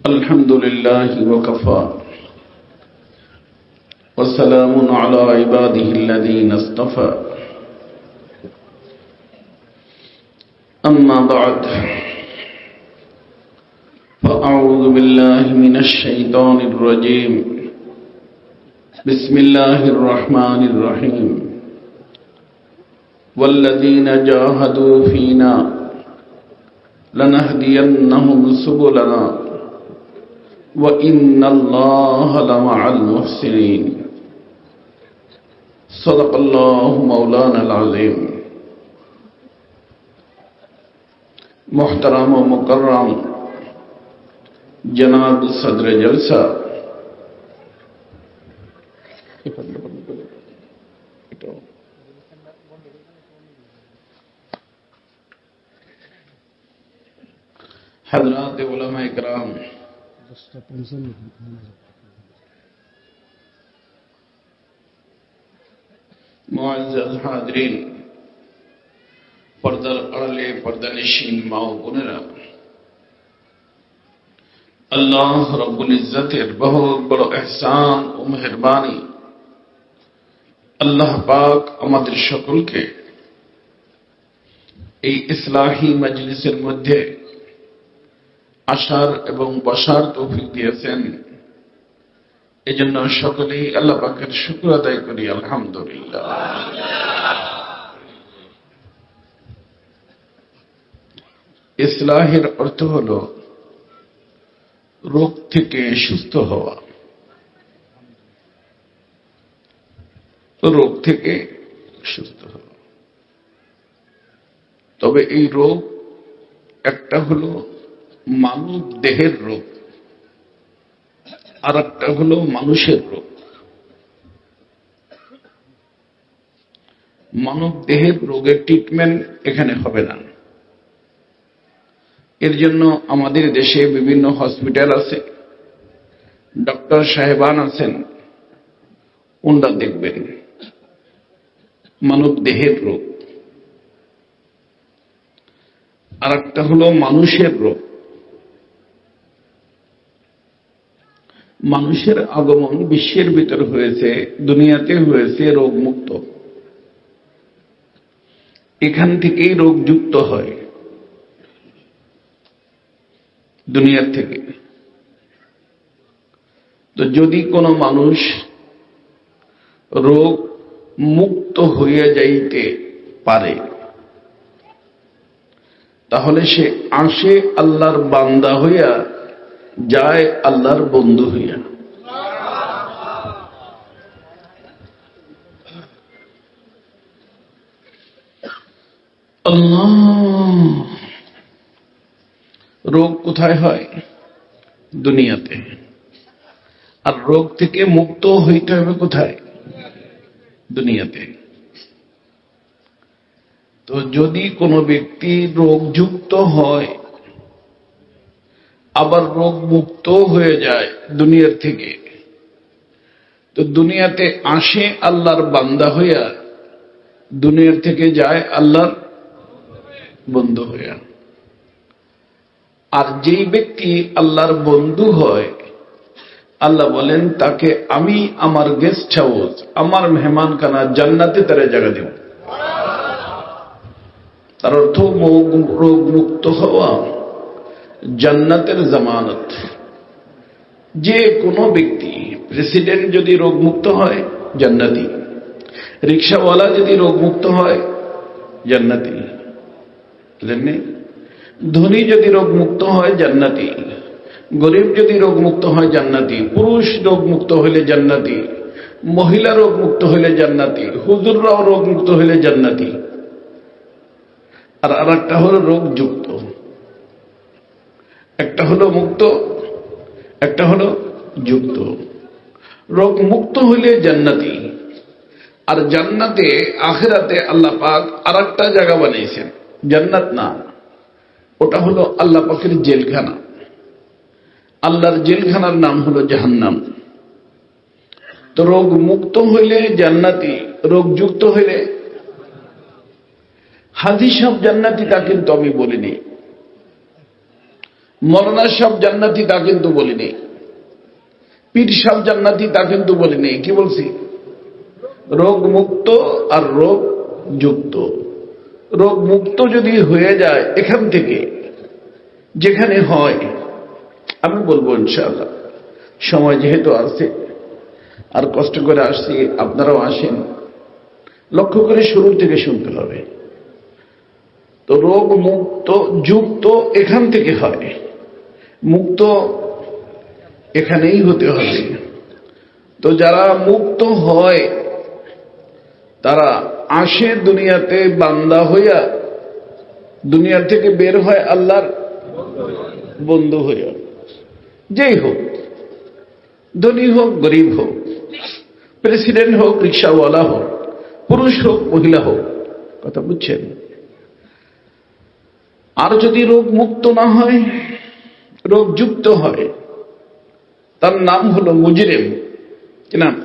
الحمد لله وكفى وسلام على عباده الذين اصطفى أما بعد فأعوذ بالله من الشيطان الرجيم بسم الله الرحمن الرحيم والذين جاهدوا فينا لنهدينهم سبلنا وإن الله لمع المحسنين صدق الله مولانا العظيم محترم و مکرم جناب صدر جلسہ حضرات علماء کرام মুআজ্জাজ হাজরিন, পর্দার আড়ালে পর্দানিশীন মা ও বোনেরা, আল্লাহ রাব্বুল ইজ্জতের বহুত বড় ইহসান ও মেহেরবানি, আল্লাহ পাক আমাদের সকলকে এই ইসলাহি মজলিসের মধ্যে আসার এবং বসার তৌফিক দিয়েছেন। এজন্য সকলেই আল্লাহ পাকের শুকর আদায় করি, আলহামদুলিল্লাহ। ইসলাহের অর্থ হল রোগ থেকে সুস্থ হওয়া, রোগ থেকে সুস্থ হওয়া। তবে এই রোগ একটা হলো মানব দেহের রোগ, আর একটা হলো মানুষের রোগ। মানব দেহের রোগের ট্রিটমেন্ট এখানে হবে না। এর জন্য আমাদের দেশে বিভিন্ন হসপিটাল আছে, ডক্টর সাহেবান আছেন, ওনারা দেখবেন মানব দেহের রোগ। আর একটা হলো মানুষের রোগ। মানুষের আগমন বিশ্বের ভিতর হয়েছে, দুনিয়াতে হয়েছে রোগ মুক্ত। এখান থেকেই রোগ যুক্ত হয়, দুনিয়ার থেকে। তো যদি কোনো মানুষ রোগ মুক্ত হইয়া যাইতে পারে, তাহলে সে আসে আল্লাহর বান্দা হইয়া, যায় আল্লাহর বন্ধু হইয়া। আল্লাহ, রোগ কোথায় হয়? দুনিয়াতে। আর রোগ থেকে মুক্ত হইতে হবে কোথায়? দুনিয়াতে। তো যদি কোনো ব্যক্তি রোগযুক্ত হয়, আবার রোগ মুক্ত হয়ে যায় দুনিয়ার থেকে, তো দুনিয়াতে আসে আল্লাহর বান্দা হইয়া, দুনিয়ার থেকে যায় আল্লাহর বন্ধু হইয়া। আর যেই ব্যক্তি আল্লাহর বন্ধু হয়, আল্লাহ বলেন তাকে আমি আমার গেস্ট হাউস, আমার মেহমানখানা জান্নাতে তারা জায়গা দেব। তার অর্থ রোগ মুক্ত হওয়া জান্নাতের জামানত। যে কোনো ব্যক্তি, প্রেসিডেন্ট যদি রোগ মুক্ত হয় জান্নাতি, রিক্সাওয়ালা যদি রোগ মুক্ত হয় জান্নাতি, ধনী যদি রোগ মুক্ত হয় জান্নাতি, গরিব যদি রোগ মুক্ত হয় জান্নাতি, পুরুষ রোগ মুক্ত হইলে জান্নাতি, মহিলা রোগ মুক্ত হইলে জান্নাতি, হুজুররাও রোগ মুক্ত হইলে জান্নাতি। আর একটা হলো রোগ যুক্ত, একটা হলো মুক্ত, একটা হলো যুক্ত। রোগ মুক্ত হইলে জান্নাতি। আর জান্নাতে আখিরাতে আল্লাহ পাক আর একটা জায়গা বানিয়েছেন, জান্নাত না, ওটা হলো আল্লাহ পাকের জেলখানা। আল্লাহর জেলখানার নাম হলো জাহান্নাম। তো রোগ মুক্ত হইলে জান্নাতি, রোগ যুক্ত হইলে হাজি সাহেব জান্নাতি, তা কিন্তু আমি বলিনি। মৌলানা সাহেব জান্নাতি তা কিন্তু বলিনি, পীর সাহেব জান্নাতি তা কিন্তু বলিনি। কি বলছি? রোগ মুক্ত আর রোগ যুক্ত। রোগ মুক্ত যদি হয়ে যায় এখান থেকে, যেখানে হয়, আমি বলবো ইনশাআল্লাহ, সময় যেহেতু আসছে আর কষ্ট করে আসছি, আপনারাও আসেন, লক্ষ্য করে শুরু থেকে শুনতে হবে। তো রোগ মুক্ত যুক্ত এখান থেকে হয়, মুক্ত এখানেই হতে হবে। তো যারা মুক্ত হয় তারা আসে দুনিয়াতে বান্দা হইয়া, দুনিয়া থেকে বের হয় আল্লাহর বন্ধু হইয়া। যেই হোক, ধনী হোক গরিব হোক, প্রেসিডেন্ট হোক রিক্সাওয়ালা হোক, পুরুষ হোক মহিলা হোক, কথা বুঝছেন? আর যদি রোগ মুক্ত না হয়, রোগ যুক্ত হয়, তার নাম হলো মুজরিম। কি নাম?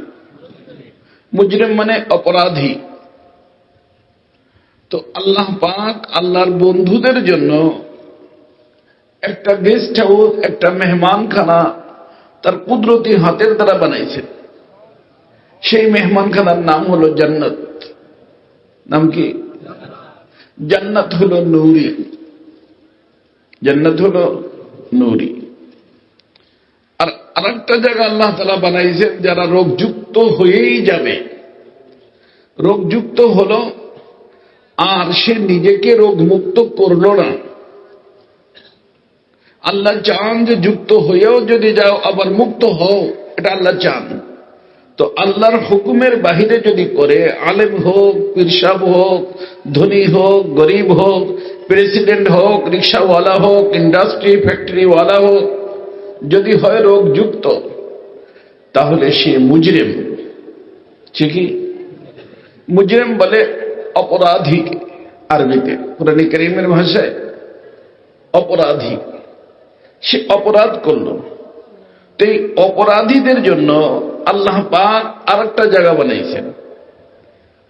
মুজরিম মানে অপরাধী। তো আল্লাহ পাক আল্লাহর বন্ধুদের জন্য একটা গেস্ট হাউস, একটা মেহমানখানা তার কুদরতি হাতের দ্বারা বানাইছেন। সেই মেহমানখানার নাম হলো জান্নাত। নাম কি? জান্নাত হলো নূরি, জান্নাত হলো নূরি। আর আরেকটা জায়গা আল্লাহ তাআলা বানাইছেন যারা রোগযুক্ত হয়েই যাবে। রোগযুক্ত হলো আর সে নিজেকে রোগ মুক্ত করলো না। আল্লাহ চান যে যুক্ত হয়েও যদি যাও আবার মুক্ত হও, এটা আল্লাহ চান। তো আল্লাহর হুকুমের বাহিরে যদি করে, আলেম হোক, পীর সাহেব হোক, ধনী হোক গরিব হোক, প্রেসিডেন্ট হোক রিক্সাওয়ালা হোক, ইন্ডাস্ট্রি ফ্যাক্টরিওয়ালা হোক, যদি হয় রোগযুক্ত, তাহলে সে মুজরিম। ঠিকই, মুজরিম বলে অপরাধী আরবিতে, কুরআন কারীমের ভাষায় অপরাধী। সে অপরাধ করল। তো এই অপরাধীদের জন্য আল্লাহ পাক আরেকটা জায়গা বানাইছেন,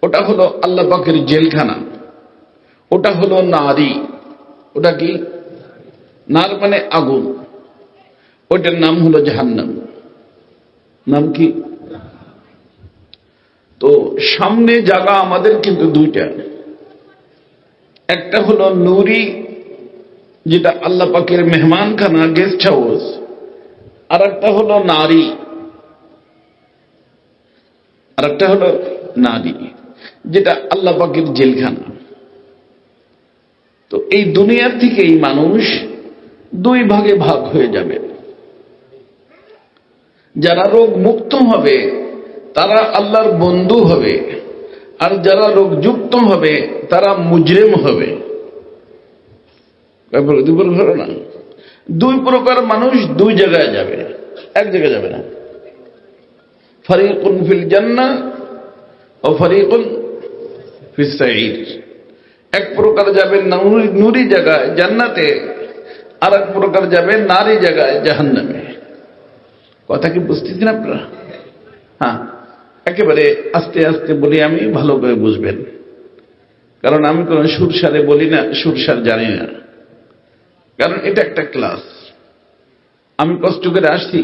ওটা হলো আল্লাহ পাকের জেলখানা। ওটা হলো নারী। ওটা কি? নার মানে আগুন। ওটার নাম হলো জাহান্নাম। নাম কি? তো সামনে জায়গা আমাদের কিন্তু দুইটা, একটা হলো নূরি, যেটা আল্লাহ পাকের মেহমানখানা গেস্ট হাউস, আর একটা হলো নারী, আর একটা হলো নারী, যেটা আল্লাহ পাকের জেলখানা। তো এই দুনিয়ার থেকে এই মানুষ দুই ভাগে ভাগ হয়ে যাবে। যারা রোগ মুক্ত হবে তারা আল্লাহর বন্ধু হবে, আর যারা রোগযুক্ত হবে তারা মুজরিম হবে। না, দুই প্রকার মানুষ দুই জায়গায় যাবে, এক জায়গায় যাবে না। ফারিকুন ফিল জান্নাহ ও ফারিকুন ফিস সাঈর। এক প্রকার যাবে নূরি জায়গায় জান্নাতে, আর এক প্রকার যাবে নারী জায়গায় জাহান্নামে। কথা কি বুঝতেছেন আপনারা? হ্যাঁ, একেবারে আস্তে আস্তে বলি, আমি ভালো করে বুঝবেন, কারণ আমি কোন সুরসারে বলি না, সুরসার জানি না। কারণ এটা একটা ক্লাস। আমি কষ্ট করে আসছি,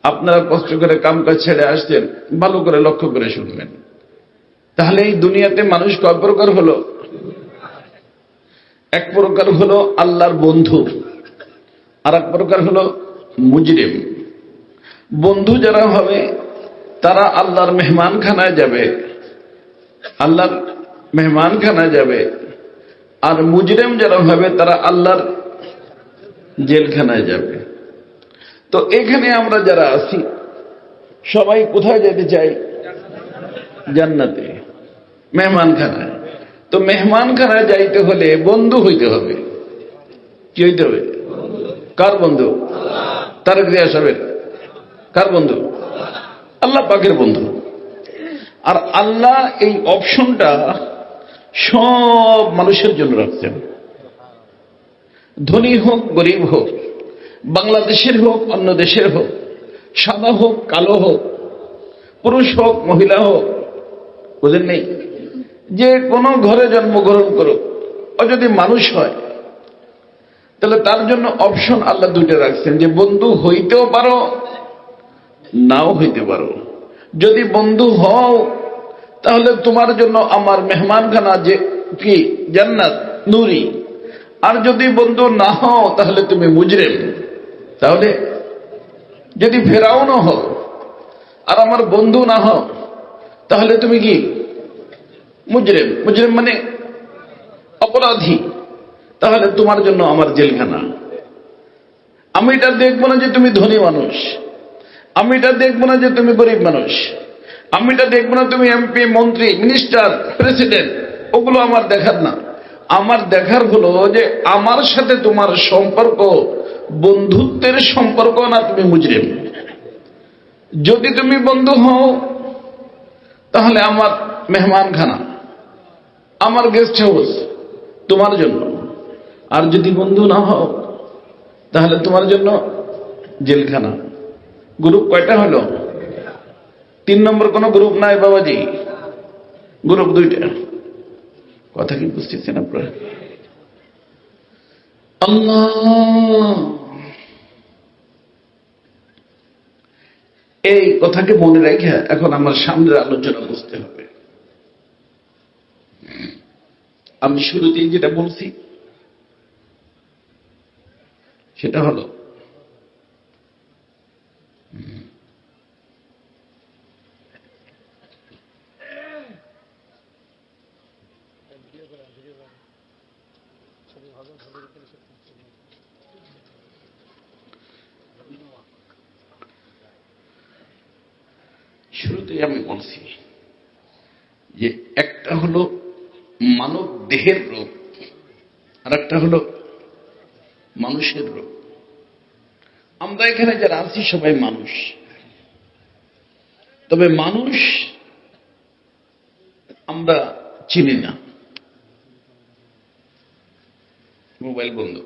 আপনারা কষ্ট করে কাম কাজ ছেড়ে আসছেন, ভালো করে লক্ষ্য করে শুনবেন। তাহলে এই দুনিয়াতে মানুষ কয় প্রকার হলো? এক প্রকার হলো আল্লাহর বন্ধু, আর এক প্রকার হলো মুজরিম। বন্ধু যারা হবে তারা আল্লাহর মেহমানখানায় যাবে, আল্লাহর মেহমানখানায় যাবে। আর মুজরিম যারা হবে তারা আল্লাহর জেলখানায় যাবে। তো এখানে আমরা যারা আছি সবাই কোথায় যেতে চাই? জান্নাতে, মেহমানখানায়। তো মেহমানখানায় যাইতে হলে বন্ধু হইতে হবে। কি হইতে হবে? কার বন্ধু? তারেক জিয়া সাহেবের। কার বন্ধু? আল্লাহ পাকের বন্ধু। আর আল্লাহ এই অপশনটা সব মানুষের জন্য রাখছেন। ধনী হোক গরিব হোক, বাংলাদেশের হোক অন্য দেশের হোক, সাদা হোক কালো হোক, পুরুষ হোক মহিলা হোক, বুঝেন নেই, যে কোনো ঘরে জন্মগ্রহণ করুক, ও যদি মানুষ হয় তাহলে তার জন্য অপশন আল্লাহ দুইটা রাখছেন, যে বন্ধু হইতেও পারো, নাও হইতে পারো। যদি বন্ধু হও তাহলে তোমার জন্য আমার মেহমানখানা যে কি জান্নাত নূরি, আর যদি বন্ধু না হও তাহলে তুমি মুজরিম। তাহলে যদি ফেরাউনও হও আর আমার বন্ধু না হও তাহলে তুমি কি মুজরিম। মুজরিম মানে অপরাধী। তাহলে তোমার জন্য আমার জেলখানা। আমি এটা দেখবো না যে তুমি ধনী মানুষ, আমি এটা দেখবো না যে তুমি গরিব মানুষ, আমি এটা দেখবো না তুমি এমপি, মন্ত্রী, মিনিস্টার, প্রেসিডেন্ট, ওগুলো আমার দেখার না। আমার দেখার হলো যে আমার সাথে তোমার সম্পর্ক বন্ধুত্বের সম্পর্ক, না তুমি মুজরিম। যদি তুমি বন্ধু হও তাহলে আমার মেহমানখানা, আমার গেস্ট হাউস তোমার জন্য, আর যদি বন্ধু না হও তাহলে তোমার জন্য জেলখানা। গ্রুপ কয়টা হলো? 3 নম্বর কোন গ্রুপ নাই বাবাজি, গ্রুপ 2টা। কথা কি বুঝতেছেন আপনারা? আল্লাহ, এই কথাকে মনে রেখে এখন আমার সামনের আলোচনা বুঝতে হবে। আমি শুরুতেই যেটা বলছি সেটা হলো শুরুতেই আমি বলছি যে একটা হলো মানব দেহের রোগ, আর একটা হলো মানুষের রোগ। আমরা এখানে যারা আছি সবাই মানুষ, তবে মানুষ আমরা চিনি না। মোবাইল বন্ধ।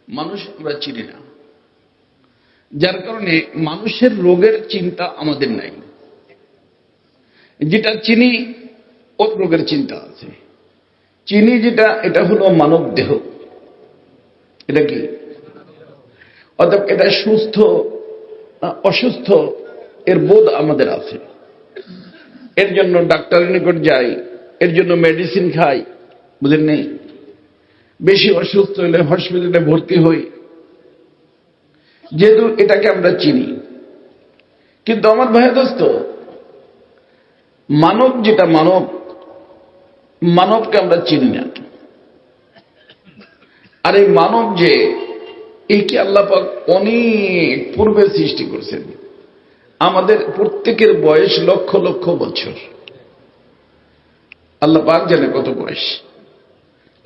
মানুষ আমরা চিনি না, যার কারণে মানুষের রোগের চিন্তা আমাদের নাই। যেটা চিনি ওর রোগের চিন্তা আছে। চিনি যেটা, এটা হলো মানব দেহ। এটা কি? অর্থাৎ এটা সুস্থ অসুস্থ এর বোধ আমাদের আছে। এর জন্য ডাক্তারের নিকট যাই, এর জন্য মেডিসিন খাই, বুঝেন নেই? বেশি অসুস্থ হলে হসপিটালে ভর্তি হই, যেহেতু এটাকে আমরা চিনি। কিন্তু আমার ভাই দোস্ত, মানব যেটা মানবকে আমরা চিনি না। আর এই মানব যে, একে আল্লাহ পাক অনেক পূর্বে সৃষ্টি করছেন। আমাদের প্রত্যেকের বয়স লক্ষ লক্ষ বছর। আল্লাহ পাক জানে কত বয়স।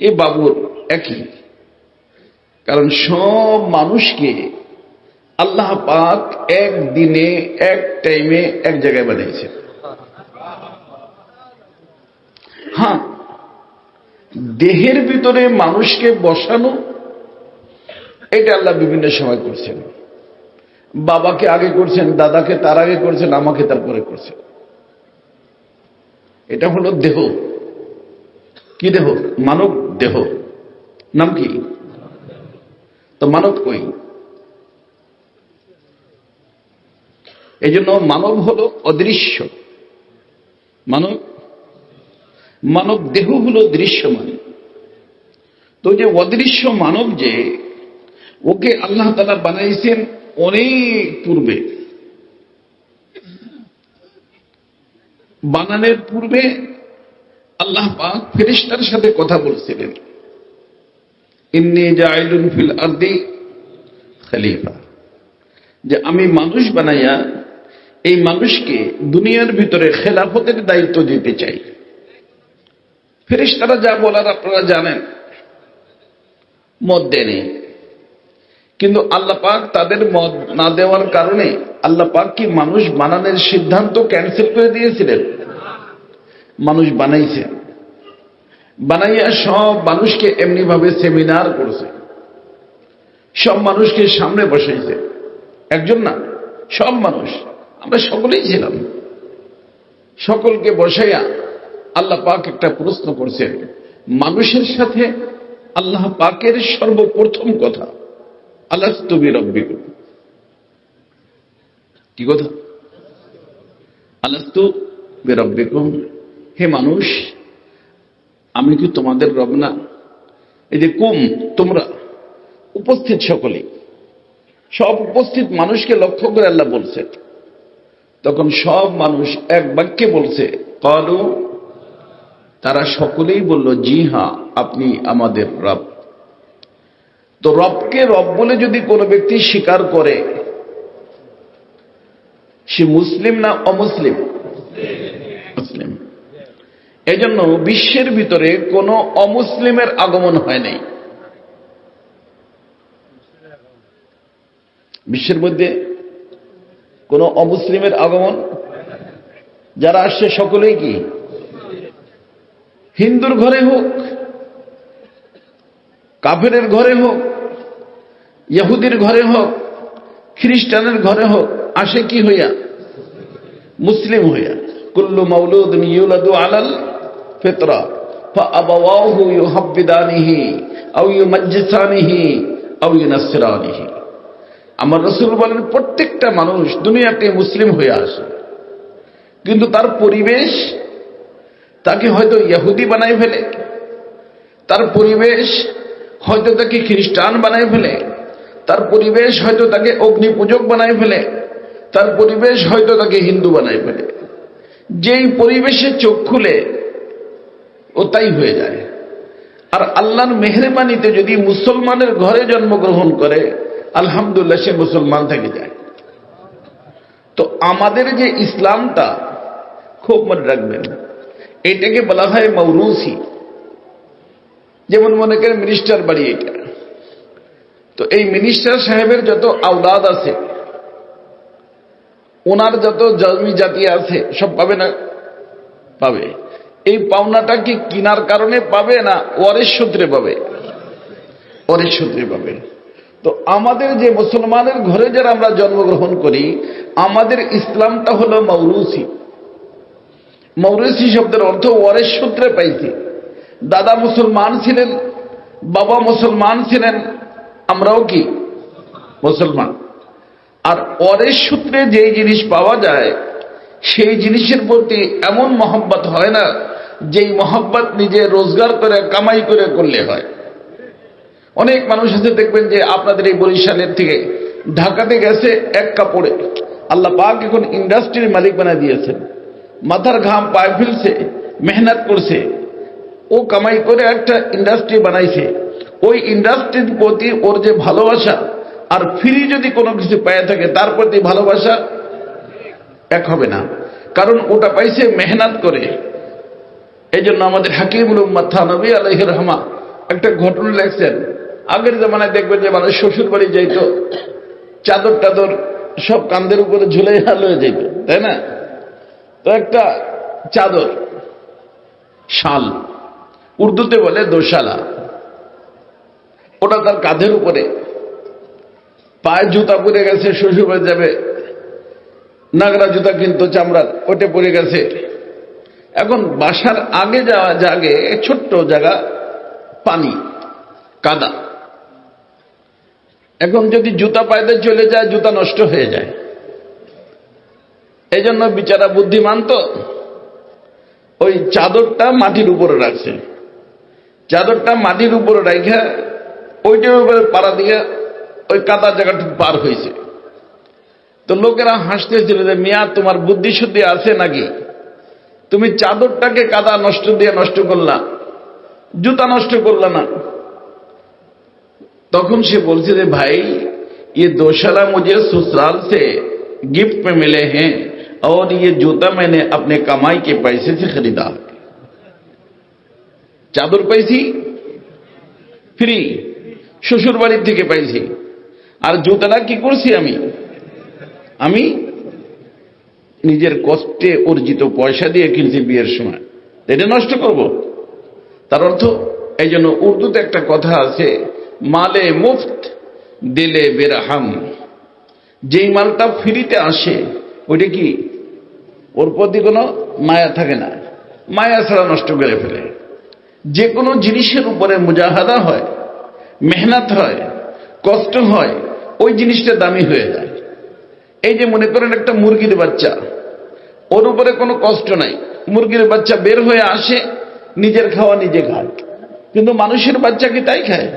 এ বাবুর একই, কারণ সব মানুষকে আল্লাহ পাক এক দিনে এক টাইমে এক জায়গায় বানিয়েছে। হ্যাঁ, দেহের ভিতরে মানুষকে বসানো এটা আল্লাহ বিভিন্ন সময় করছেন। বাবাকে আগে করছেন, দাদাকে তার আগে করছেন, আমাকে তারপরে করছেন। এটা হলো দেহ। কি দেহ? মানব দেহ। নাম কি? তো মানব কই? এই জন্য মানব হলো অদৃশ্য। মানব দেহ হলো দৃশ্যমান। তো যে অদৃশ্য মানব, যে ওকে আল্লাহ তাআলা বানাইছেন অনেক পূর্বে। বানানোর পূর্বে আল্লাহ পাক ফেরেশতার সাথে কথা বলছিলেন, ইন্নী জাইলুন ফিল আরদি খলিফা, যে আমি মানুষ বানাইয়া এই মানুষকে দুনিয়ার ভিতরে খেলাফতের দায়িত্ব দিতে চাই। ফেরেশতারা যা বলার আপনারা জানেন, মত দেয়নি। কিন্তু আল্লাহ পাক তাদের মত না দেওয়ার কারণে আল্লাহ পাক কি মানুষ বানানোর সিদ্ধান্ত ক্যান্সেল করে দিয়েছিলেন? মানুষ বানাইছে। বানাইয়া সব মানুষকে এমনি ভাবে সেমিনার করছে, সব মানুষকে সামনে বসাইছে। একজন না, সব মানুষ, আমরা সকলেই ছিলাম। সকলকে বসাইয়া আল্লাহ পাক একটা প্রশ্ন করছেন, মানুষের সাথে আল্লাহ পাকের সর্বপ্রথম কথা, আলাস্তু বিরাব্বিকুম। কি কথা? আলাস্তু বিরাব্বিকুম, হে মানুষ, আমি কি তোমাদের রব না? এই যে কুম, তোমরা উপস্থিত, সকলে, সব উপস্থিত মানুষকে লক্ষ্য করে আল্লাহ বলছে। তখন সব মানুষ এক বাক্যে বলছে, ক্বালু, তারা সকলেই বলল, জি হ্যাঁ, আপনি আমাদের রব। তো রবকে রব বলে যদি কোনো ব্যক্তি স্বীকার করে, সে মুসলিম না অমুসলিম? মুসলিম। এজন্য বিশ্বের ভিতরে কোনো অমুসলিমের আগমন হয় নাই। বিশ্বের মধ্যে কোনো অমুসলিমের আগমন, যারা আসছে সকলেই কি? হিন্দুর ঘরে হোক, কাফেরের ঘরে হোক, ইহুদির ঘরে হোক, খ্রিস্টানের ঘরে হোক, আসে কি হইয়া? মুসলিম হইয়া। কুল্লু মাউলুদিন ইউলাদু আলাল ফিতরা ফাআবাওয়াহু ইউহাব্বিদানিহি আও ইউমাজ্জিসানিহি আও ইউনাসসিরানিহি। আমার রাসূল বলেন, প্রত্যেকটা মানুষ দুনিয়াতে মুসলিম হয়ে আসে, কিন্তু তার পরিবেশ তাকে হয়তো ইহুদি বানায় ফেলে, তার পরিবেশ হয়তো তাকে খ্রিস্টান বানায় ফেলে, তার পরিবেশ হয়তো তাকে অগ্নি পূজক বানায় ফেলে, তার পরিবেশ হয়তো তাকে হিন্দু বানায় ফেলে। যেই পরিবেশে চোখ খুলে ও তাই হয়ে যায়। আর আল্লাহর মেহেরবানিতে যদি মুসলমানের ঘরে জন্মগ্রহণ করে, আলহামদুলিল্লাহ, সে মুসলমান থেকে যায়। তো আমাদের যে ইসলামটা, খুব মনে রাখবেন, এটাকে বলা হয় মৌরুসি। যেমন মনে করেন মিনিস্টার বাড়ি এটা, তো এই মিনিস্টার সাহেবের যত আওলাদ আছে, ওনার যত জমি জাতি আছে, সব পাবে না? পাবে। এই পাওনাটা কি কিনার কারণে পাবে না ওয়ারিশ সূত্রে পাবে? ওয়ারিশ সূত্রে পাবে। তো আমাদের যে মুসলমানের ঘরে যারা আমরা জন্মগ্রহণ করি, আমাদের ইসলামটা হলো মৌরুসি। মৌরুসি শব্দের অর্থ ওয়ারিশ সূত্রে পাইছি। দাদা মুসলমান ছিলেন, বাবা মুসলমান ছিলেন, আমরাও কি মুসলমান। আর ওয়ারিশ সূত্রে যেই জিনিস পাওয়া যায়, সেই জিনিসের প্রতি এমন মহব্বত হয় না যেই মহব্বত নিজে রোজগার করে কামাই করে করলে হয়। অনেক মানুষ আছে দেখবেন যে আপনাদের এই বরিশালের থেকে ঢাকাতে গেছে এক কাপড়ে, আল্লাহ পাক এখন ইন্ডাস্ট্রির মালিক বানিয়ে দিয়েছেন, মাথার ঘাম পায়ে ফেলছে, মেহনত করছে, ও কামাই করে একটা ইন্ডাস্ট্রি বানাইছে। ওই ইন্ডাস্ট্রির প্রতি ওর যে ভালোবাসা, আর ফ্রি যদি কোনো কিছু পেয়ে থাকে তার প্রতি ভালোবাসা এক হবে না, কারণ ওটা পাইছে মেহনত করে। এই জন্য আমাদের হাকিমুল উম্মাত থানভী আলাইহির রহমা একটা ঘটনা লেখছেন। আগের জামানায় দেখবেন যে মানুষ শ্বশুর বাড়ি যাইতো, চাদর টাদর সব কাঁধের উপরে ঝুলে লয়ে যেত, তাই না? তো একটা চাদর, শাল, উর্দুতে বলে দোশালা, ওটা তার কাঁধের উপরে, পায়ে জুতা পরে গেছে, শ্বশুর বাড়ি যাবে, নাগরা জুতা কিন্তু চামড়ার, ওটা পরে গেছে। এখন বাসার আগে যাওয়া জাগে ছোট্ট জায়গা, পানি, কাদা। এখন যদি জুতা পায়দে চলে যায়, জুতা নষ্ট হয়ে যায়। এই জন্য বিচারা বুদ্ধিমান তো ওই চাদরটা মাটির উপরে রাখছে, চাদরটা মাটির উপরে রাখা ওইটার উপরে পাড়া দিয়ে ওই কাদা জায়গাটা পার হয়েছে। তো লোকেরা হাসতেছিল যে, মিয়া তোমার বুদ্ধি শুদ্ধি আছে নাকি? তুমি চাদরটাকে কাদা নষ্ট দিয়ে নষ্ট করলা, জুতা নষ্ট করলা না। তখন সে বলছে যে, ভাই ये दोशाला मुझे ससुराल से गिफ्ट में मिले हैं और ये जूता मैंने अपने कमाई के पैसे से खरीदा। চাদর পাইছি ফ্রি, শ্বশুর বাড়ির থেকে পাইছি, আর জুতাটা কি করছি আমি নিজের কষ্টে অর্জিত পয়সা দিয়ে কিনছি বিয়ের সময়, এটা নষ্ট করব? তার অর্থ, এই জন্য উর্দুতে একটা কথা আছে, মালে মুফত দিলে বেরহাম। যেই মালটা ফ্রিতে আসে ওইটা কি, ওর প্রতি কোনো মায়া থাকে না, মায়া ছাড়া নষ্ট করে ফেলে। যে কোনো জিনিসের উপরে মুজাহাদা হয়, মেহনত হয়, কষ্ট হয়, ওই জিনিসটা দামি হয়ে যায়। এই যে মনে করেন একটা মুরগির বাচ্চা, ওর উপরে কোনো কষ্ট নাই, মুরগির বাচ্চা বের হয়ে আসে, নিজের খাওয়া নিজে খায়। কিন্তু মানুষের বাচ্চা কি তাই খায়?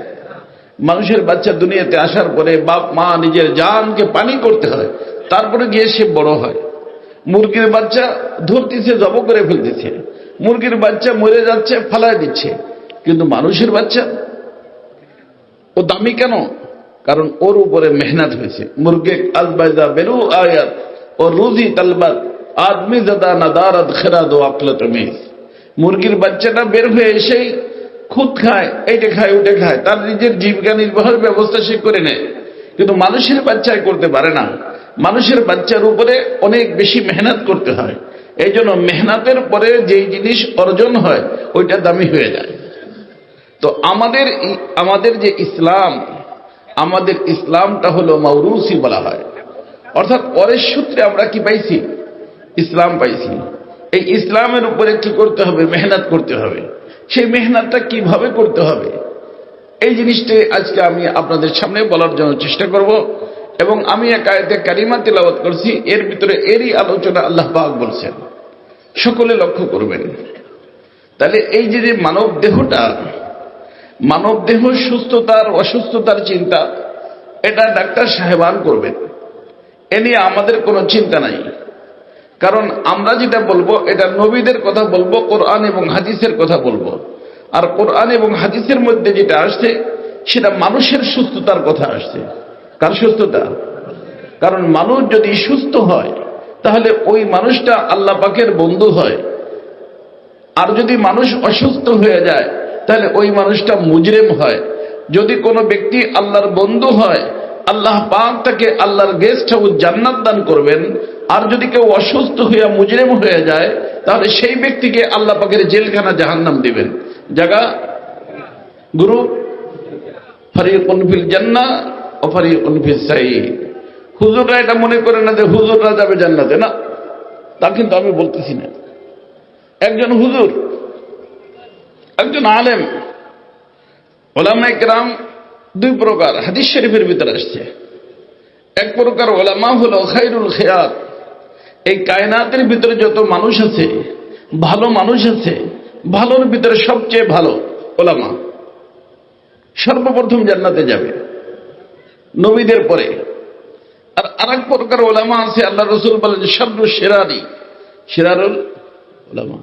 মানুষের বাচ্চা দুনিয়াতে আসার পরে বাপ মা নিজের জানকে পানি করতে হয়, তারপরে গিয়ে সে বড় হয়। মুরগির বাচ্চা ধরতেছে, জব করে ফেলতেছে, মুরগির বাচ্চা মরে যাচ্ছে, ফালায় দিচ্ছে। কিন্তু মানুষের বাচ্চা ও দামি কেন? কারণ ওর উপরে মেহনত হয়েছে। মুরগে আলবাইদা বেরু আয়াত ও রুজি তালবাত আদমি জাদা নাদারাত খেরাদ ও আকলত মিস। মুরগির বাচ্চাটা বের হয়ে এসেই খুদ খায়, এইটা খায়, ওটা খায়, তার নিজের জীবিকা নির্বাহের ব্যবস্থা সে করে নেয়। কিন্তু মানুষের বাচ্চায় করতে পারে না। মানুষের বাচ্চার উপরে অনেক বেশি মেহনত করতে হয়। এই জন্য মেহনতের পরে যেই জিনিস অর্জন হয় ওইটা দামি হয়ে যায়। তো আমাদের যে ইসলাম, আমাদের ইসলামটা হলো মাউরুসি বলা হয়, অর্থাৎ পরের সূত্রে আমরা কি পাইছি? ইসলাম পাইছি। এই ইসলামের উপরে কি করতে হবে? মেহনত করতে হবে। সেই মেহনতটা কিভাবে করতে হবে, এই জিনিসটাই আজকে আমি আপনাদের সামনে বলার জন্য চেষ্টা করব। এবং আমি এক আয়াতে কারিমা তিলাওয়াত করছি, এর ভিতরে এরই আলোচনা আল্লাহ পাক বলছেন, সকলে লক্ষ্য করবেন। তাহলে এই যে মানব দেহটা, মানব দেহ সুস্থতার অসুস্থতার চিন্তা এটা ডাক্তার সাহেবান করবেন, এ নিয়ে আমাদের কোনো চিন্তা নাই। কারণ আমরা যেটা বলবো এটা নবীদের কথা বলবো, কোরআন এবং হাদিসের কথা বলবো। আর কোরআন এবং হাদিসের মধ্যে যেটা আসছে সেটা মানুষের সুস্থতার কথা আসছে। কার সুস্থতা? কারণ মানুষ যদি সুস্থ হয় তাহলে ওই মানুষটা আল্লাহ পাকের বন্ধু হয়। আর যদি মানুষ অসুস্থ হয়ে যায় তাহলে ওই মানুষটা মুজরিম হয়। যদি কোনো ব্যক্তি আল্লাহর বন্ধু হয়, আল্লাহ পাক তাকে আল্লাহর গেস্ট হাউস জান্নাত দান করবেন। আর যদি কেউ অসুস্থ হইয়া মুজরিম হয়ে যায় তাহলে সেই ব্যক্তিকে আল্লাহ পাকের জেলখানা জাহান্নাম দিবেন। জায়গা গুরু ফারিকুন ফিল জান্নাহ ওয়া ফারিকুন ফিস সাঈর। হুজুররা এটা মনে করে না যে হুজুররা যাবে জান্নাতে, না, তা কিন্তু আমি বলতেছি না। একজন হুজুর, একজন আলেম, ওলামায়ে কেরাম দুই প্রকার হাদিস শরীফের ভিতরে আসছে। এক প্রকার ওলামা হলো খায়রুল খিয়ার, এই কায়নাতের ভিতরে যত মানুষ আছে, ভালো মানুষ আছে, ভালোর ভিতরে সবচেয়ে ভালো ওলামা, সর্বপ্রথম জান্নাতে যাবে নবীদের পরে। আর আরেক প্রকার ওলামা আছে, আল্লাহ রাসূল বলেন শাররুশ শিরারি শিরারুল ওলামা,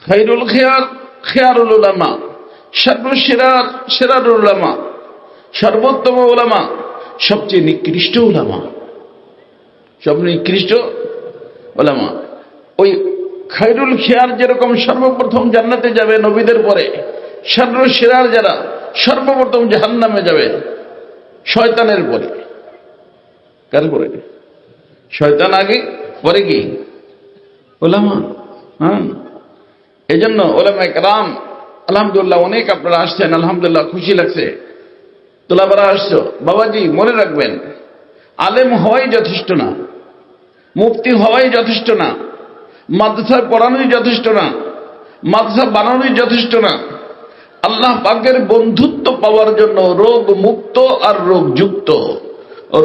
খায়রুল খিয়ার খিয়ারুল উলামা, শাররুশ শিরার শিরারুল উলামা, সর্বোত্তম ওলামা, সবচেয়ে নিকৃষ্ট ওলামা, সবচেয়ে নিকৃষ্ট ওলামা। ওই খায়রুল খিয়ার যেরকম সর্বপ্রথম জান্নাতে যাবে নবীদের পরে, শাররুশ শিরার যারা সর্বপ্রথম জাহান্নামে যাবে শয়তানের পরে। কার পরে? শয়তান আগে, পরে কি? ওলামা। হ্যাঁ, এই জন্য ওলামায়ে কেরাম আলহামদুলিল্লাহ অনেক আপনারা আসছেন, আলহামদুলিল্লাহ খুশি লাগছে। তোলাবারা আসছো, বাবাজি মনে রাখবেন, আলেম হওয়াই যথেষ্ট না, মুফতি হওয়াই যথেষ্ট না, মাদ্রাসায় পড়ানোই যথেষ্ট না, মাদ্রাসা বানানোই যথেষ্ট না। আল্লাহ পাকের বন্ধুত্ব পাওয়ার জন্য রোগ মুক্ত আর রোগ যুক্ত।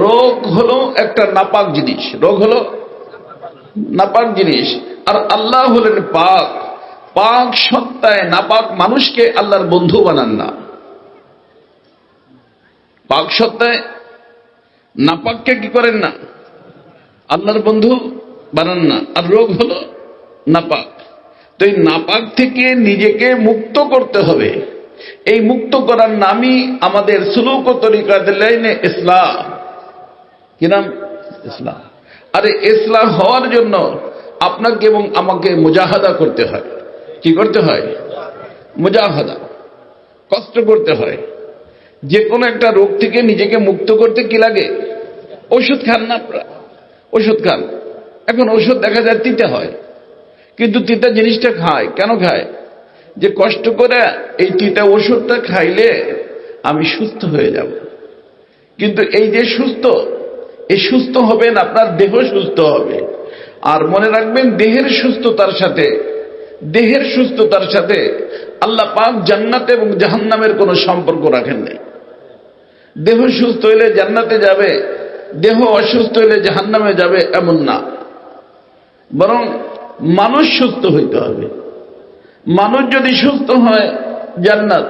রোগ হলো একটা নাপাক জিনিস, রোগ হলো নাপাক জিনিস, আর আল্লাহ হলেন পাক। পাক সত্তায় নাপাক মানুষকে আল্লাহর বন্ধু বানান না। পাক সত্তায় নাপাককে কি করেন না? আল্লাহর বন্ধু বানান না। আর রোগ হলো নাপাক। তো এই নাপাক থেকে নিজেকে মুক্ত করতে হবে। এই মুক্ত করার নামই আমাদের সুলুক ও তরিকাতুল লাইনে ইসলাম। কি নাম? ইসলাম। আরে ইসলাম হওয়ার জন্য আপনাকে এবং আমাকে মুজাহাদা করতে হয়। কি করতে হয়? মুজাহাদা, কষ্ট করতে হয়। যে কোনো একটা রোগ থেকে নিজেকে মুক্ত করতে কি লাগে? ওষুধ খান না আপনারা? ওষুধ খান। এখন ওষুধ দেখা যায় তিতা হয়, কিন্তু তিতা জিনিসটা খায় কেন? খায় যে কষ্ট করে এই তিতা ওষুধটা খাইলে আমি সুস্থ হয়ে যাব। কিন্তু এই যে সুস্থ, এই সুস্থ হবেন, আপনার দেহ সুস্থ হবে। আর মনে রাখবেন, দেহের সুস্থতার সাথে দেহের সুস্থতার সাথে আল্লাহ পাক জান্নাত এবং জাহান্নামের কোনো সম্পর্ক রাখেন নাই। দেহ সুস্থ হইলে জান্নাতে যাবে, দেহ অসুস্থ হইলে জাহান্নামে যাবে এমন না, বরং মানুষ সুস্থ হইতে হবে। মানুষ যদি সুস্থ হয় জান্নাত,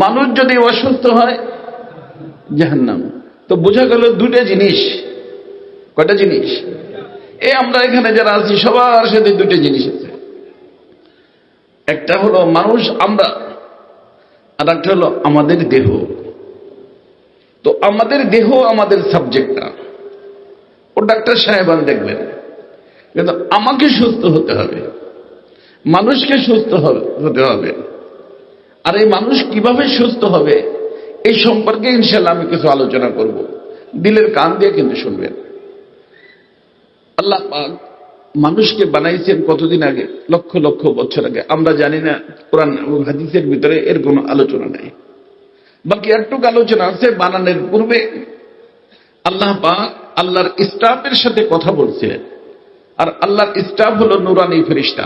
মানুষ যদি অসুস্থ হয় জাহান্নাম। তো বোঝা গেল দুইটা জিনিস। কয়টা জিনিস? আমরা এখানে যারা আছি সবার সাথে দুইটা জিনিস আছে। একটা হলো মানুষ আমরা, আর একটা হলো আমাদের দেহ। তো আমাদের দেহ আমাদের সাবজেক্টটা, ও ডাক্তার সাহেবান দেখবেন, কিন্তু আমাকে সুস্থ হতে হবে, মানুষকে সুস্থ হতে হবে। আর এই মানুষ কিভাবে সুস্থ হবে এই সম্পর্কে ইনশাআল্লাহ আমি কিছু আলোচনা করব। দিলের কান দিয়ে কিন্তু শুনবেন। আল্লাহ পাক মানুষকে বানাইছেন কতদিন আগে? লক্ষ লক্ষ বছর আগে। আমরা জানি না, কোরআন এবং হাদিসের ভিতরে এর কোনো আলোচনা নেই। বাকি একটুকু আলোচনা আছে বানানোর পূর্বে আল্লাহ পাক আল্লাহর স্টাফের সাথে কথা বলছিলেন। আর আল্লাহর স্টাফ হলো নুরানি ফেরেশতা।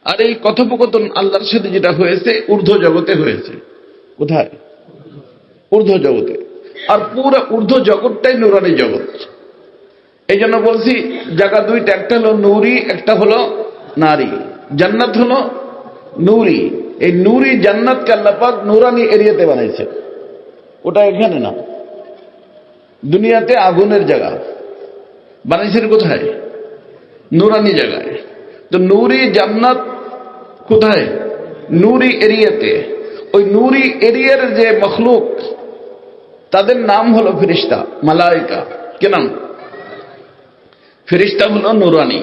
আর এই কথোপকথন আল্লাহর সাথে যেটা হয়েছে ঊর্ধ্ব জগতে হয়েছে। কোথায়? ঊর্ধ্ব জগতে। আর পুরো ঊর্ধ্ব জগৎটাই নুরানি জগৎ। এই জন্য বলছি জায়গা দুইটা, একটা হলো নূরি, একটা হলো নারী। জান্নাত হলো নূরি। এই নূরি জান্নাতকে আল্লাহ পাক নুরানি এরিয়াতে বানাইছে। ওটা এখানে না, দুনিয়াতে আগুনের জায়গা বানাইছেন কোথায়? নুরানি জায়গায়। তো নূরি জান্নাত কোথায়? নূরি এরিয়াতে। ওই নূরি এরিয়ার যে মখলুক তাদের নাম হলো ফেরেশতা, মালায়েকা। কি নাম? ফেরেশতা হলো নুরানি।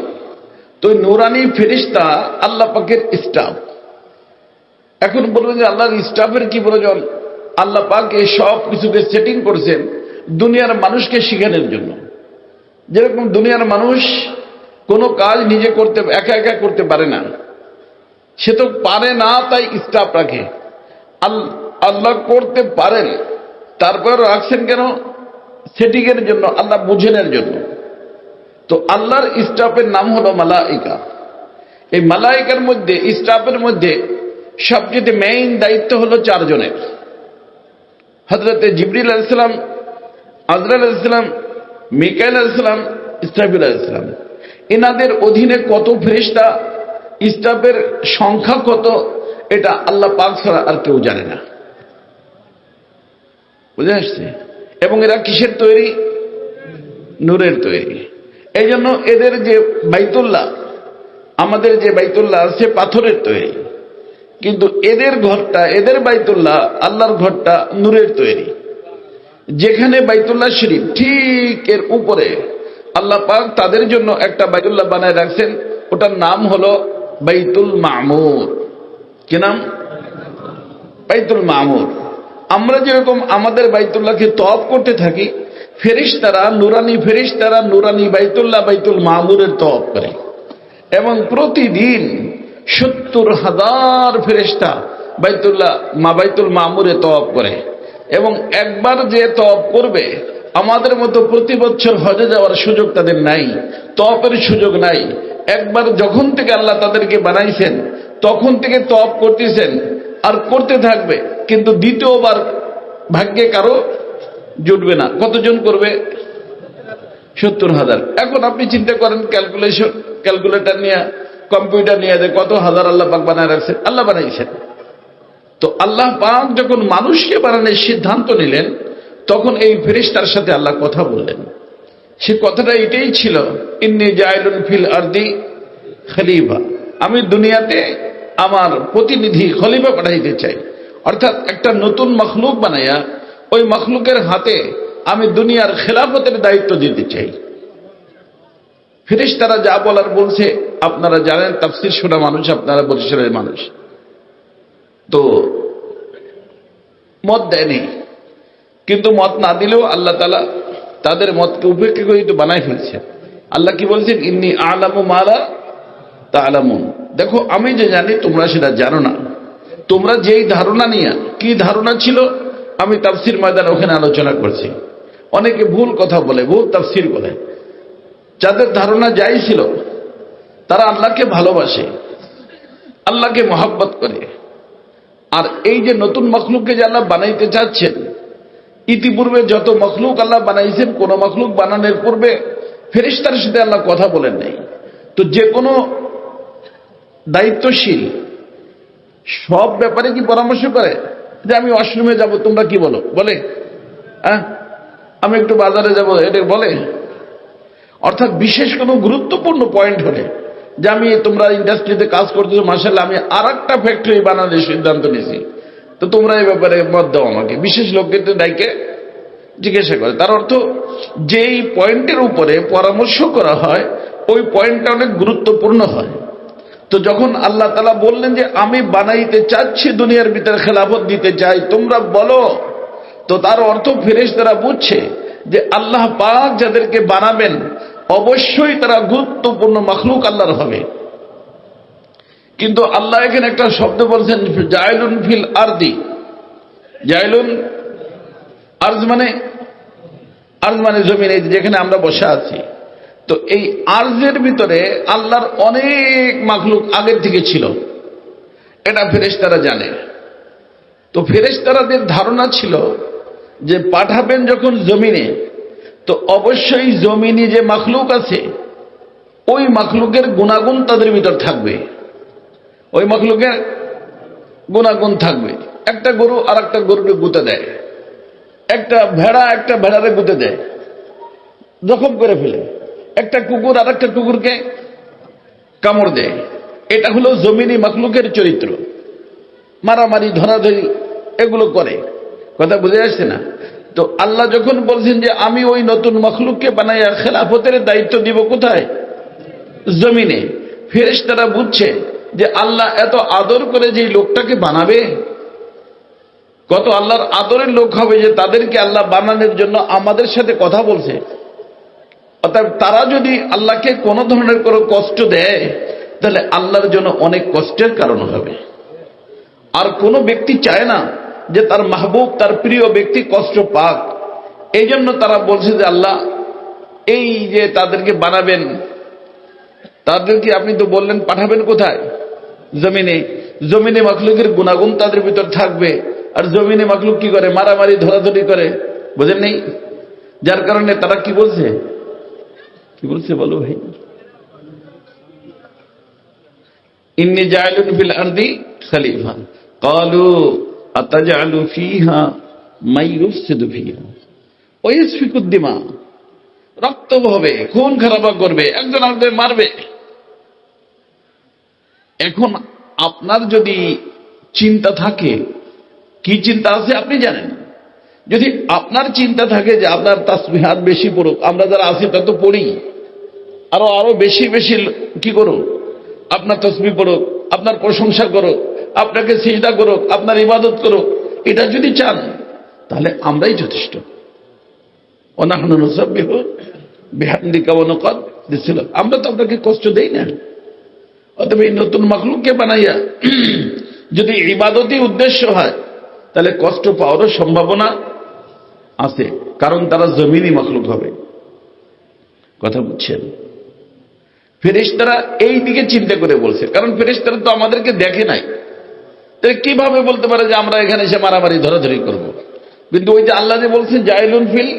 তো নুরানি ফেরেশতা আল্লাহ পাকের স্টাফ। এখন বলবেন যে আল্লাহর স্টাফের কি প্রয়োজন? আল্লাহ পাক এই সব কিছুকে সেটিং করছেন দুনিয়ার মানুষকে শিখানোর জন্য। যেরকম দুনিয়ার মানুষ কোনো কাজ নিজে করতে, একা একা করতে পারে না, সে তো পারে না, তাই স্টাফ রাখে। আল্লাহ করতে পারেন, তারপর রাখছেন কেন? সেটিং এর জন্য, আল্লাহ বুঝেনের জন্য। তো আল্লাহর স্টাফের নাম হলো মালায়েকা। এই মালায়েকার মধ্যে, স্টাফের মধ্যে সবচেয়ে মেইন দায়িত্ব হলো চারজনের। হযরতে জিবরিল আলাইহিস সালাম, আজরাইল আলাইহিস সালাম, মিকাইল আলাইহিস সালাম, ইসরাফিল আলাইহিস সালাম। এনাদের অধীনে কত ফেরেশতা, স্টাফের সংখ্যা কত, এটা আল্লাহ পাক ছাড়া আর কেউ জানে না। বুঝে আসছে? এবং এরা কিসের তৈরি? নূরের তৈরি। এই জন্য এদের যে বাইতুল্লাহ, আমাদের যে বাইতুল্লাহ আছে পাথরের তৈরি, কিন্তু এদের ঘরটা, এদের বাইতুল্লাহ, আল্লাহর ঘরটা নূরের তৈরি। যেখানে বাইতুল্লাহ শরীফ ঠিক এর উপরে আল্লাহ পাক তাদের জন্য একটা বাইতুল্লাহ বানায় রাখছেন, ওটার নাম হলো বাইতুল মামুর। কি নাম? বাইতুল মামুর। আমরা যেরকম আমাদের বাইতুল্লাহকে তওয়াফ করতে থাকি, ফেরেশতারা, নুরানি ফেরেশতারা নুরানি বাইতুল্লাহ, বাইতুল মামুরের তওয়াফ করে। এবং প্রতিদিন 70,000 ফেরেশতা বাইতুল্লাহ, বাইতুল মামুরে তওয়াফ করে। এবং একবার যে তওয়াফ করবে, আমাদের মতো প্রতি বছর হজে যাওয়ার সুযোগ তাদের নাই, তওয়াফের সুযোগ নাই। একবার যখন থেকে আল্লাহ তাদেরকে বানাইছেন তখন থেকে তওয়াফ করতেছেন আর করতে থাকবে, কিন্তু দ্বিতীয়বার ভাগ্যে কারো জুটবে না। কতজন করবে? 70,000। এখন আপনি চিন্তা করেন, ক্যালকুলেটর নিয়ে, কম্পিউটার নিয়ে, কত হাজার আল্লাহ পাক বানায় রাখছেন। আল্লাহ বানাইছেন। তো আল্লাহ পাক যখন মানুষকে বানানোর সিদ্ধান্ত নিলেন, তখন এই ফেরেশতার সাথে আল্লাহ কথা বললেন। সে কথাটা এটাই ছিল, ইন্নী জাইলুন ফিল আরদি খলিফা। আমি দুনিয়াতে আমার প্রতিনিধি, খলিফা পাঠাইতে চাই। অর্থাৎ একটা নতুন মখলুক বানাইয়া ওই মখলুকের হাতে আমি দুনিয়ার খেলাফতের দায়িত্ব দিতে চাই। ফেরেশতারা যা বলার বলছে, আপনারা জানেন, তাফসীর শোনা মানুষ, আপনারা বরিশালের মানুষ, তো মত দেয়নি। কিন্তু মত না দিলেও আল্লাহ তাআলা তাদের মতকে উপেক্ষা করে তো বানাই ফেলছে। আল্লাহ কি বলছেন? ইন্নী আ'লামু মা লা তা'লামুন। দেখো, আমি যে জানি তোমরা সেটা জানো না। তোমরা যেই ধারণা নিয়ে, কি ধারণা ছিল, আমি তাফসীর ময়দানে ওখানে আলোচনা করছি। অনেকে ভুল কথা বলে, ভুল তাফসীর বলে। যাদের ধারণা যাই ছিল, তারা আল্লাহকে ভালোবাসে, আল্লাহকে মহব্বত করে। আর এই যে নতুন মখলুককে যে আল্লাহ বানাইতে চাচ্ছেন, ইতিপূর্বে যত মখলুক আল্লাহ বানাইছেন, কোন মখলুক বানানোর পূর্বে ফেরেশতার সাথে আল্লাহ কথা বলেন নাই। তো যে কোনো দায়িত্বশীল সব ব্যাপারে কি পরামর্শ করে যে আমি ওয়াশরুমে যাব, তোমরা কি বলো? বলে? আমি একটু বাজারে যাব, এটা বলে? অর্থাৎ বিশেষ কোনো গুরুত্বপূর্ণ পয়েন্ট হলে যে আমি, তোমরা ইন্ডাস্ট্রিতে কাজ করতেছো, মাশাআল্লাহ, আমি আর একটা ফ্যাক্টরি বানানোর সিদ্ধান্ত নিয়েছি, তো তোমরা এই ব্যাপারে মত দাও আমাকে। বিশেষ লোককে ডাইকে জিজ্ঞাসা করে। তার অর্থ যেই পয়েন্টের উপরে পরামর্শ করা হয় ওই পয়েন্টটা অনেক গুরুত্বপূর্ণ হয়। তো যখন আল্লাহ তাআলা বললেন যে আমি বানাইতে চাচ্ছি, দুনিয়ার ভিতরে খেলাফত দিতে চাই, তোমরা বলো, তো তার অর্থ ফেরেশতারা বুঝছে যে আল্লাহ পাক যাদেরকে বানাবেন অবশ্যই তারা গুরুত্বপূর্ণ মাখলুক আল্লাহর হবে। কিন্তু আল্লাহ এখানে একটা শব্দ বলছেন, জাইলুন ফিল আরদি। জাইলুন, আরজ মানে জমিনে, যেখানে আমরা বসে আছি। তো এই আরজের ভিতরে আল্লাহর অনেক মাখলুক আগের থেকে ছিল, এটা ফেরেশতারা জানে। তো ফেরেশতারাদের ধারণা ছিল যে পাঠাবেন যখন জমিনে, তো অবশ্যই জমিনে যে মাখলুক আছে ওই মাখলুকের গুণাগুণ তাদের ভিতর থাকবে, ওই মাখলুকের গুণাগুণ থাকবে। একটা গরু আর একটা গরুকে গুঁতে দেয়, একটা ভেড়া একটা ভেড়ারে গুঁতে দেয়, জখম করে ফেলে, একটা কুকুর আর একটা কুকুরকে কামড় দেয়। এটা হলো জমিনি মাখলুকের চরিত্র, মারামারি ধরাধরি এগুলো করে। কথা বুঝে আসছে না? তো আল্লাহ যখন বলছেন যে আমি ওই নতুন মাখলুককে বানাইয়া খেলাফতের দায়িত্ব দিব কোথায়? জমিনে। ফেরেশতারা বুঝছে যে আল্লাহ এত আদর করে যে লোকটাকে বানাবে, কত আল্লাহর আদরের লোক হবে যে তাদেরকে আল্লাহ বানানোর জন্য আমাদের সাথে কথা বলছে। অর্থাৎ তারা যদি আল্লাহকে কোনো ধরনের কোনো কষ্ট দেয় তাহলে আল্লাহর জন্য অনেক কষ্টের কারণ হবে। আর কোনো ব্যক্তি চায় না যে তার মাহবুব, তার প্রিয় ব্যক্তি কষ্ট পাক। এই জন্য তারা বলছে যে আল্লাহ এই যে তাদেরকে বানাবেন, তাদেরকে আপনি তো বললেন পাঠাবেন কোথায়? জমিনে। জমিনে মাখলুকের গুণাগুণ তাদের ভিতর থাকবে। আর জমিনে মাখলুক কি করে? মারামারি ধরাধরি করে, বুঝেন নেই? যার কারণে তারা কি বলছে? কি বলছে বলো ভাই? ইন্নী জাইলুন ফিল আরদি খলিফা ক্বালু আতাজআলু ফীহা মান ইউফসিদু ফীহা ওয়া ইয়াসফিকুদ দিমা। রক্ত হবে, খুন খারাপ করবে, একজন আরেকজনকে মারবে। এখন আপনার যদি চিন্তা থাকে, কি চিন্তা আছে আপনি জানেন। যদি আপনার চিন্তা থাকে যে আপনার তাসবিহাত বেশি পড়ুক, আমরা যারা আছি তা তো পড়ি, আরো বেশি বেশি কি করুক, আপনার তাসবিহ পড়ুক, আপনার প্রশংসা করুক, আপনাকে সিজদা করুক, আপনার ইবাদত করুক, এটা যদি চান তাহলে আমরাই যথেষ্ট। ওয়ানাহনু নুসাব্বিহু বিহামদিকা ওয়া নুকাদ্দিসু লাক। আমরা তো আপনাকে কষ্ট দেই না। অতএব এই নতুন মাখলুককে বানাইয়া যদি ইবাদতই উদ্দেশ্য হয় তাহলে কষ্ট পাওয়ারও সম্ভাবনা আছে, কারণ তারা জমিনি মাখলুক হবে। কথা বুঝছেন? ফেরেশতারা এই দিকে চিন্তা করে বলছে, কারণ ফেরেশতারা তো আমাদেরকে দেখে নাই, তাহলে কিভাবে বলতে পারে যে আমরা এখানে এসে মারামারি ধরাধরি করব? কিন্তু ওই যে আল্লাহ যে বলছেন জাইলুন ফিল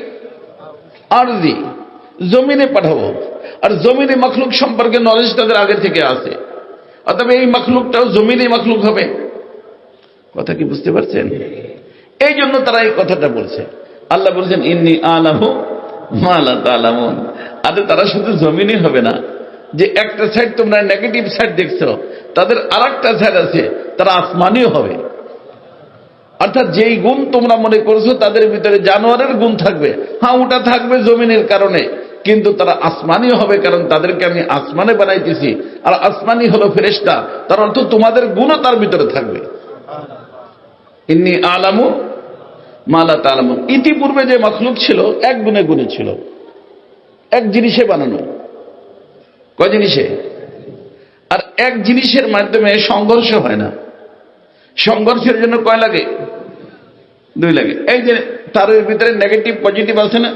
আরদি, জমিনে পাঠাবো, আর জমিনে মাখলুক সম্পর্কে নলেজ তাদের আগে থেকে আছে। অতএব এই মাখলুকটাও জমিনে মাখলুক হবে। কথা কি বুঝতে পারছেন? এই জন্য তারা এই কথাটা বলছে। আল্লাহ বলছেন ইন্নী আ'লামু মা লা তা'লামুন। আরে তারা শুধু জমিনে হবে না, যে একটা সাইড তোমরা নেগেটিভ সাইড দেখছো, তাদের আরেকটা সাইড আছে, তারা আসমানীয় হবে। অর্থাৎ যেই গুণ তোমরা মনে করছো তাদের ভিতরে জানোয়ারের গুণ থাকবে, হ্যাঁ ওটা থাকবে জমিনের কারণে, কিন্তু তারা আসমানীয় হবে, কারণ তাদেরকে আমি আসমানে বানাইতেছি। আর আসমানি হলো ফেরেশতা, তার অর্থ তোমাদের গুণও তার ভিতরে থাকবে। ইন্নী আ'লামু মা লা তা'লামুন। ইতিপূর্বে যে মাখলুক ছিল এক গুণে গুণে ছিল, এক জিনিসে বানানো। কয় জিনিসে? আর এক জিনিসের মাধ্যমে সংঘর্ষ হয় না। সংঘর্ষের জন্য কয় লাগে? দুই লাগে। এই যে তার ভিতরে নেগেটিভ পজিটিভ আছে না,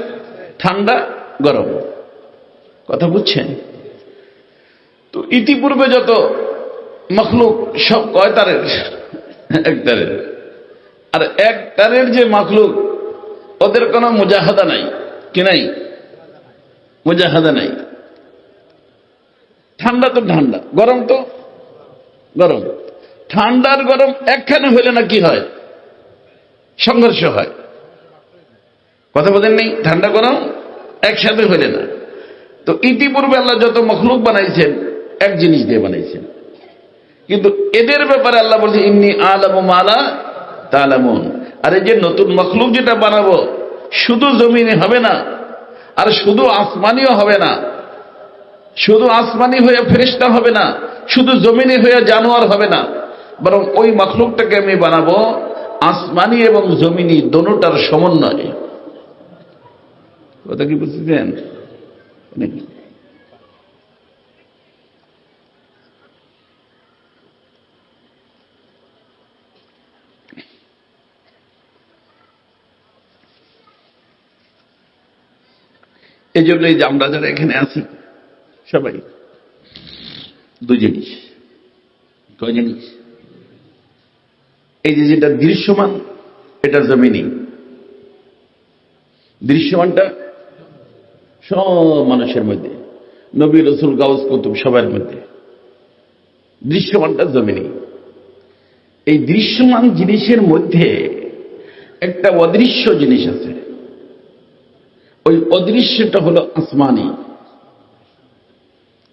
ঠান্ডা গরম। কথা বুঝছেন? তো ইতিপূর্বে যত মখলুক সব কয় তারের? এক তারের। আর এক তারের যে মখলুক, ওদের কোনো মুজাহাদা নাই, কি নাই? মুজাহাদা নাই। ঠান্ডা তো ঠান্ডা, গরম তো গরম। ঠান্ডার গরম একখানে হইলে না কি হয়? সংঘর্ষ হয়। কথা বলেন নেই? ঠান্ডা গরম একসাথে হইলে না। তো ইতিপূর্বে আল্লাহ যত মখলুক বানাইছেন এক জিনিস দিয়ে বানাইছেন, কিন্তু এদের ব্যাপারে আল্লাহ বলছে ইন্নী আ'লামু মা লা তা'লামুন। আর এই যে নতুন মখলুক যেটা বানাবো, শুধু জমিনে হবে না, আর শুধু আসমানিও হবে না, শুধু আসমানি হয়ে ফেরেশতা হবে না, শুধু জমিনে হয়ে জানোয়ার হবে না, বরং ওই মখলুকটাকে আমি বানাবো আসমানি এবং জমিনি দোনোটার সমন্বয়ে। কথা কি বুঝছেন? এই জন্যই যে আমরা যারা এখানে আছি সবাই দুই জিনিস। কয় জিনিস? এই যে যেটা দৃশ্যমান এটা জমিনি, দৃশ্যমানটা সব মানুষের মধ্যে, নবী রাসূল গাউস কুতুব সবার মধ্যে, দৃশ্যমানটা জমিনি। এই দৃশ্যমান জিনিসের মধ্যে একটা অদৃশ্য জিনিস আছে, ওই অদৃশ্যটা হলো আসমানি।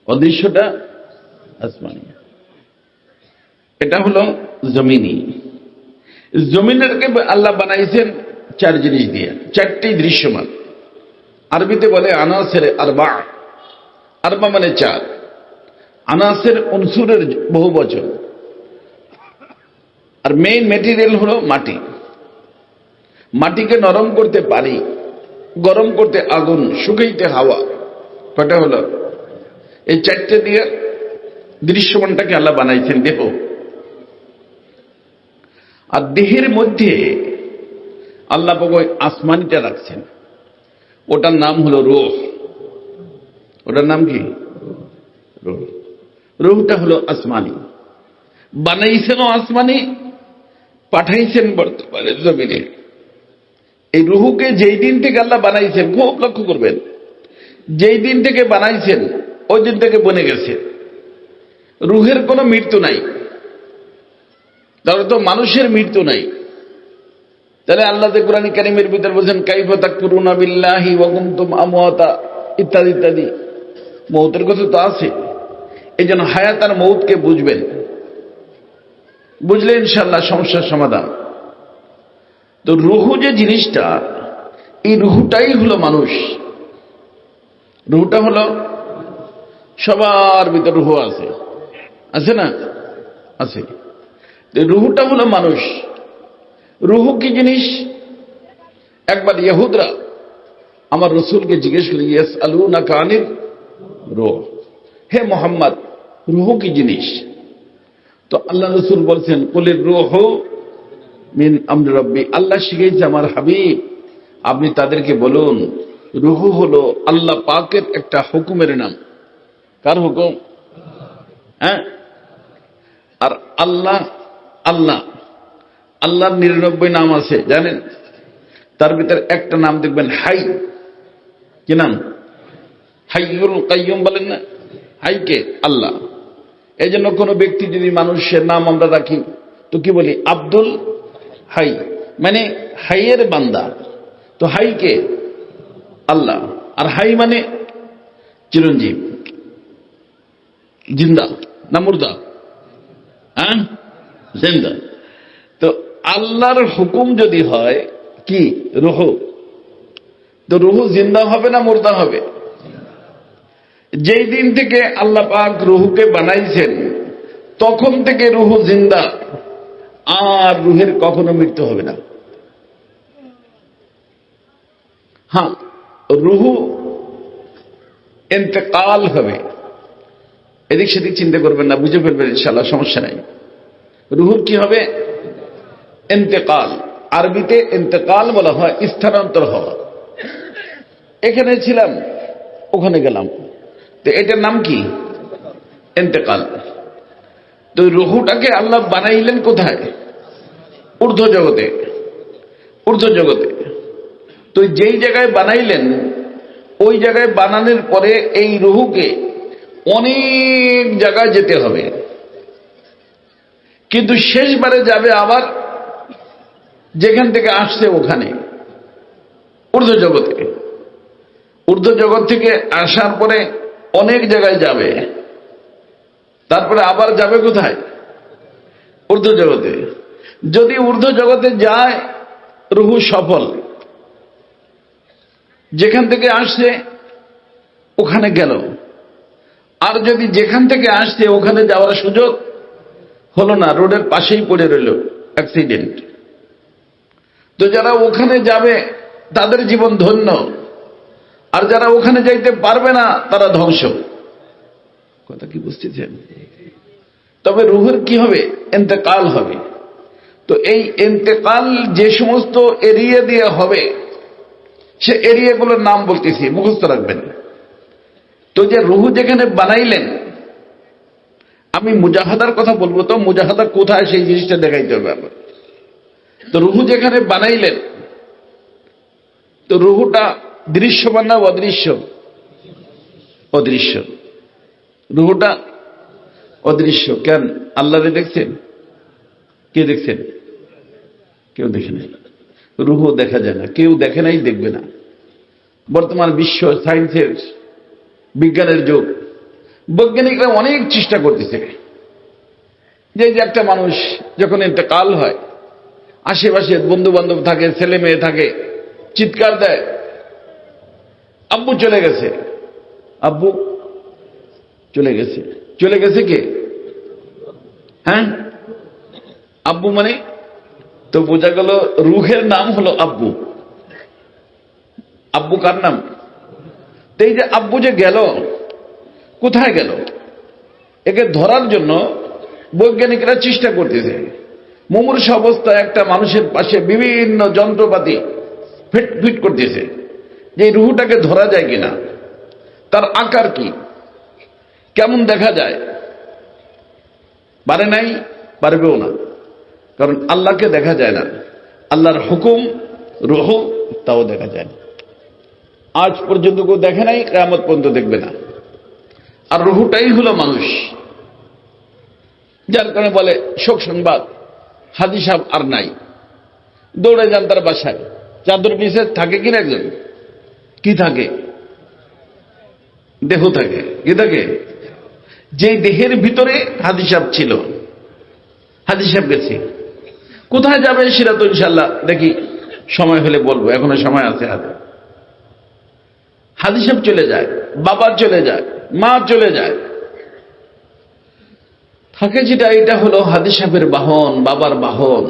অদৃশ্যটা আসমানি, এটা হলো জমিনি। জমিনেরকে আল্লাহ বানাইছেন চার জিনিস দিয়ে, চারটি দৃশ্যমান। আরবিতে বলে আনাসের আরবা। আরবা মানে চার। আনাসের উনসুরের বহু বচন। আর মেইন ম্যাটেরিয়াল হলো মাটি। মাটিকে নরম করতে পানি, গরম করতে আগুন, শুকাইতে হাওয়া। কয়টা হলো? এই চারটে দিয়ে দৃশ্যমানটাকে আল্লাহ বানাইছেন দেহ। আর দেহের মধ্যে আল্লাহ পাক ওই আসমানিটা রাখছেন, ওটার নাম হলো রূহ। ওটার নাম কি? রূহ। রূহটা হলো আসমানি, বানাইছেনও আসমানি, পাঠাইছেন বর্তমানে জমিনে। এই রুহুকে যেই দিন থেকে আল্লাহ বানাইছেন, খুব লক্ষ্য করবেন, যেই দিন থেকে বানাইছেন ওই দিন থেকে বনে গেছে। রুহের কোনো মৃত্যু নাই, তাহলে তো মানুষের মৃত্যু নাই। তাহলে আল্লাহ যে কোরআন কারীমের ভিতর বলেছেন কাইফা তাকফুরুনা বিল্লাহি ওয়া কুনতুম আমওয়াতা ইত্যাদি ইত্যাদি, মৌতের কথা তো আছে। এই জন্য হায়াত আর মৌতকে বুঝবেন, বুঝলে ইনশাআল্লাহ সমস্যার সমাধান। তো রুহু যে জিনিসটা, এই রুহুটাই হলো মানুষ। রুহুটা হলো, সবার ভিতর রুহু আছে, আছে না? আছে। রুহুটা হলো মানুষ। রুহু কি জিনিস? একবার ইহুদরা আমার রসুলকে জিজ্ঞেস করলেন ইয়াসআলুনাকা আনির রূহ, হে মোহাম্মদ রুহু কি জিনিস? তো আল্লাহ রসুল বলছেন কুলির রূহু মিন আমরি রাব্বি, আল্লাহ শিখাইছে আমার হাবিব, আপনি তাদেরকে বলুন রুহু হলো আল্লাহ পাকের একটা হুকুমের নাম। কার হুকুম? হ্যাঁ। আর আল্লাহ আল্লাহ আল্লাহর 99 নাম আছে জানেন? তার ভিতরে একটা নাম দেখবেন হাই। কি নাম? হাইয়ুল কাইয়ুম বলেন না? হাইকে আল্লাহ। এই জন্য কোনো ব্যক্তি যদি মানুষের নাম আমরা রাখি তো কি বলি? আব্দুল হাই, মানে হাইয়ের বান্দা। তো হাইকে আল্লাহ, আর হাই মানে চিরঞ্জীব, জিন্দা না মুর্দা? হ্যাঁ, জিন্দা। তো আল্লাহর হুকুম যদি হয় কি রূহ, তো রূহ জিন্দা হবে না মুর্দা হবে? যেই দিন থেকে আল্লাহ পাক রূহকে বানাইছেন তখন থেকে রূহ জিন্দা, আর রূহের কখনো মৃত্যু হবে না। হ্যাঁ, রূহ ইন্তেকাল হবে, এদিক সেদিক চিন্তা করবেন না, বুঝে ফেলবেন ইনশাআল্লাহ, সমস্যা নাই। রূহুর কি হবে? ইন্তেকাল। আরবিতে ইন্তেকাল বলা হয় স্থানান্তর হওয়া। এখানে ছিলাম ওখানে গেলাম, তো এটার নাম কি? ইন্তেকাল। তো রুহুটাকে আল্লাহ বানাইলেন কোথায়? ঊর্ধ্ব জগতে। ঊর্ধ্ব জগতে তো যেই জায়গায় বানাইলেন, ওই জায়গায় বানানোর পরে এই রুহুকে অনেক জায়গায় যেতে হবে, কিন্তু শেষবারে যাবে আবার যেখান থেকে আসছে ওখানে, ঊর্ধ্ব জগতে। ঊর্ধ্ব জগৎ থেকে আসার পরে অনেক জায়গায় যাবে, তারপরে আবার যাবে কোথায়? ঊর্ধ্ব জগতে। যদি ঊর্ধ্ব জগতে যায়, রুহু সফল, যেখান থেকে আসছে ওখানে গেল। আর যদি যেখান থেকে আসছে ওখানে যাওয়ার সুযোগ হলো না, রোডের পাশেই পড়ে রইল, অ্যাক্সিডেন্ট, তো যারা ওখানে যাবে তাদের জীবন ধন্য, আর যারা ওখানে যাইতে পারবে না তারা ধ্বংস। কথা কি বুঝতেছেন? তবে রুহের কি হবে? ইন্তেকাল হবে। তো এই ইন্তেকাল যে সমস্ত এরিয়া দিয়ে হবে, সে এরিয়াগুলোর নাম বলতেছি, মুখস্থ রাখবেন। তো যে রুহু যেখানে বানাইলেন, আমি মুজাহাদার কথা বলবো, তো মুজাহাদা কোথায় সেই জিনিসটা দেখাইতে হবে আবার। তো রুহু যেখানে বানাইলেন, তো রুহুটা দৃশ্যমান না অদৃশ্য? অদৃশ্য। রুহুটা অদৃশ্য। কেন? আল্লাহরে দেখছেন? কে দেখছেন? কেউ দেখে নাই। রুহু দেখা যায় না, কেউ দেখে নাই, দেখবে না। বর্তমান বিশ্ব সায়েন্সের, বিজ্ঞানের যুগ, বৈজ্ঞানিকরা অনেক চেষ্টা করতেছে যে একটা মানুষ যখন ইন্তেকাল হয়, আশেপাশে বন্ধু বান্ধব থাকে, ছেলে মেয়ে থাকে, চিৎকার দেয়, আব্বু চলে গেছে, আব্বু চলে গেছে। চলে গেছে কে? হ্যাঁ, আব্বু মানে তো বোঝা গেল রুহের নাম হলো আব্বু। আব্বু কার নাম? তো এই যে আব্বু যে গেল, কোথায় গেল? একে ধরার জন্য বৈজ্ঞানিকরা চেষ্টা করতেছে। মুমূর্ষু অবস্থায় একটা মানুষের পাশে বিভিন্ন যন্ত্রপাতি ফিট ফিট করতেছে, যে রুহুটাকে ধরা যায় কিনা, তার আকার কি, কেমন দেখা যায়। পারে নাই, পারবেও না, কারণ আল্লাহকে দেখা যায় না। আল্লাহর হুকুম, রুহু, তাও দেখা যায় না। আজ পর্যন্ত কেউ দেখে নাই, কিয়ামত পর্যন্ত দেখবে না। আর রুহুটাই হলো মানুষ। যার কারণে বলে শোক সংবাদ, হাজী সাহেব আর নাই, দৌড়ে যান তার বাসায়। চাদর নিচে থাকে কিনা একজন? কি থাকে? দেহ থাকে। কি থাকে? যে দেহের ভিতরে হাজী সাহেব ছিল, হাজী সাহেব গেছে। কোথায় যাবে সেটা তো ইনশাল্লাহ দেখি সময় হলে বলবো, এখনো সময় আছে হাতে। হাজী সাহেব চলে যায়, বাবা চলে যায়, মা চলে যায়, থাকে যেটা, এটা হলো হাজী সাহেবের বাহন, বাবার বাহন,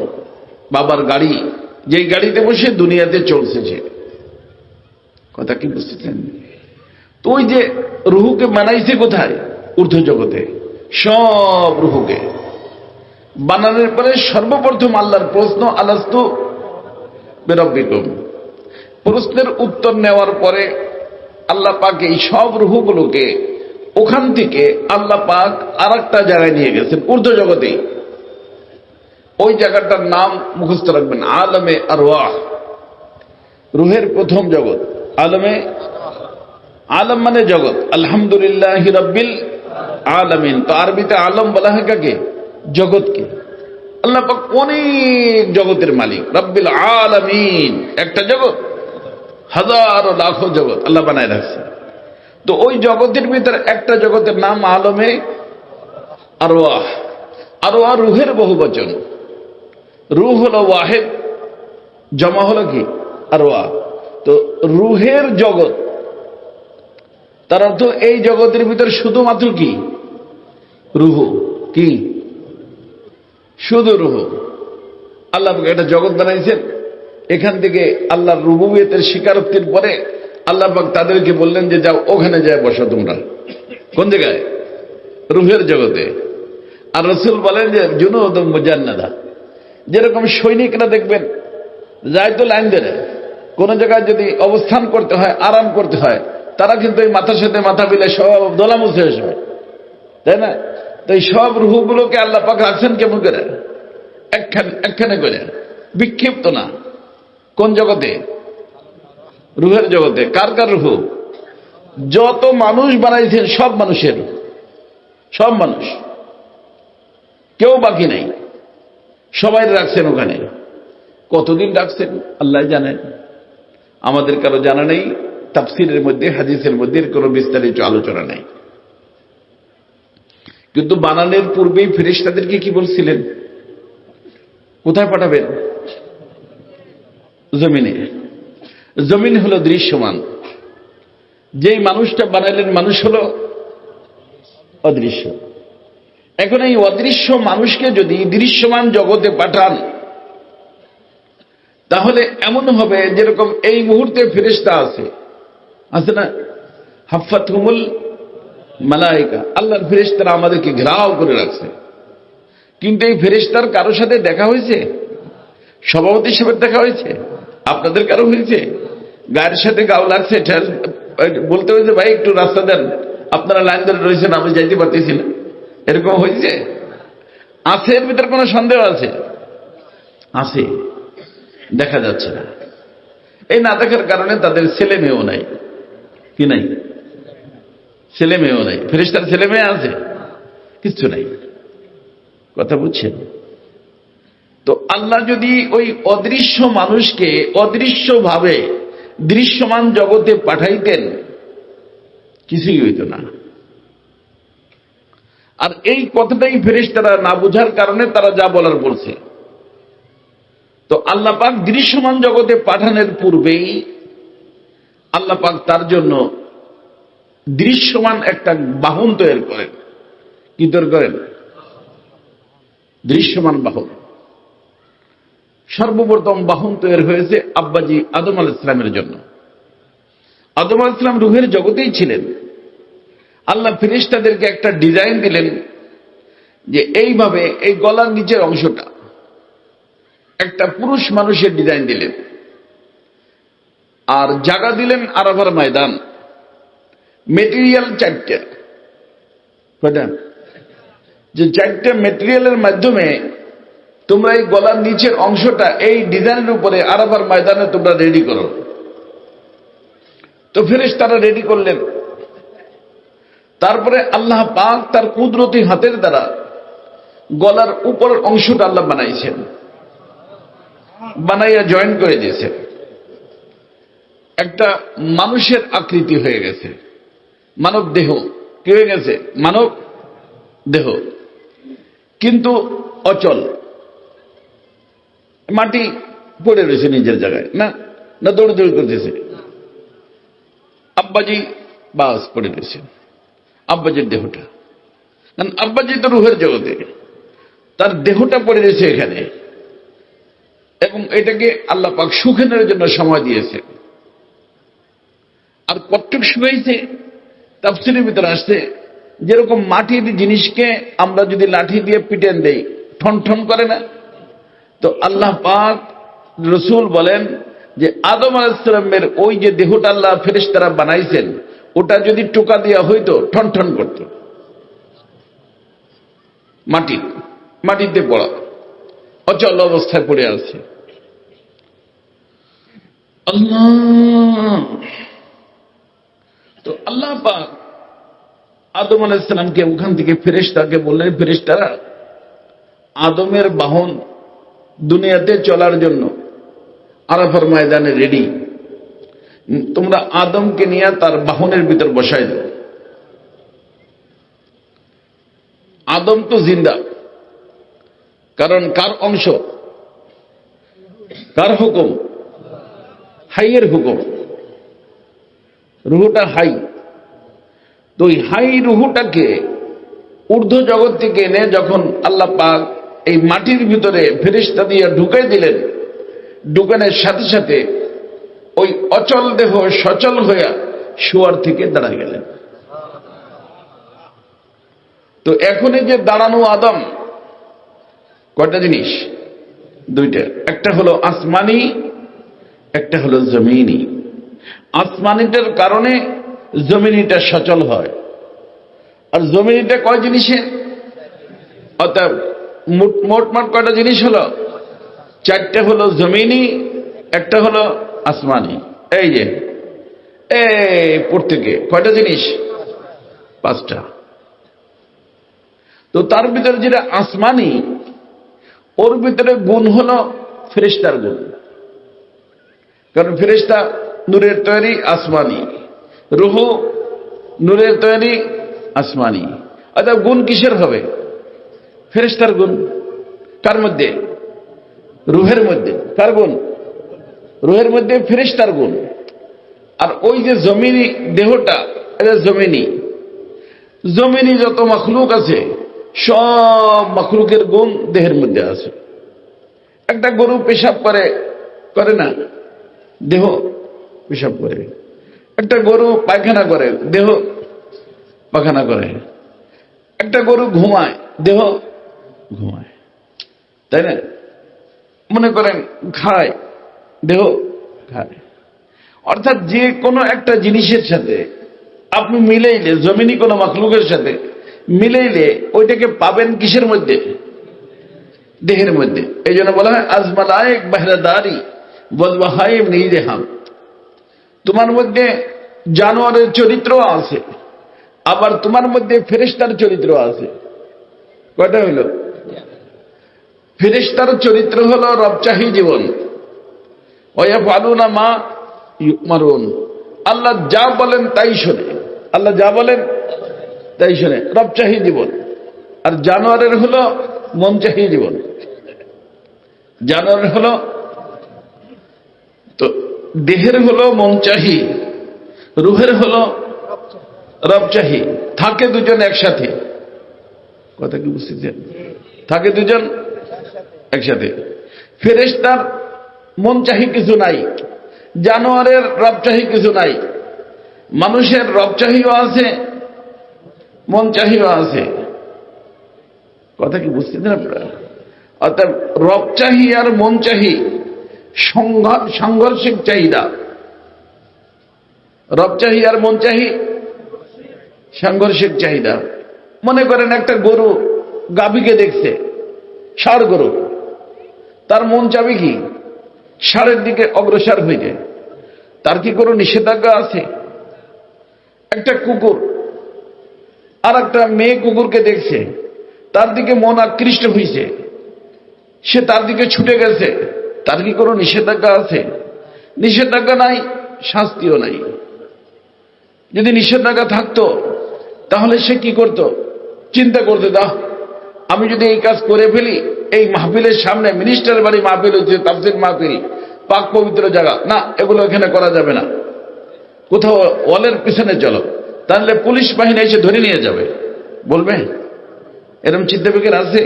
বাবার গাড়ি, যে গাড়িতে বসে দুনিয়াতে চলছে সে। কথা কি বুঝতেছেন? তো ওই যে রুহুকে বানাইছে কোথায়? ঊর্ধ্ব জগতে। সব রুহুকে বানানোর পরে সর্বপ্রথম আল্লাহর প্রশ্ন, আলাস্তু বিরব্বিকুম। প্রশ্নের উত্তর নেওয়ার পরে আল্লাহ পাক এই সব রুহুগুলোকে ওখান থেকে আল্লাহ পাক আর একটা জায়গায় নিয়ে গেছেন, ঊর্ধ্ব জগতে। ওই জায়গাটার নাম মুখস্থ রাখবেন, আলমে আরওয়াহ। রুহের প্রথম জগৎ আলমে, আলম মানে জগৎ। আলহামদুলিল্লাহ রাব্বিল আলামিন। তো আরবিতে আলম বলা হয় কাকে? জগৎকে। আল্লাহ পাক অনেক জগতের মালিক, রাব্বিল আলামিন। একটা জগৎ, হাজারো লাখো জগৎ আল্লাহ বানায় রাখছে। তো ওই জগতের ভিতরে একটা জগতের নাম আলমে আরওয়াহ। আরওয়াহ রুহের বহু বচন। রুহ হলো ওয়াহেদ, জমা হলো কি? আরওয়াহ। তো রুহের জগৎ, তার অর্থ এই জগতের ভিতরে শুধুমাত্র কি? রুহ। কি? শুধু রুহ। আল্লাহ একটা জগৎ বানাইছেন, এখান থেকে আল্লাহর রুবুবিয়তের স্বীকারোক্তির পরে আল্লাহ পাক তাদেরকে বললেন যে যাও ওখানে যায় বসো তোমরা। কোন জায়গায়? রুহের জগতে। আর রাসূল বলেন যে জুনুদুম মুজান্নাদা, যেরকম সৈনিকরা দেখবেন যায় তো লাইন ধরে, কোন জায়গায় যদি অবস্থান করতে হয়, আরাম করতে হয়, তারা কিন্তু এই মাথার সাথে মাথা মিলে সব দোলামুছে আসবে, তাই না? তো এই সব রুহগুলোকে আল্লাহ পাক রাখছেন কেমন করে? একখানে করে, বিক্ষিপ্ত না। কোন জগতে? রুহের জগতে। কার কার রুহ? যত মানুষ বানাইছেন সব মানুষের, সব মানুষ, কেউ বাকি নাই, সবাই রাখছেন ওখানে। কতদিন রাখছেন আল্লাহ জানেন, আমাদের কারো জানা নেই। তাফসীরের মধ্যে, হাদিসের মধ্যে কোনো বিস্তারিত আলোচনা নেই। কিন্তু বানানোর পূর্বেই ফেরেশতাদেরকে কি বলছিলেন? কোথায় পাঠাবেন? জমিনে। জমিন হলো দৃশ্যমান। যেই মানুষটা বানাইলেন মানুষ হলো অদৃশ্য। এখন এই অদৃশ্য মানুষকে যদি দৃশ্যমান জগতে পাঠান, তাহলে এমন হবে যেরকম এই মুহূর্তে ফেরেশতা আছে না, হাফাতহুমুল মালায়েকা, আল্লাহর ফেরেশতারা আমাদেরকে ঘেরাও করে রাখছে। কিন্তু এই ফেরেশতার কারো সাথে দেখা হয়েছে? সভাপতি সাহেবের দেখা হয়েছে? আপনাদের কারো হয়েছে? গায়ের সাথে গাও লাগছে, বলতে হয়েছে ভাই একটু রাস্তা দেন, আপনারা লাইন ধরে রয়েছেন, আমি যাইতে পারতেছি না, এরকম হয়েছে? আছে? এর ভিতরে কোনো সন্দেহ আছে? আছে, দেখা যাচ্ছে না। এই না দেখার কারণে তাদের ছেলে মেয়েও নাই। কি নাই? ছেলে মেয়েও নাই। ফেরেশতার ছেলে মেয়ে আছে? কিচ্ছু নাই। কথা বুঝছেন? তো আল্লাহ যদি ওই অদৃশ্য মানুষকে অদৃশ্য ভাবে দৃশ্যমান জগতে পাঠাইতেন, কিছুই হইত না। আর এই কথাটাই ফেরেশতারা না বুঝার কারণে তারা যা বলার বলছে। তো আল্লাহ পাক দৃশ্যমান জগতে পাঠানোর পূর্বেই আল্লাহ পাক তার জন্য দৃশ্যমান একটা বাহন তৈরি করেন। কি তৈরি করেন? দৃশ্যমান বাহন। সর্বপ্রথম বাহন তৈরি হয়েছে আব্বাজি আদম আলাইহিস সালামের জন্য। আদম আলাইহিস সালাম রূহের জগতেই ছিলেন। আল্লাহ ফেরেশতাদেরকে একটা ডিজাইন দিলেন যে এইভাবে এই গলার নিচের অংশটা একটা পুরুষ মানুষের ডিজাইন দিলেন, আর জায়গা দিলেন আরাফার ময়দান। মেটেরিয়াল চারটা, কয়টা? যে চারটা মেটেরিয়ালের মাধ্যমে তোমরা এই গলার নিচের অংশটা এই ডিজাইনের উপরে আরাফার ময়দানে তোমরা রেডি করো। তো ফেরেশতারা রেডি করলেন। তারপরে আল্লাহ পাক তার কুদরতি হাতের দ্বারা গলার উপরের অংশটা আল্লাহ বানাইছেন, বানাইয়া জয়েন করে দিয়েছেন। একটা মানুষের আকৃতি হয়ে গেছে, মানব দেহ। কি হয়ে গেছে? মানব দেহ, কিন্তু অচল। মাটি পড়ে রয়েছে নিজের জায়গায়, না না দৌড়দৌড়ি করতেছে। আব্বাজি বাস পড়ে রয়েছে, আব্বাজির দেহটা। কারণ আব্বাজি তো রূহের জগতে, তার দেহটা পড়ে রয়েছে এখানে। এবং এটাকে আল্লাহ পাক শুকানোর জন্য সময় দিয়েছে। আর কতটুক শুকাইছে তাফসীরের ভিতরে আসছে, যেরকম মাটির জিনিসকে আমরা যদি লাঠি দিয়ে পিটেন দেই ঠন ঠন করে না, তো আল্লাহ পাক রসুল বলেন যে আদম আলাইহিস সালামের ওই যে দেহটা আল্লাহ ফেরেশতারা বানাইছেন, ওটা যদি টোকা দেওয়া হইতো ঠন ঠন করত। মাটিতে পড়া, অচল অবস্থায় পড়ে আছে। আল্লাহ, তো আল্লাহ পাক আদম আলাইহিস সালামকে ওখান থেকে ফেরেশতাকে বললেন, ফেরেশতারা আদমের বাহন দুনিয়াতে চলার জন্য আরাফার ময়দানে রেডি, তোমরা আদমকে নিয়ে তার বাহনের ভিতর বসাই দাও। আদম তো জিন্দা, কারণ কার অংশ? কার হুকুম? হাইয়ের হুকুম। রুহুটা হাই। তো ওই হাই রুহুটাকে ঊর্ধ্ব জগৎ থেকে এনে যখন আল্লাহ পাক এই মাটির ভিতরে ফেরেশতা দিয়ে ঢুকাই দিলেন, ঢুকানোর সাথে সাথে ওই অচল দেহ সচল হইয়া শোয়ার থেকে দাঁড়ায় গেলেন। তো এখনই যে দাঁড়ানো আদম, কয়টা জিনিস? দুইটা। একটা হলো আসমানি, একটা হলো জমিনি। আসমানিটার কারণে জমিনিটা সচল হয়, আর জমিনিটা কয় জিনিসের? অর্থাৎ মোটমাট কয়টা জিনিস হলো? চারটে হলো জমিনি, একটা হলো আসমানি। এই যে এই প্রত্যেকে কয়টা জিনিস? পাঁচটা। তো তার ভিতরে যেটা আসমানি, ওর ভিতরে গুণ হলো ফেরেশতার গুণ। কারণ ফেরেশতা নূরের তৈরি, আসমানি। রূহ নূরের তৈরি, আসমানি। অর্থাৎ গুণ কিসের হবে? ফেরেশতার গুণ। কার মধ্যে? রূহের মধ্যে। কার গুণ? রূহের মধ্যে ফেরেশতার গুণ। আর ওই যে জমিনি দেহটা, এটা জমিনি। জমিনি যত মাখলুক আছে সব মাখলুকের গুণ দেহের মধ্যে আছে। একটা গরু পেশাব করে, করে না? দেহ পেশাব করে। একটা গরু পায়খানা করে, দেহ পায়খানা করে। একটা গরু ঘুমায়, দেহ ঘুমায়, তাই না? মনে করেন খায়, দেহ খায়। অর্থাৎ যে কোনো একটা জিনিসের সাথে আপনি মিলাইলে, জমিনি কোনো মাখলুকের সাথে মিলাইলে ওইটাকে পাবেন কিসের মধ্যে? দেহের মধ্যে। এই জন্য বলা হয় আজমালায়েক বাহরাদারি বলবাহাইম নিদেহাম। তোমার মধ্যে জানোয়ারের চরিত্র আছে, আবার তোমার মধ্যে ফেরেশতার চরিত্র আছে। কয়টা হইল? ফেরেশতার চরিত্র হলো রবচাহী জীবন। ওয়ায়াফআলুনা মা ইউমারুন। আল্লাহ যা বলেন তাই শোনে। আল্লাহ যা বলেন তাই শোনে, রবচাহী জীবন। আর জানোয়ারের হলো মনচাহী জীবন। জানোয়ারের হলো, তো দেহের হলো মনচাহী, রুহের হলো রবচাহী। থাকে দুজন একসাথে। কথা কি বুঝতেছেন? থাকে দুজন একসাথে। ফেরেশতার মনচাহী কিছু নাই, জানোয়ারের রবচাহী কিছু নাই। মানুষের রবচাহীও আছে, মনচাহীও আছে। কথা কি বুঝতেছেন আপনারা? অর্থাৎ রবচাহী আর মনচাহী সাংঘর্ষিক চাহিদা। রবচাহী আর মনচাহী সাংঘর্ষিক চাহিদা। মনে করেন একটা গরু গাভীকে দেখছে, ষাঁড় গরু, তার মন চাবে কি ষাঁড়ের দিকে অগ্রসর হয়ে যায়। তার কি কোনো নিষেধাজ্ঞা আছে? একটা কুকুর আর একটা মেয়ে কুকুরকে দেখছে, তার দিকে মন আকৃষ্ট হয়েছে, সে তার দিকে ছুটে গেছে, তার কি কোনো নিষেধাজ্ঞা আছে? নিষেধাজ্ঞা নাই, শাস্তিও নাই। যদি নিষেধাজ্ঞা থাকতো তাহলে সে কি করত? চিন্তা করতে, দাও আমি যদি এই কাজ করে ফেলি, এই মাহফিলের সামনে, মিনিস্টার বাড়ি মাহফিল হচ্ছে, তাফসীর মাহফিল, পাক পবিত্র জায়গা, না এগুলো এখানে করা যাবে না, কোথাও ওয়ালের পিছনে চলো, তাহলে পুলিশ বাহিনী এসে ধরে নিয়ে যাবে, বলবে? এরকম চিন্তা বিজ্ঞান আছে?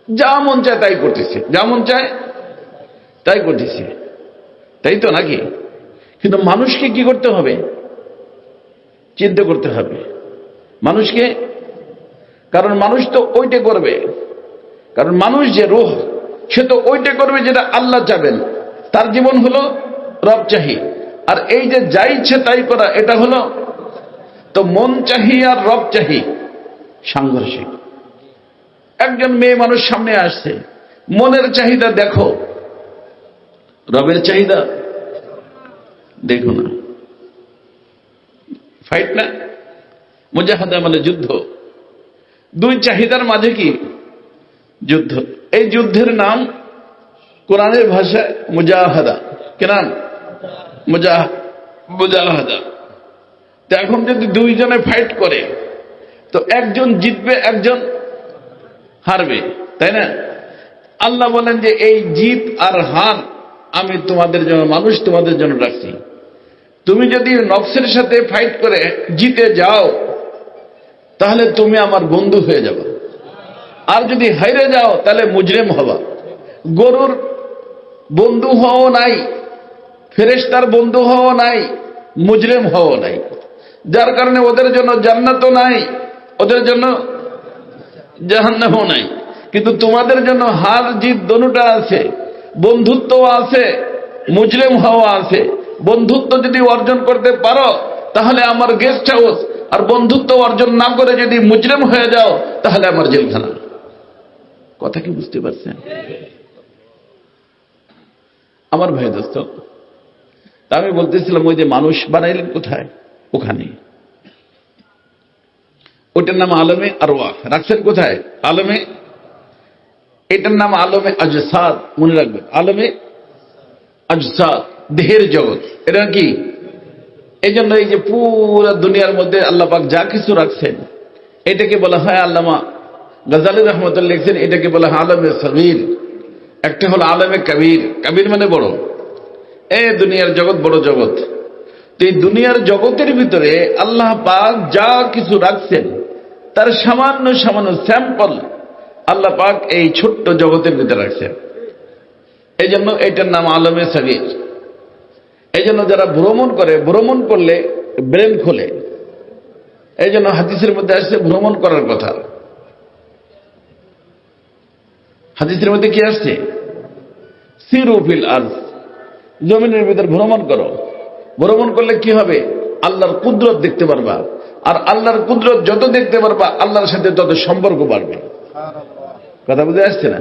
যা মন চায় তাই করতেছে, যা মন চায় তাই করতেছে, তাই তো নাকি? কিন্তু মানুষকে কি করতে হবে? চিন্তা করতে হবে মানুষকে। কারণ মানুষ তো ওইটা করবে, কারণ মানুষ যে রূহ, সে তো ওইটা করবে যেটা আল্লাহ চাবেন। তার জীবন হলো রবচাহী। আর এই যে যা ইচ্ছে তাই করা, এটা হলো তো মন চাহি আর রবচাহী সাংঘর্ষিক। একজন মেয়ে মানুষ সামনে আসছে, মনের চাহিদা দেখো, রবের চাহিদা দেখো না। ফাইট না, মুজাহাদা মানে যুদ্ধ। দুই চাহিদার মাঝে কি যুদ্ধ। এই যুদ্ধের নাম কোরআনের ভাষায় মুজাহাদা। কি নাম? মুজাহাদা। তো এখন যদি দুইজনে ফাইট করে তো একজন জিতবে, একজন হারবে, তাই না? আল্লাহ বলেন যে এই জিত আর হার আমি তোমাদের জন্য, মানুষ তোমাদের জন্য রাখছি। তুমি যদি নফসের সাথে ফাইট করে জিতে যাও তাহলে তুমি আমার বন্ধু হয়ে যাবে, আর যদি হাইরে যাও তাহলে মুজরিম হবা। গরুর বন্ধু হওয়া নাই, ফেরেশতার বন্ধু হওয়া নাই, মুজরিম হওয়া নাই। যার কারণে ওদের জন্য জান্নাতও নাই, ওদের জন্য জাহান্নামও নাই। কিন্তু তোমাদের জন্য হার জিত দোনোটা আছে, বন্ধুত্ব আছে, মুজরিম হওয়া আছে। বন্ধুত্ব যদি অর্জন করতে পারো তাহলে আমার গেস্ট হাউস, আর বন্ধুত্ব অর্জন না করে যদি মুজরিম হয়ে যাও তাহলে আমার জেলখানা। কথা কি বুঝতে পারছেন আমার ভাই দোস্ত? তা আমি বলতেছিলাম ওই যে মানুষ বানাইলেন কোথায়? ওখানে। ওইটার নাম আলমে আরওয়াহ। রাখছেন কোথায়? আলমে। এটার নাম আলমে আজসাদ। মনে রাখবেন, আলমে আজসাদ, দেহের জগৎ। এটা কি? এই জন্য এই যে পুরো দুনিয়ার মধ্যে আল্লাহ পাক যা কিছু রাখছেন এটাকে বলা হয়, আল্লামা গাজালি রহমতুল্লাহ লিখছেন, এটাকে বলা হয় আলমে সগীর। একটা হলো আলমে কবির। কবির মানে বড়। এই দুনিয়ার জগৎ বড় জগৎ। তো এই দুনিয়ার জগতের ভিতরে আল্লাহ পাক যা কিছু রাখছেন তার সামান্য সামান্য স্যাম্পল আল্লাহ পাক এই ছোট্ট জগতের ভিতরে রাখছেন। এই জন্য এটার নাম আলমে সগীর। এই জন্য যারা ভ্রমণ করে, ভ্রমণ করলে ব্রেন খোলে। এই জন্য হাদিসের মধ্যে আসছে ভ্রমণ করার কথা। হাদিসের মধ্যে কি আসছে? সিরু ফিল আরদ, জমিনের ভিতর ভ্রমণ করো। ভ্রমণ করলে কি হবে? আল্লাহর কুদরত দেখতে পারবা। আর আল্লাহর কুদরত যত দেখতে পারবা আল্লাহর সাথে তত সম্পর্ক বাড়বে। কথা বুঝে আসছে না?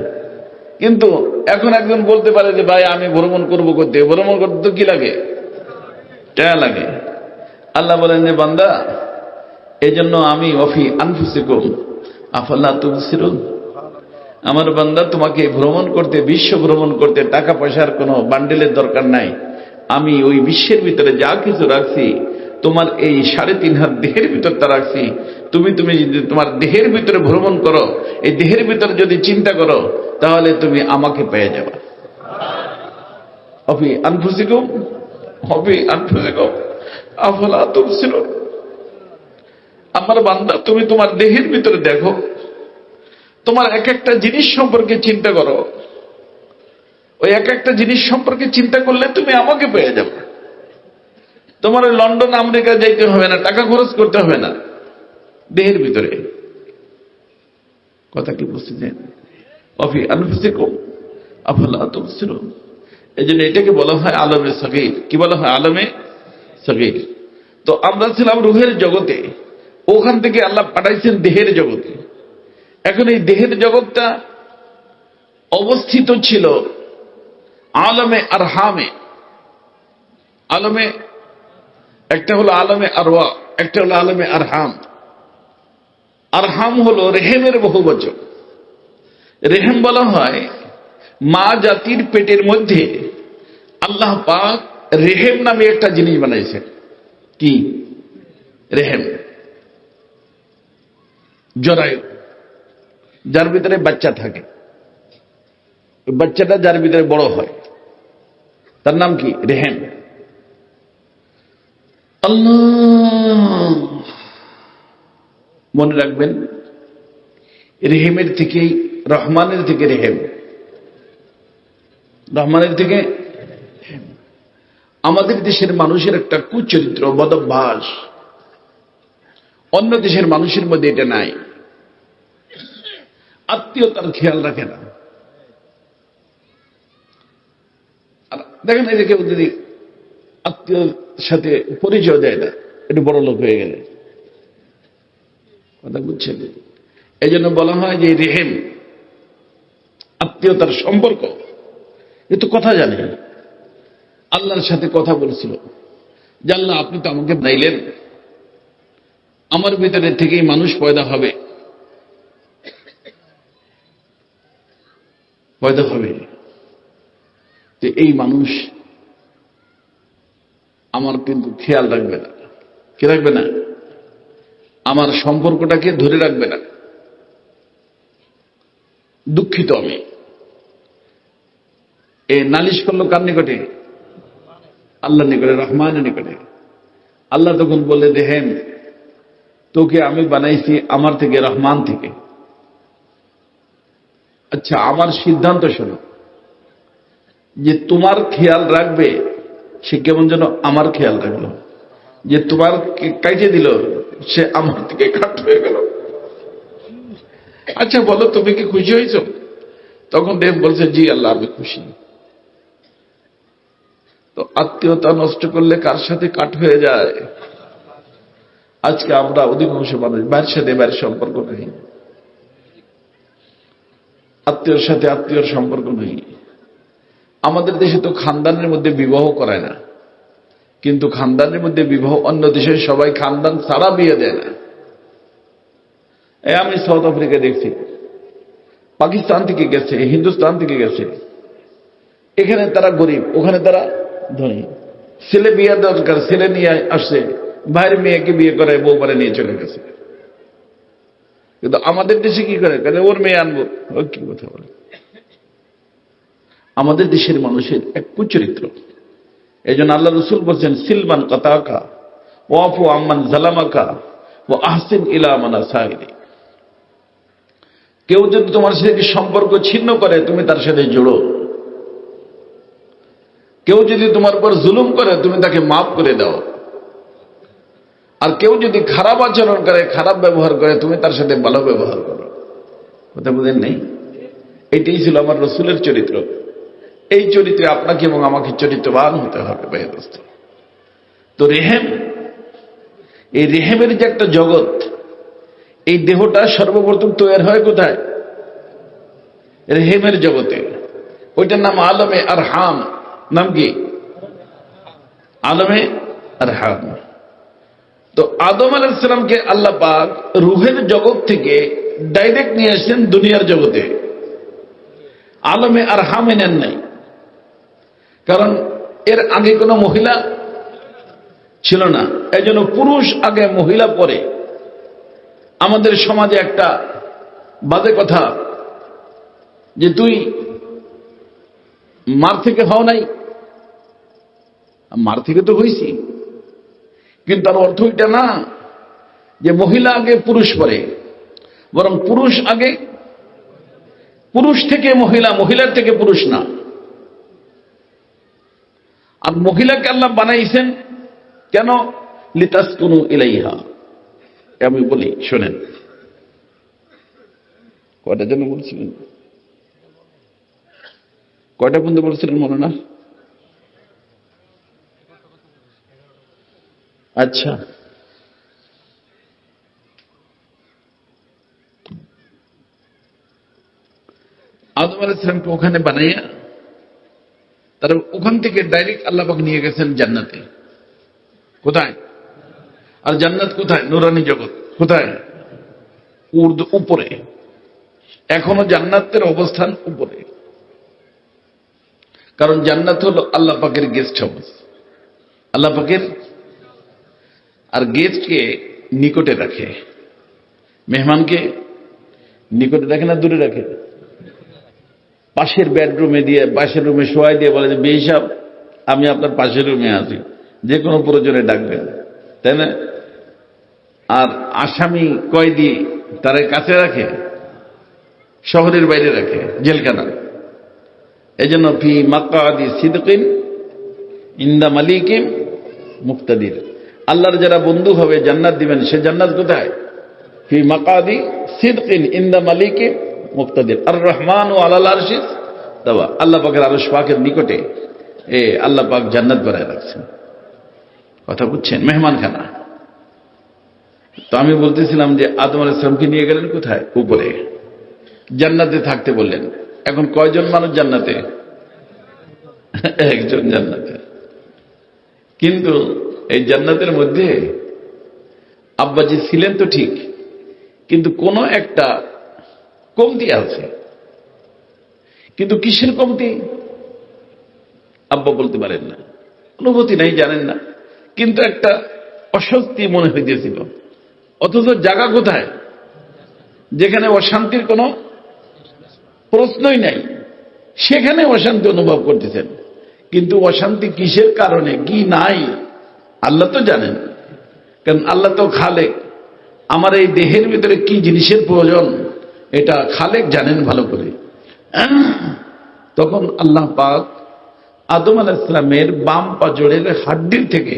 কিন্তু এখন একজন বলতে পারে যে ভাই আমি ভ্রমণ করবো করতে, ভ্রমণ করতে তো কি লাগে? টাকা লাগে। আল্লাহ বলেন যে বান্দা, এই জন্য আমি ওয়াফি আনফুসিকুম আফাল্লা তুবসিরুন, আমার বান্দা তোমাকে ভ্রমণ করতে, বিশ্ব ভ্রমণ করতে টাকা পয়সার কোনো বান্ডেলের দরকার নাই। আমি ওই বিশ্বের ভিতরে যা কিছু রাখছি তোমার এই 3.5 হাত দেহের ভিতর তা রাখছি। তুমি যদি তোমার দেহের ভিতরে ভ্রমণ করো, এই দেহের ভিতরে যদি চিন্তা করো তাহলে তুমি আমাকে পেয়ে যাবে। অফি আনফুসিকুম আফালা তুবসিরুন, আমার বান্দা তুমি তোমার দেহের ভিতরে দেখো, তোমার এক একটা জিনিস সম্পর্কে চিন্তা করো। ওই এক একটা জিনিস সম্পর্কে চিন্তা করলে তুমি আমাকে পেয়ে যাবে। তোমার ওই লন্ডন আমেরিকা যাইতে হবে না, টাকা খরচ করতে হবে না, দেহের ভিতরে। কথা কি বুঝতেছেন? অফি আনফুসিকুম আফালা তুবসিরুন। এই জন্য এটাকে বলা হয় আলমে সগীর। কি বলা হয়? আলমে সগীর। তো আমরা ছিলাম রুহের জগতে, ওখান থেকে আল্লাহ পাঠাইছেন দেহের জগতে। এখন এই দেহের জগৎটা অবস্থিত ছিল আলমে আরহামে। আলমে একটা হলো আলমে আরওয়াহ, একটা হলো আলমে আরহাম। আরহাম হলো রেহেমের বহুবচন। রেহেম বলা হয় মা জাতির পেটের মধ্যে আল্লাহ পাক রেহেম নামে একটা জিনিস বানাইছেন। কি? রেহেম, জরায়ু, যার ভিতরে বাচ্চা থাকে। বাচ্চাটা যার ভিতরে বড় হয় তার নাম কি? রেহেম। আল্লাহ মনে রাখবেন, রেহেমের থেকেই রহমানের থেকে রেহেম, রহমানের থেকে। আমাদের দেশের মানুষের একটা কুচরিত্র, বদভ্যাস, অন্য দেশের মানুষের মধ্যে এটা নাই। আত্মীয়তার খেয়াল রাখে না। আর দেখেন এই যে কেউ যদি আত্মীয়র সাথে পরিচয় দেয় না, একটু বড় লোক হয়ে গেলে। কথা বুঝছেন? এই জন্য বলা হয় যে রেহেম, আত্মীয়তার সম্পর্ক। এ তো কথা জানে, আল্লাহর সাথে কথা বলছিল যে আল্লাহ আপনি তো আমাকে বানাইলেন, আমার ভিতরে থেকেই মানুষ পয়দা হবে। তো এই মানুষ আমার কিন্তু খেয়াল রাখবে না। কি রাখবে না? আমার সম্পর্কটাকে ধরে রাখবে না। দুঃখিত আমি। এ নালিশ করলো কার নিকটে? আল্লাহর নিকটে, রহমানের নিকটে। আল্লাহ তখন বলে দেখেন, তোকে আমি বানাইছি আমার থেকে, রহমান থেকে। আচ্ছা, আমার সিদ্ধান্ত শোনো, যে তোমার খেয়াল রাখবে সে কেমন যেন আমার খেয়াল রাখলো। যে তোমার কাইটে দিল সে আমার থেকে কাট হয়ে গেল। আচ্ছা বলো, তুমি কি খুশি হয়েছ? তখন দেব বলছে জি আল্লাহ আমি খুশি। তো আত্মীয়তা নষ্ট করলে কার সাথে কাট হয়ে যায়? আজকে আমরা অধিকাংশ মানুষ ভাইয়ের সাথে ভাইয়ের সম্পর্ক নেই, আত্মীয়র সাথে আত্মীয়র সম্পর্ক নেই। আমাদের দেশে তো খানদানের মধ্যে বিবাহ করায় না, কিন্তু খানদানের মধ্যে বিবাহ, অন্য দেশের সবাই খানদান ছাড়া বিয়ে দেয় না। আমি সাউথ আফ্রিকা দেখছি, পাকিস্তান থেকে গেছে, হিন্দুস্তান থেকে গেছে, এখানে তারা গরিব, ওখানে তারা ধনী। ছেলে বিয়ে দরকার, ছেলে নিয়ে আসছে, ভাইয়ের মেয়েকে বিয়ে করে বউ পারে নিয়ে চলে গেছে। কিন্তু আমাদের দেশে কি করে, ওর মেয়ে আনবো, কি কথা বলে। আমাদের দেশের মানুষের এক কুচরিত্র। এই জন্য আল্লাহ রসুল বলছেন, সিলমান কাতাকা ওয়াফু আম্মান জালামাকা ও আহসিন ইলা মান আসাইলি। কেউ যদি তোমার সাথে সম্পর্ক ছিন্ন করে, তুমি তার সাথে জোড়ো। কেউ যদি তোমার উপর জুলুম করে, তুমি তাকে মাফ করে দাও। আর কেউ যদি খারাপ আচরণ করে, খারাপ ব্যবহার করে, তুমি তার সাথে ভালো ব্যবহার করো। কথা বুঝেন নেই? এটাই ছিল আমার রসুলের চরিত্র। এই চরিত্রে আপনাকে এবং আমাকে চরিত্রবান হতে হবে ভাই দোস্ত। তো রেহেম, এই রেহেমের যে একটা জগৎ, এই দেহটা সর্বপ্রথম তৈরি হয় কোথায়? রেহেমের জগতে। ওইটার নাম আলমে আরহাম। নাম কি? আলমে আরহাম। তো আদম আলাইহিস সালামকে আল্লাহ পাক রুহের জগৎ থেকে ডাইরেক্ট নিয়ে আসছেন দুনিয়ার জগতে, আলমে আরহামে নেন নাই। কারণ এর আগে কোনো মহিলা ছিল না, এই জন্য পুরুষ আগে মহিলা পরে। আমাদের সমাজে একটা বাজে কথা যে তুই মার থেকে হও নাই, মার থেকে তো হয়েছি, কিন্তু তার অর্থ এটা না যে মহিলা আগে পুরুষ পরে, বরং পুরুষ আগে, পুরুষ থেকে মহিলা, মহিলার থেকে পুরুষ না। আর মহিলাকে আল্লাহ বানাইছেন কেন? লিতাসকুনু ইলাইহা। আমি বলি শোনেন, কয়টা যেন বলছিলেন, কয়টা পর্যন্ত বলছিলেন মনে না? আচ্ছা, আদম আলাইহিস সালামকে ওখানে বানাইয়া তারা ওখান থেকে ডাইরেক্ট আল্লাহ পাক নিয়ে গেছেন জান্নাতে। কোথায়? আর জান্নাত কোথায়? নুরানি জগৎ। কোথায়? উপরে। এখনো জান্নাতের অবস্থান উপরে, কারণ জান্নাত হলো আল্লাহ পাকের গেস্ট হাউস। আল্লাহ পাকের, আর গেস্টকে নিকটে রাখে, মেহমানকে নিকটে রাখে না দূরে রাখে? পাশের বেডরুমে দিয়ে, পাশের রুমে শোয়াই দিয়ে বলে যে বিয়ে সাহেব আমি আপনার পাশের রুমে আছি, যে কোনো প্রয়োজনে ডাকবেন, তাই না? আর আসামি কয়েদি তারা কাছে রাখে, শহরের বাইরে রাখে, জেলখানা। এই জন্য ফি মাকআদি সিদকিন ইনদা মালিকিন মুক্তাদির। আল্লাহর যারা বন্ধু হবে, জান্নাত দিবেন, সে জান্নাত কোথায়? ফি মাকআদি সিদকিন ইনদা মালিকিন মুক্তাদির। আর রহমান ও আলাল আরশি ইস্তাওয়া। আল্লাহ পাকের আরশ পাকের নিকটে আল্লাহ পাক জান্নাত বানায় রাখছেন। কথা বুঝছেন? মেহমানখানা। তো আমি বলতেছিলাম যে আদম আলাইহিস সালামকে নিয়ে গেলেন কোথায়? উপরে, জান্নাতে থাকতে বললেন। এখন কয়জন মানুষ জান্নাতে? একজন জান্নাতে। কিন্তু এই জান্নাতের মধ্যে আব্বাজি ছিলেন তো ঠিক, কিন্তু কোন একটা কমতি আছে। কিন্তু কিসের কমতি আব্বা বলতে পারেন না, অনুভূতি নাই, জানেন না, কিন্তু একটা অস্বস্তি মনে হইতেছিল। অথচ জায়গা কোথায়? যেখানে অশান্তির কোনো প্রশ্নই নাই, সেখানে অশান্তি অনুভব করতেছেন। কিন্তু অশান্তি কিসের কারণে, কি নাই, আল্লাহ তো জানেন। কারণ আল্লাহ তো খালেক। আমার এই দেহের ভিতরে কি জিনিসের প্রয়োজন, এটা খালেক জানেন ভালো করে। তখন আল্লাহ পাক আদম আলাইহিস সালামের বাম পাজরের হাড্ডির থেকে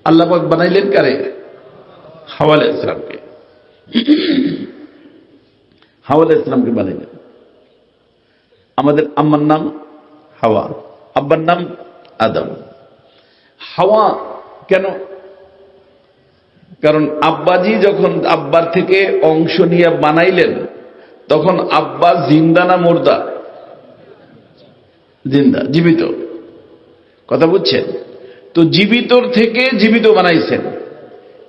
আল্লাহ পাক বানাইলেন কারে? হাওয়া আলাইহিস সালামকে। হাওয়া আলাইহিস সালামকে বানাইলেন। আমাদের আম্মার নাম হাওয়া, আব্বার নাম আদম। হাওয়া কেন? কারণ আব্বাজি যখন আব্বার থেকে অংশ নিয়ে বানাইলেন, তখন আব্বা জিন্দা না মুর্দা? জিন্দা, জীবিত। কথা বুঝছেন? তো জীবিতর থেকে জীবিত বানাইছেন,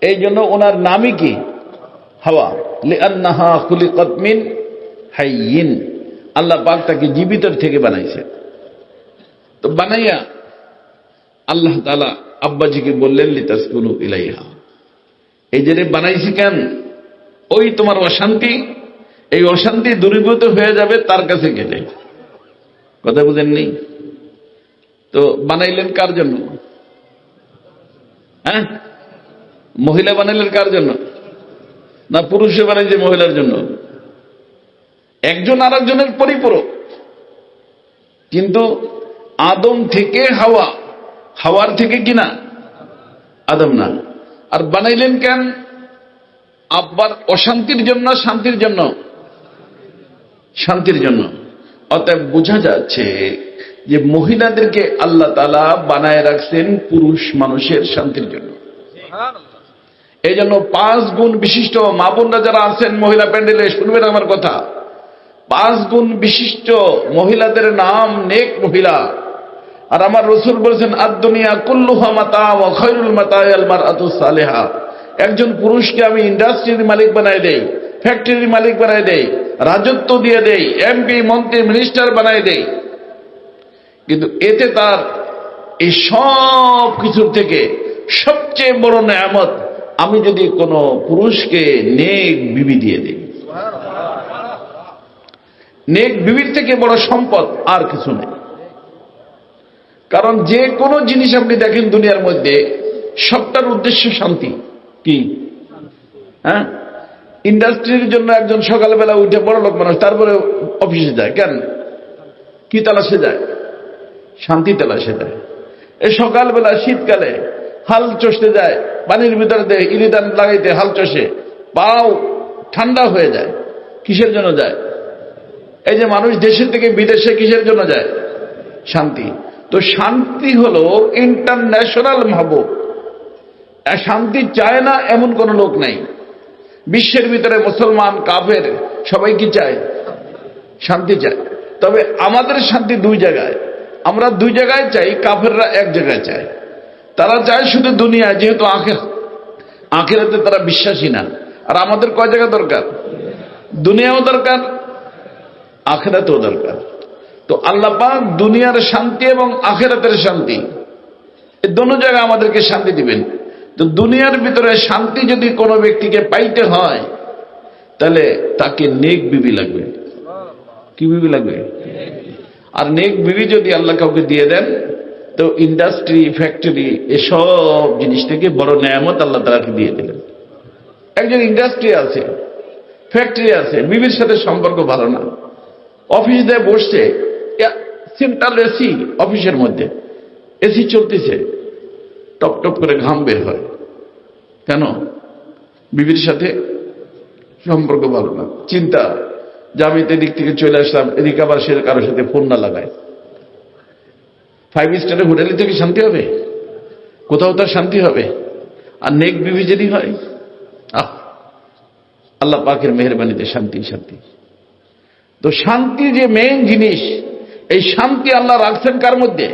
এই জন্য ওনার নামই কি? হাওয়া। লিআন্নাহা খুলিকাত মিন হাইয়িন, আল্লাহ পাক তাকে জীবিতর থেকে বানাইছেন। তো বানাইয়া আল্লাহ তাআলা আব্বাজিকে বললেন লিতাসকুনু ইলাইহা, এই যে বানাইছি কেন? ওই তোমার অশান্তি, এই অশান্তি দূরীভূত হয়ে যাবে তার কাছে গেলে। কথা বুঝেননি? তো বানাইলেন কার জন্য? হ্যাঁ, মহিলা বানাইলেন কার জন্য? না পুরুষে বানাইছে মহিলার জন্য? একজন আর একজনের পরিপূরক, কিন্তু আদম থেকে হাওয়া, হাওয়ার থেকে কিনা আদম না। আর বানাইলেন কেন? আব্বার অশান্তির জন্য, শান্তির জন্য? শান্তির জন্য। অতএব বোঝা যাচ্ছে যে মহিলাদেরকে আল্লাহ তাআলা বানায় রাখছেন পুরুষ মানুষের শান্তির জন্য। এই জন্য 5 গুণ বিশিষ্ট মা বোনরা যারা আছেন মহিলা প্যান্ডেলে, শুনবেন আমার কথা। 5 গুণ বিশিষ্ট মহিলাদের নাম নেক মহিলা। আর আমার রাসূল বলেছেন আদ-দুনিয়া কুল্লুহা মাতা ওয়া খায়রুল মাতায়াল মারআতু সালিহা। একজন পুরুষকে আমি ইন্ডাস্ট্রির মালিক বানাই দেই, ফ্যাক্টরির মালিক বানাই দেই, রাজত্ব দিয়ে দেই, এমপি মন্ত্রী মিনিস্টার বানাই দেই, কিন্তু এতে তার এই সব কিছুর থেকে সবচেয়ে বড় নেয়ামত আমি যদি কোনো পুরুষকে নেক বিবি দিয়ে দিই। নেক বিবির থেকে বড় সম্পদ আর কিছু নেই। কারণ যে কোনো জিনিস আপনি দেখেন দুনিয়ার মধ্যে, সবটার উদ্দেশ্য শান্তি। কি? হ্যাঁ, ইন্ডাস্ট্রির জন্য একজন সকালবেলা উঠে বড় লোক মানুষ, তারপরে অফিসে যায় কেন? কি তালাশে যায়? শান্তি তালাশে যায়। এই সকালবেলা শীতকালে হাল চষতে যায়, পানির ভিতরে দেয় ইলিদান লাগাইতে, হাল চষে পাও ঠান্ডা হয়ে যায়। কিসের জন্য যায়? এই যে মানুষ দেশের থেকে বিদেশে কিসের জন্য যায়? শান্তি। তো শান্তি হলো ইন্টারন্যাশনাল মাহবুব। শান্তি চায় না এমন কোন লোক নাই বিশ্বের ভিতরে। মুসলমান কাফের সবাই কি চায়? শান্তি চায়। তবে আমাদের শান্তি 2 জায়গায়। আমরা 2 জায়গায় চাই, কাফেররা 1 জায়গায় চায়। তারা চায় শুধু দুনিয়া, যেহেতু আখিরাতে তারা বিশ্বাসী না। আর আমাদের কয় জায়গা দরকার? দুনিয়াও দরকার, আখিরাতেও দরকার। তো আল্লাহ পাক দুনিয়ার শান্তি এবং আখিরাতের শান্তি, এই দোনো জায়গায় আমাদেরকে শান্তি দিবেন। তো দুনিয়ার ভিতরে শান্তি যদি কোনো ব্যক্তিকে পাইতে হয়, তাহলে তাকে নেক বিবি লাগবে। কি বিবি লাগবে? আর নেক বিবি যদি আল্লাহ কাউকে দিয়ে দেন, তো ইন্ডাস্ট্রি, ফ্যাক্টরি, এসব জিনিস থেকে বড় নেয়ামত আল্লাহ তাআলাকে দিয়ে দিলেন। একজন ইন্ডাস্ট্রি আছে, ফ্যাক্টরি আছে, বিবির সাথে সম্পর্ক ভালো না, অফিস দিয়ে বসছে, সেন্ট্রাল এসি অফিসের মধ্যে, এসি চলতেছে, টপ টপ করে ঘাম বের হয়। কেন? বিবির সাথে সম্পর্ক ভালো না। চিন্তা যে আমি এদিক থেকে চলে আসলাম, এদিকে আবার সে কারোর সাথে ফোন না লাগায়। 5 স্টারের হোটেলে থেকে শান্তি হবে? কোথাও তার শান্তি হবে? আর নেক বিবি যদি হয়, আল্লাহ পাকের মেহেরবানিতে শান্তি শান্তি। তো শান্তি যে মেইন জিনিস, এই শান্তি আল্লাহ রাখছেন কার মধ্যে?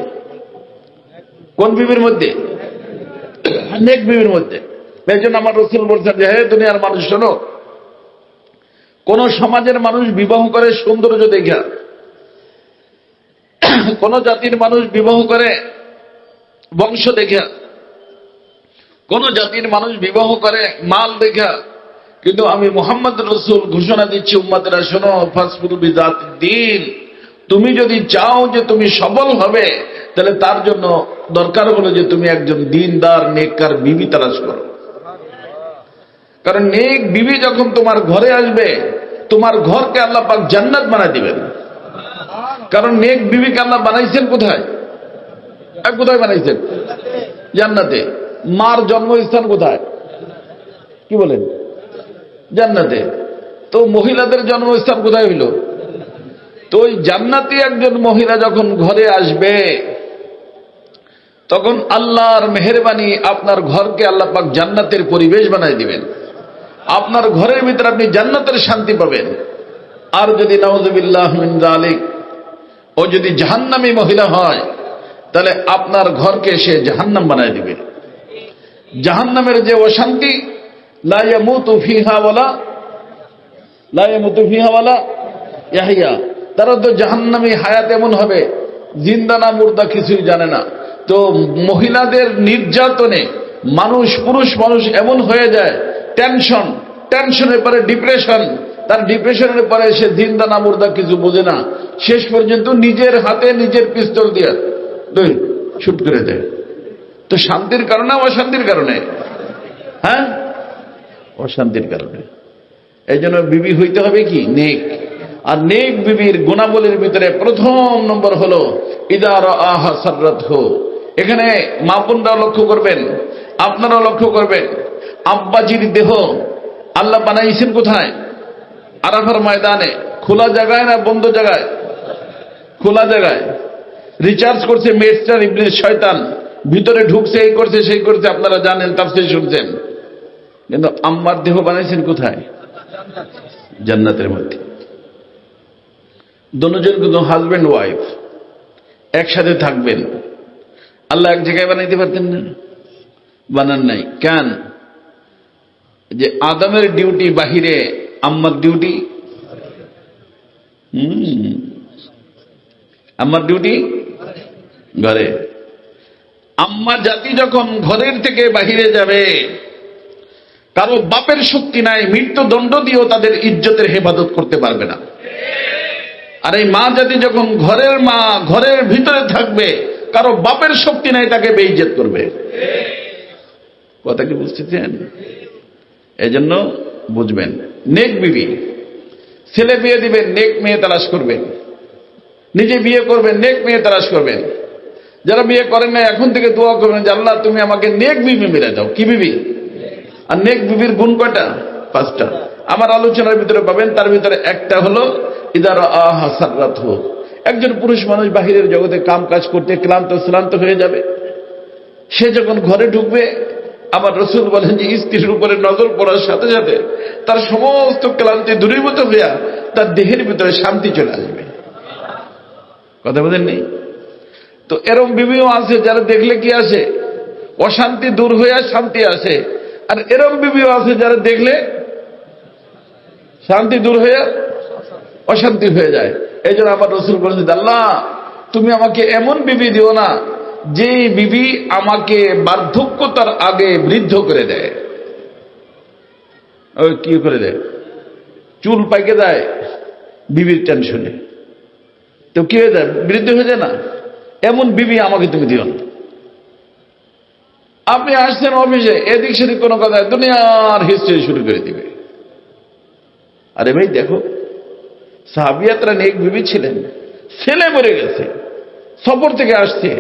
কোন বিবির মধ্যে? নেক বিবির মধ্যে। এই জন্য আমার রাসূল বলছেন যে, হে দুনিয়ার মানুষ শোনো, কোন সমাজের মানুষ বিবাহ করে সৌন্দর্য দেখা, কোন জাতির মানুষ বিবাহ করে বংশ দেখা, কোন জাতির মানুষ বিবাহ করে মাল দেখা, কিন্তু আমি মুহাম্মদ রাসূল ঘোষণা দিচ্ছি উম্মতেরা শোনো, ফাসফুরু বিযাতিদ দ্বীন, তুমি যদি চাও যে তুমি সফল হবে, তাহলে তার জন্য দরকার হলো যে তুমি একজন দ্বীনদার নেককার বিবি তালাশ করো। কারণ নেক বিবি যখন তোমার ঘরে আসবে, তোমার ঘরকে আল্লাহ পাক জান্নাত বানায় দিবেন। কারণ নেক বিবিকে আল্লাহ বানাইছেন কোথায়? কোথায় বানাইছেন? জান্নাতে। মার জন্মস্থান কোথায়? কি বলেন? জান্নাতে। তো মহিলাদের জন্মস্থান কোথায় হইল? তো ওই জান্নাতি একজন মহিলা যখন ঘরে আসবে, তখন আল্লাহর মেহেরবানি আপনার ঘরকে আল্লাহ পাক জান্নাতের পরিবেশ বানাই দিবেন। আপনার ঘরের ভিতরে আপনি জান্নাতের শান্তি পাবেন। আর যদি নাউযুবিল্লাহ মিন যালিক ও যদি জাহান্নামী মহিলা হয়, তাহলে আপনার ঘরকে সে জাহান্নাম বানায় দিবে। জাহান্নামের যে অশান্তি, লা ইয়ামুতু ফিহা ওয়ালা ইয়াহইয়া, তারা তো জাহান্নামী হায়াত এমন হবে, জিন্দা না মুর্দা কিছুই জানে না। তো মহিলাদের নির্যাতনে পুরুষ মানুষ এমন হয়ে যায়, টেনশনের পরে ডিপ্রেশন, তার ডিপ্রেশনের পরে সে জিন্দা না মুর্দা কিছু বোঝে না, শেষ পর্যন্ত নিজের হাতে নিজের পিস্তল দিয়ে শুট করে দেয়। তো শান্তির কারণে অশান্তির কারণে? হ্যাঁ, অশান্তির কারণে। এই জন্য বিবি হইতে হবে কি? নেক। আর নেক বিবির গুণাবলীর ভিতরে প্রথম নম্বর হলো ইদা রাআহা সাররাতহু। এখানে মা বোনরা লক্ষ্য করবেন, আপনারাও লক্ষ্য করবেন, আব্বাজির দেহ আল্লাহ বানাইছেন কোথায়? আরাফার ময়দানে। খোলা জায়গায় না বন্ধ জায়গায়? খোলা জায়গায়। রিচার্জ করছে মেস্টার ইবলিস শয়তান, ভিতরে ঢুকছে, এই করছে সেই করছে, আপনারা জানেন, তাফসীর শুনছেন। কিন্তু আম্মার দেহ বানাইছেন কোথায়? জান্নাতের মধ্যে। দুজন কিন্তু হাজব্যান্ড ওয়াইফ একসাথে থাকবেন। আল্লাহ এক জায়গায় বানাইতে পারতেন না? বানান নাই। কেন? যে আদমের ডিউটি বাহিরে, আম্মার ডিউটি আম্মার ডিউটি ঘরে। আম্মা জাতি যখন ঘরের থেকে বাহিরে যাবে, কারো বাপের শক্তি নাই, মৃত্যুদণ্ড দিয়েও তাদের ইজ্জতের হেফাজত করতে পারবে না। আর এই মা জাতি যখন ঘরের ভিতরে থাকবে, কারো বাপের শক্তি নাই, তাকে বেইজ্জত করবে। কথা কি বুঝতেছেন? এই জন্য বুঝবেন, নেক বিবি। ছেলে বিয়ে দিবেন, নেক মেয়ে তালাশ করবেন। নিজে বিয়ে করবেন, নেক মেয়ে তালাশ করবেন। যারা বিয়ে করেন না, এখন থেকে দোয়া করবেন যে আল্লাহ তুমি আমাকে নেক বিবি মেরে দাও। কি বিবি? আর নেক বিবির গুণ কয়টা? 5টা। আমার আলোচনার ভিতরে পাবেন। তার ভিতরে একটা হলো ইদা রাআহা সাররাতহু। একজন পুরুষ মানুষ বাহিরের জগতে কাম কাজ করতে ক্লান্ত হয়ে যাবে, সে যখন ঘরে ঢুকবে, আমার রাসূল বলেন যে স্ত্রীর উপরে নজর পড়ার সাথে সাথে তার সমস্ত ক্লান্তি দূরীভূত হইয়া তার দেহের ভিতরে শান্তি চলে আসবে। কথা বলেন নেই? তো এরকম বিবিও আছে যারা দেখলে কি আসে? অশান্তি দূর হইয়া শান্তি আসে। আর এরকম বিবিও আছে যারা দেখলে শান্তি দূর হইয়া অশান্তি হয়ে যায়। এই জন্য আমার রাসূল বলেছেন, আল্লাহ তুমি আমাকে এমন বিবি দিও না যে বিবি আমাকে বার্ধক্যতার আগে বৃদ্ধ করে দেয়। ওই কি করে দেয়? চুল পাইকে দেয় বিবির টেনশনে, তো কি হয়ে যায়? বৃদ্ধ হয়ে যায় না? এমন বিবি আমাকে তুমি দিও না। আপনি আসছেন অফিসে, এদিক সেদিক কোনো কথা, দুনিয়ার হিস্ট্রি শুরু করে দিবে। আরে ভাই দেখো, সাহাবিয়াতরা নেক বিবি ছিলেন। ছেলে মরে গেছে, সফর থেকে আসছে,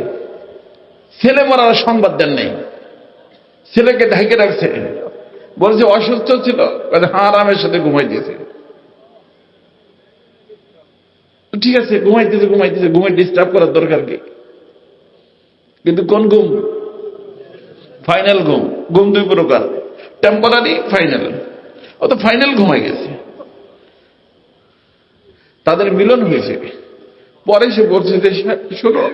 ছেলে মরার সংবাদ দেন নেই, ছেলেকে ঢাকে রাখছে, বলছে অসুস্থ ছিল, হ্যাঁ আরামের সাথে ঘুমাই দিয়েছে। ঠিক আছে, ঘুমাইতেছে, ঘুমাই ডিস্টার্ব করার দরকার কি? কিন্তু কোন ঘুম? ফাইনাল ঘুম। ঘুম 2 প্রকার, টেম্পোরারি, ফাইনাল। ও তো ফাইনাল ঘুমাই গেছে। তাদের মিলন হয়েছে। পরে সে বলছে যে শোনো,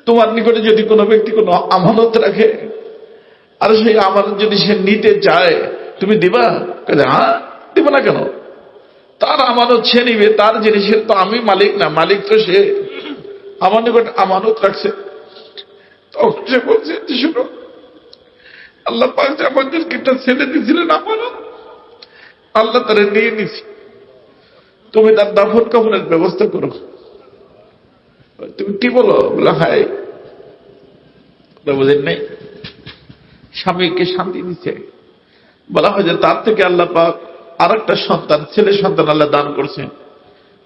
তোমার নিকটে যদি কোনো ব্যক্তি কোনো আমানত রাখে, আর সেই আমানত যদি সে নিতে চায়, তুমি দিবা? হ্যাঁ, দিব না কেন? তার আমানত সে নিবে, তার জিনিসের তো আমি মালিক না, মালিক তো সে। আমার নিকট আমানত রাখছে। তখন সে বলছে যে শোনো, আল্লাহ পাক যে আমাদেরকে একটা ছেলে দিয়েছিলেন আমানত, আল্লাহ তারা নিয়ে নিছি, তুমি তার দাফন কাফনের ব্যবস্থা করো। তুমি কি বলো? বলে হাই, বুঝেন নাই? স্বামীকে শান্তি দিচ্ছে। বলা হয় যে তার থেকে আল্লাহ পাক আর একটা সন্তান, ছেলে সন্তান আল্লাহ দান করছেন।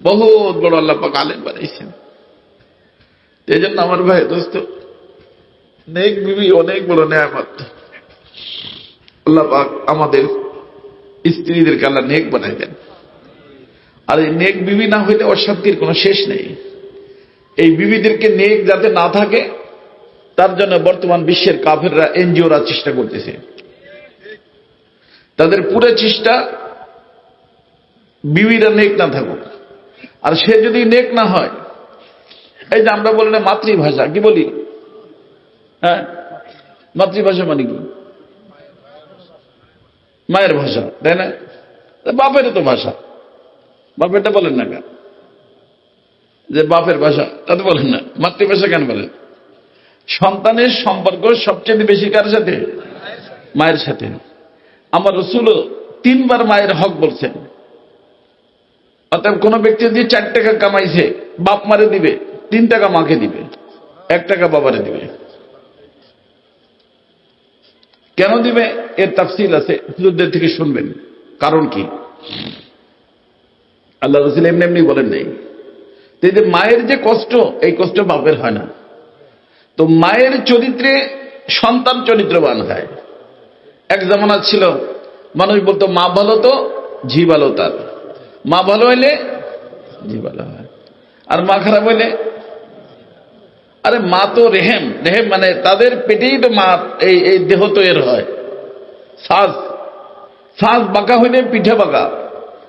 বহুত বড় আল্লাহ পাক আলেম বানাইছেন। এই জন্য আমার ভাই দোস্ত, নেক বিবি অনেক বড় নেয়ামত। আল্লাহ পাক আমাদের স্ত্রীদেরকে আল্লাহ নেক বানাই দেন। আর এই নেক বিবি না হইলে অশান্তির কোনো শেষ নেই। এই বিবিদেরকে নেক যাতে না থাকে, তার জন্য বর্তমান বিশ্বের কাফেররা এনজিওরা চেষ্টা করতেছে। তাদের পুরো চেষ্টা বিবিরা নেক না থাকুক, আর সে যদি নেক না হয়, এই যে আমরা বলি না মাতৃভাষা, কি বলি? হ্যাঁ, মাতৃভাষা মানে কি? মায়ের ভাষা, তাই না? বাপেরও তো ভাষা, বাপেরটা বলেন না কেন? যে বাপের ভাষা তা তো বলেন না, মাতৃভাষা কেন বলেন? সন্তানের সম্পর্ক সবচেয়ে বেশি কার সাথে? মায়ের সাথে। আমার রাসূলও 3 বার মায়ের হক বলছেন। অতএব কোন ব্যক্তি যদি 4 টাকা কামাইছে, বাপ মারে দিবে, 3 টাকা মাকে দিবে, 1 টাকা বাবারে দিবে। কেন দিবে এর তাফসীল আছে, হুজুরদের থেকে শুনবেন। কারণ কি? আল্লাহ রাসূল এমনি এমনি বলেন নাই। এই যে মায়ের যে কষ্ট, এই কষ্ট বাপের হয় না। তো মায়ের চরিত্রে সন্তান চরিত্রবান হয়। এক জামানা ছিল মানুষ বলতো মা ভালো তো ঝি ভালো তার, মা ভালো হইলে ঝি ভালো হয়, আর মা খারাপ হইলে, আরে মা তো রেহেম, রেহেম মানে তাদের পেটেই তো মা, এই দেহ তো এর হয়। শ্বাস বাঁকা হইলে পিঠে বাঁকা,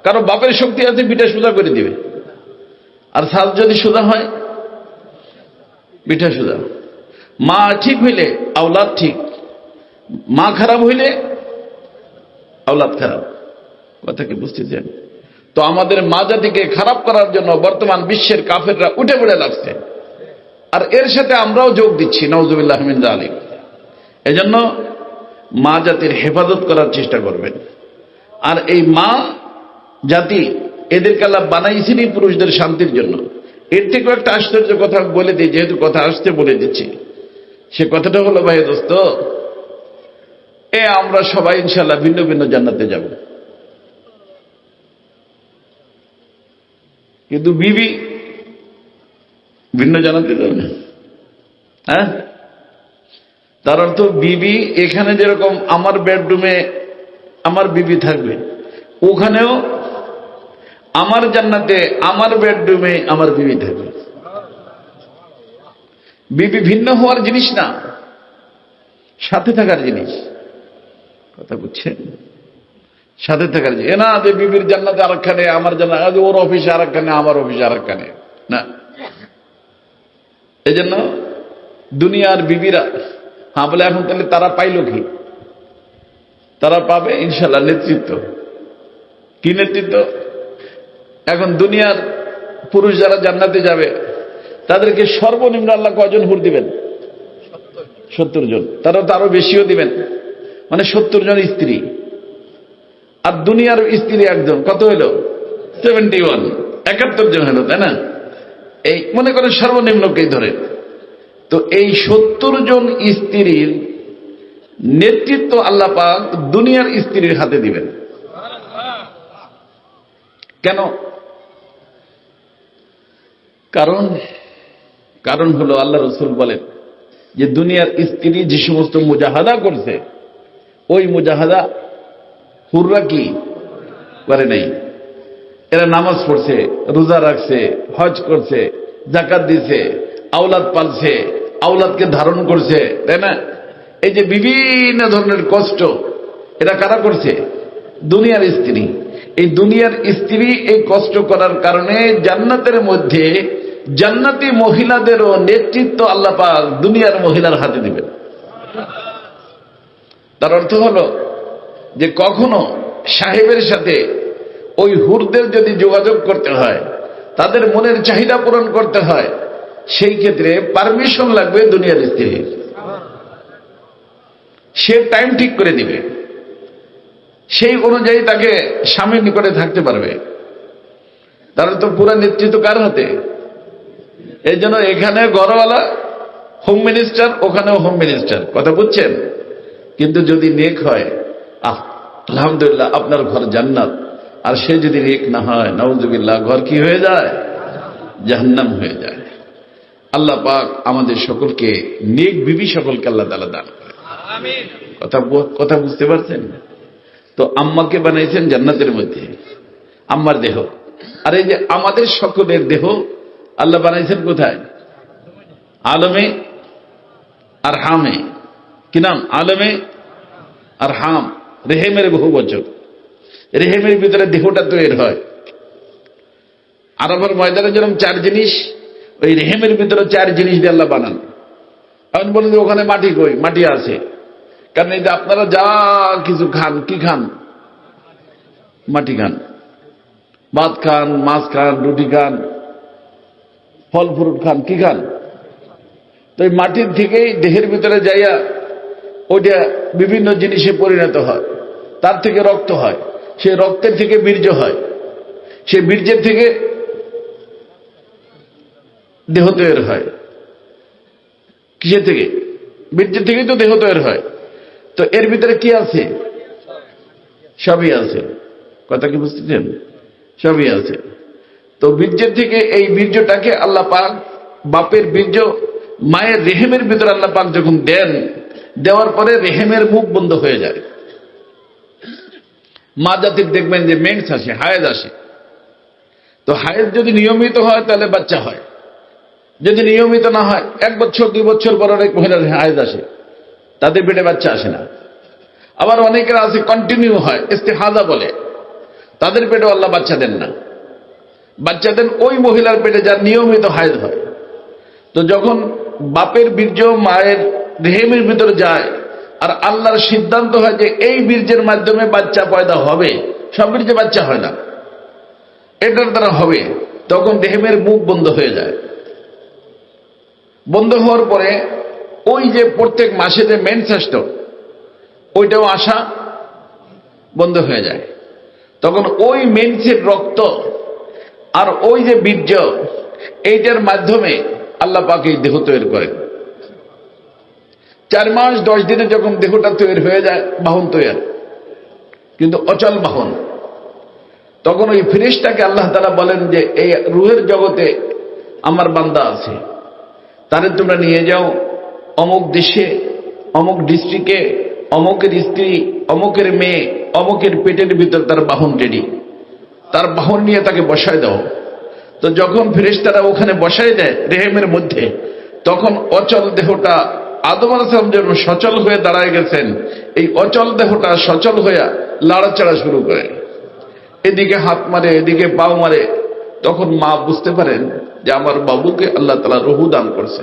কারণ বাপের শক্তি আছে পিঠা সোজা করে দিবে, আর শ্বাস যদি সোজা হয় পিঠা সোজা। মা ঠিক হইলে আওলাদ ঠিক, মা খারাপ হইলে আওলাদ খারাপ। কথা কি বুঝতেছেন? তো আমাদের মা জাতিকে খারাপ করার জন্য বর্তমান বিশ্বের কাফেররা উঠে পড়ে লাগছে, আর এর সাথে আমরাও যোগ দিচ্ছি, নাউজুবিল্লাহ মিন যালিক। এজন্য মা জাতির হেফাজত করার চেষ্টা করবেন। আর এই মা জাতি, এদেরকে আল্লাহ বানাইছেনই পুরুষদের শান্তির জন্য। এর থেকেও একটা আশ্চর্য কথা বলে দিই, যেহেতু কথা আসতে বলে দিচ্ছি। সে কথাটা হলো, ভাই দোস্ত, আমরা সবাই ইনশাআল্লাহ ভিন্ন ভিন্ন জান্নাতে যাব, কিন্তু বিবি ভিন্ন জান্নাতে যাবে না। হ্যাঁ, তার অর্থ বিবি এখানে যেরকম আমার বেডরুমে আমার বিবি থাকবে, ওখানেও আমার জান্নাতে আমার বেডরুমে আমার বিবি থাকবে। বিবি ভিন্ন হওয়ার জিনিস না, সাথে থাকার জিনিস। কথা বুঝছেন? সাথে থাকার জিনিস এ না যে বিবির জান্নাতে আরেকখানে, আমার জান্নাতে, ওর অফিসে আরেকখানে, আমার অফিসে আরেকখানে, না। এই জন্য দুনিয়ার বিবিরা, হ্যাঁ বলে এখন তাহলে তারা পাইল কি? তারা পাবে ইনশাল্লাহ নেতৃত্ব। কি নেতৃত্ব? এখন দুনিয়ার পুরুষ যারা জান্নাতে যাবে, তাদেরকে সর্বনিম্ন আল্লাহ কয়জন হুর দিবেন? 70 জন। তারা তো আরো বেশিও দিবেন, মানে 70 জন স্ত্রী। আর দুনিয়ার স্ত্রী একজন, কত হইল? 71, 71 জন হলো, তাই না? এই মনে করেন সর্বনিম্নকেই ধরে। তো এই 70 জন স্ত্রীর নেতৃত্ব আল্লাহ পাক দুনিয়ার স্ত্রীর হাতে দিবেন। কেন? কারণ হলো আল্লাহ রাসূল বলেন যে দুনিয়ার স্ত্রী যে সমস্ত মুজাহাদা করছে, ওই মুজাহাদা হুররা কি করে নাই। এরা নামাজ পড়ছে, রোজা রাখছে, হজ করছে, যাকাত দিছে, আওলাদ পালছে, আওলাদকে ধারণ করছে, তাই না? এই যে বিভিন্ন ধরনের কষ্ট, এটা কারা করছে? দুনিয়ার স্ত্রী। এই দুনিয়ার স্ত্রী এই কষ্ট করার কারণে জান্নাতের মধ্যে জান্নাতি মহিলাদেরও নেতৃত্ব আল্লাহ পাক দুনিয়ার মহিলার হাতে দিবেন। তার অর্থ হলো যে কখনো সাহেবের সাথে ওই হুরদের যদি যোগাযোগ করতে হয়, তাদের মনের চাহিদা পূরণ করতে হয়, সেই ক্ষেত্রে পারমিশন লাগবে দুনিয়ার স্ত্রীর। সে টাইম ঠিক করে দিবে, সেই অনুযায়ী তাকে স্বামীর নিকটে থাকতে পারবে। তার তো পুরো নেতৃত্ব কার হাতে? এই জন্য এখানে ঘরওয়ালা হোম মিনিস্টার, ওখানেও হোম মিনিস্টার। কথা বুঝছেন? কিন্তু যদি নেক হয়, আলহামদুলিল্লাহ আপনার ঘর জান্নাত। আর সে যদি নেক না হয়, নাউজুবিল্লাহ, ঘর কি হয়ে যায়? জাহান্নাম হয়ে যায়। আল্লাহ পাক আমাদের সকলকে নেক বিবি সকলকে আল্লাহ তাআলা দান করে। আমিন। কথা বুঝতে পারছেন? তো আম্মাকে বানাইছেন জান্নাতের মধ্যে, আম্মার দেহ। আর এই যে আমাদের সকলের দেহ আল্লাহ বানাইছেন কোথায়? আর হামে, কি নাম? আলমে আর হাম, রেহেমের বহু বচন। রেহেমের ভিতরে দেহটা তৈরি হয়। আরবের ময়দানে যেরকম চার জিনিস, ওই রেহেমের ভিতরে চার জিনিস দিয়ে আল্লাহ বানান। এখন বলেন যে ওখানে মাটি কই? মাটি আছে, কারণ এই যে আপনারা যা কিছু খান, কি খান? মাটি খান, ভাত খান, মাছ খান, রুটি খান, ফল ফ্রুট খান, কি খান? তো এই মাটির থেকেই দেহের ভিতরে যাইয়া ওইটা বিভিন্ন জিনিসে পরিণত হয়। তার থেকে রক্ত হয়, সেই রক্তের থেকে বীর্য হয়, সেই বীর্যের থেকে দেহ তৈরি হয়। কিসের থেকে? বীর্যের থেকেই তো দেহ তৈরি হয়। তো এর ভিতরে কি আছে? সবই আছে। কথা কি বুঝতেছেন? সবই আছে। তো বীর্যের থেকে এই বীর্যটাকে আল্লাহ পাক, বাপের বীর্য মায়ের রেহেমের ভিতরে আল্লাহ পাক যখন দেন, দেওয়ার পরে রেহেমের মুখ বন্ধ হয়ে যায়। মা জাতির দেখবেন যে মেন্স আসে, হায়েজ আসে। তো হায়েজ যদি নিয়মিত হয় তাহলে বাচ্চা হয়, যদি নিয়মিত না হয় 1 বছর 2 বছর পর অনেক মহিলার হায়েজ আসে, তাদের পেটে বাচ্চা আসে না। আবার অনেকের আছে কন্টিনিউ হয়, ইস্তেহাজা বলে, তাদের পেটে আল্লাহ বাচ্চা দেন না। বাচ্চা দেন ওই মহিলার পেটে যার নিয়মিত হায়েজ হয়। তো যখন বাপের বীর্য মায়ের রেহেমের ভিতরে যায় আর আল্লাহর সিদ্ধান্ত হয় যে এই বীর্যের মাধ্যমে বাচ্চা পয়দা হবে, সব বীর্যে বাচ্চা হয় না, এটার দ্বারা হবে, তখন রেহেমের মুখ বন্ধ হয়ে যায়। বন্ধ হওয়ার পরে ওই যে প্রত্যেক মাসে যে মেন্স আসতো, ওইটাও আসা বন্ধ হয়ে যায়। তখন ওই মেন্সের রক্ত আর ওই যে বীর্য, এইটার মাধ্যমে আল্লাহ পাক এই দেহ তৈরি করেন। 4 মাস 10 দিনে যখন দেহটা তৈরি হয়ে যায়, বাহন তৈরি, কিন্তু অচল বাহন। তখন ওই ফেরেশতাকে আল্লাহ তাআলা বলেন যে এই রূহের জগতে আমার বান্দা আছে, তারে তোমরা নিয়ে যাও অমুক দেশে, অমুক ডিস্ট্রিক্টে, অমুকের স্ত্রী, অমুকের মেয়ে, অমুকের পেটের ভিতর তার বাহন রেডি, তার বাহন নিয়ে তাকে বসায় দাও। তো যখন ফেরেশতারা ওখানে বসায় দেয় রেহেমের মধ্যে, তখন অচল দেহটা, আদম আলাইহিস সালাম যেন সচল হয়ে দাঁড়ায় গেছেন, এই অচল দেহটা সচল হয়ে লাড়াচাড়া শুরু করে, এদিকে হাত মারে, এদিকে পাও মারে। তখন মা বুঝতে পারেন যে আমার বাবুকে আল্লাহ তাআলা রুহু দান করছে।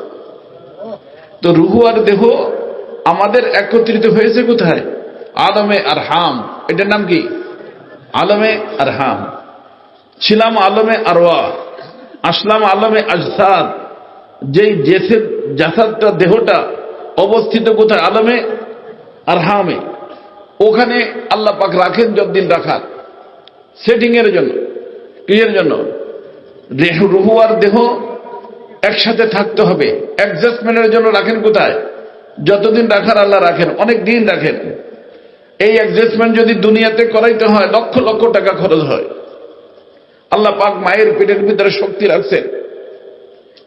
তো রুহু আর দেহ আমাদের একত্রিত হয়েছে কোথায়? আলমে আর হাম। এটার নাম কি? আলমে আর হাম। ছিলাম আলমে আরওয়া, আসলাম আলমে আজসাদ। যেই জাসাদটা, দেহটা অবস্থিত কোথায়? আলমে আর হামে। ওখানে আল্লাহ পাক রাখেন যতদিন রাখার, সেটিং এর জন্য। কিসের জন্য? রুহু আর দেহ একসাথে থাকতে হবে, অ্যাডজাস্টমেন্টের জন্য রাখেন কোথায়? যতদিন রাখার আল্লাহ রাখেন, অনেক দিন রাখেন। এই অ্যাডজাস্টমেন্ট যদি দুনিয়াতে করাইতে হয়, লক্ষ লক্ষ টাকা খরচ হয়। আল্লাহ পাক মায়ের পেটের ভিতরে শক্তি রাখছেন।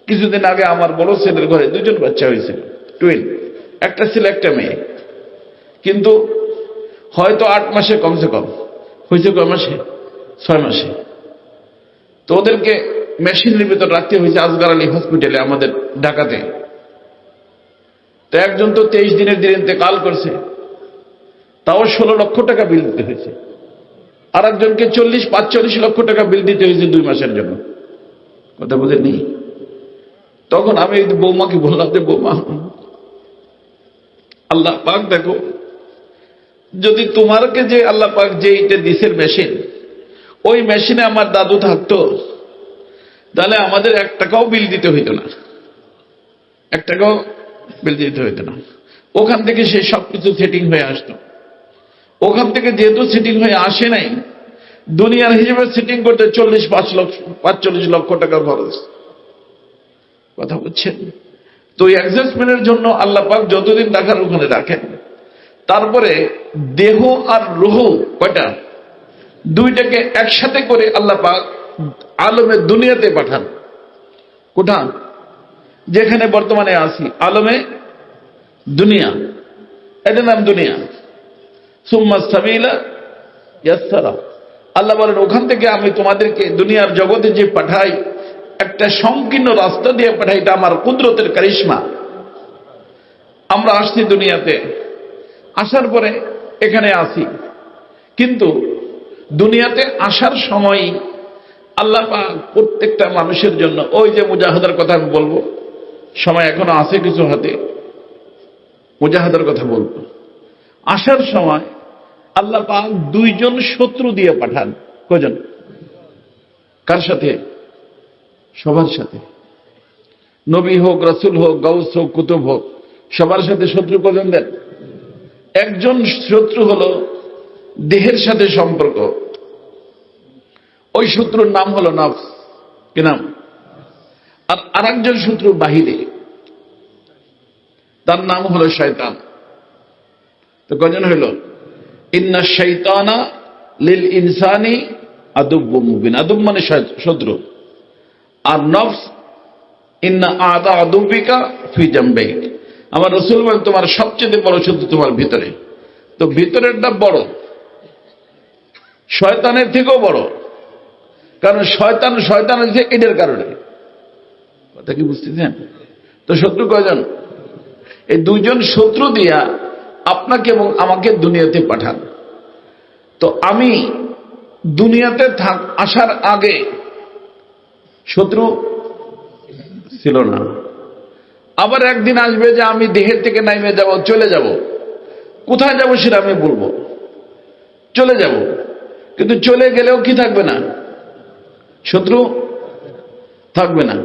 কিছুদিন আগে আমার বড় ছেলের ঘরে 2জন বাচ্চা হয়েছিল, টুইন, একটা ছেলে একটা মেয়ে। কিন্তু হয়তো 8 মাসে কমসে কম হয়েছে। কয় মাসে? 6 মাসে। তো ওদেরকে মেশিনের ভিতর রাখতে হয়েছে আসগর আলী হসপিটালে আমাদের ঢাকাতে। তো একজন তো 23 দিনের দিন ইন্তেকাল করছে, তাও 16 লক্ষ টাকা বিল দিতে হয়েছে। আর একজনকে 45 লক্ষ টাকা বিল দিতে হয়েছে 2 মাসের জন্য। কথা বুঝেননি? তখন আমি বৌমাকে বললাম যে বৌমা, আল্লাহ পাক দেখো, যদি তোমারকে যে আল্লাহ পাক যে এইটা দিছের মেশিন, ওই মেশিনে আমার দাদু থাকতো, তাহলে আমাদের 1 টাকাও বিল দিতে হইতো না, 1 টাকাও বিল দিতে হইতো না। ওখান থেকে সে সবকিছু সেটিং হয়ে আসতো। ওখান থেকে যেহেতু সেটিং হয়ে আসে নাই, দুনিয়ার হিসেবে সেটিং করতে 45 লক্ষ টাকা খরচ। কথা বুঝছেন? তো অ্যাডজাস্টমেন্টের জন্য আল্লাহ পাক যতদিন রাখার ওখানে রাখেন। তারপরে দেহ আর রূহ কয়টা? 2টাকে একসাথে করে আল্লাহ পাক আলমে দুনিয়াতে পাঠান। কোথা? যেখানে বর্তমানে আছি, আলমে দুনিয়া, এটার নাম দুনিয়া। সুম্মা সাবিলা ইয়াসসারা। আল্লাহ বলেন ওখান থেকে আমি তোমাদেরকে দুনিয়ার জগতে যে পাঠাই, একটা সংকীর্ণ রাস্তা দিয়ে পাঠাই, এটা আমার কুদরতের কারিশমা। আমরা আসছি দুনিয়াতে, আসার পরে এখানে আসি, কিন্তু দুনিয়াতে আসার সময় আল্লাহ পাক প্রত্যেকটা মানুষের জন্য, ওই যে মুজাহাদার কথা আমি বলবো, সময় এখনো আছে কিছু হাতে, মুজাহাদার কথা বলবো। আসার সময় আল্লাহ পাক দুইজন শত্রু দিয়ে পাঠান। কয়জন? কার সাথে? সবার সাথে। নবী হোক, রাসূল হোক, গাউস হোক, কুতুব হোক, সবার সাথে শত্রু কজন দেন? একজন শত্রু হলো দেহের সাথে সম্পর্ক, ওই শত্রুর নাম হলো নফস। কি নাম? আর আরেকজন শত্রু বাহিরে, তার নাম হলো শয়তান। তো কজন হইল? ইন্না শাইতানা লিল ইনসানি আদুব্বুম মুবিন। আদুব মানে শত্রু। আর নফস, ইন্না আদা আদুবিকা ফি জামবাইক। আমার রাসূল বলেন তোমার সবচেয়ে বড় শত্রু তোমার ভিতরে। তো ভিতরেরটা বড়, শয়তানের থেকেও বড়, কারণ শয়তান হচ্ছে এদের কারণে। কথা কি বুঝতেছেন? তো শত্রু কয়জন? এই দুইজন শত্রু দিয়া আপনাকে এবং আমাকে দুনিয়াতে পাঠান। তো আমি দুনিয়াতে আসার আগে শত্রু ছিল না। আবার একদিন আসবে যে আমি দেহের থেকে নাইমে যাব, চলে যাব। কোথায় যাব সেটা আমি বলবো, চলে যাব। কিন্তু চলে গেলেও কি থাকবে না? শত্রু থাকবে না।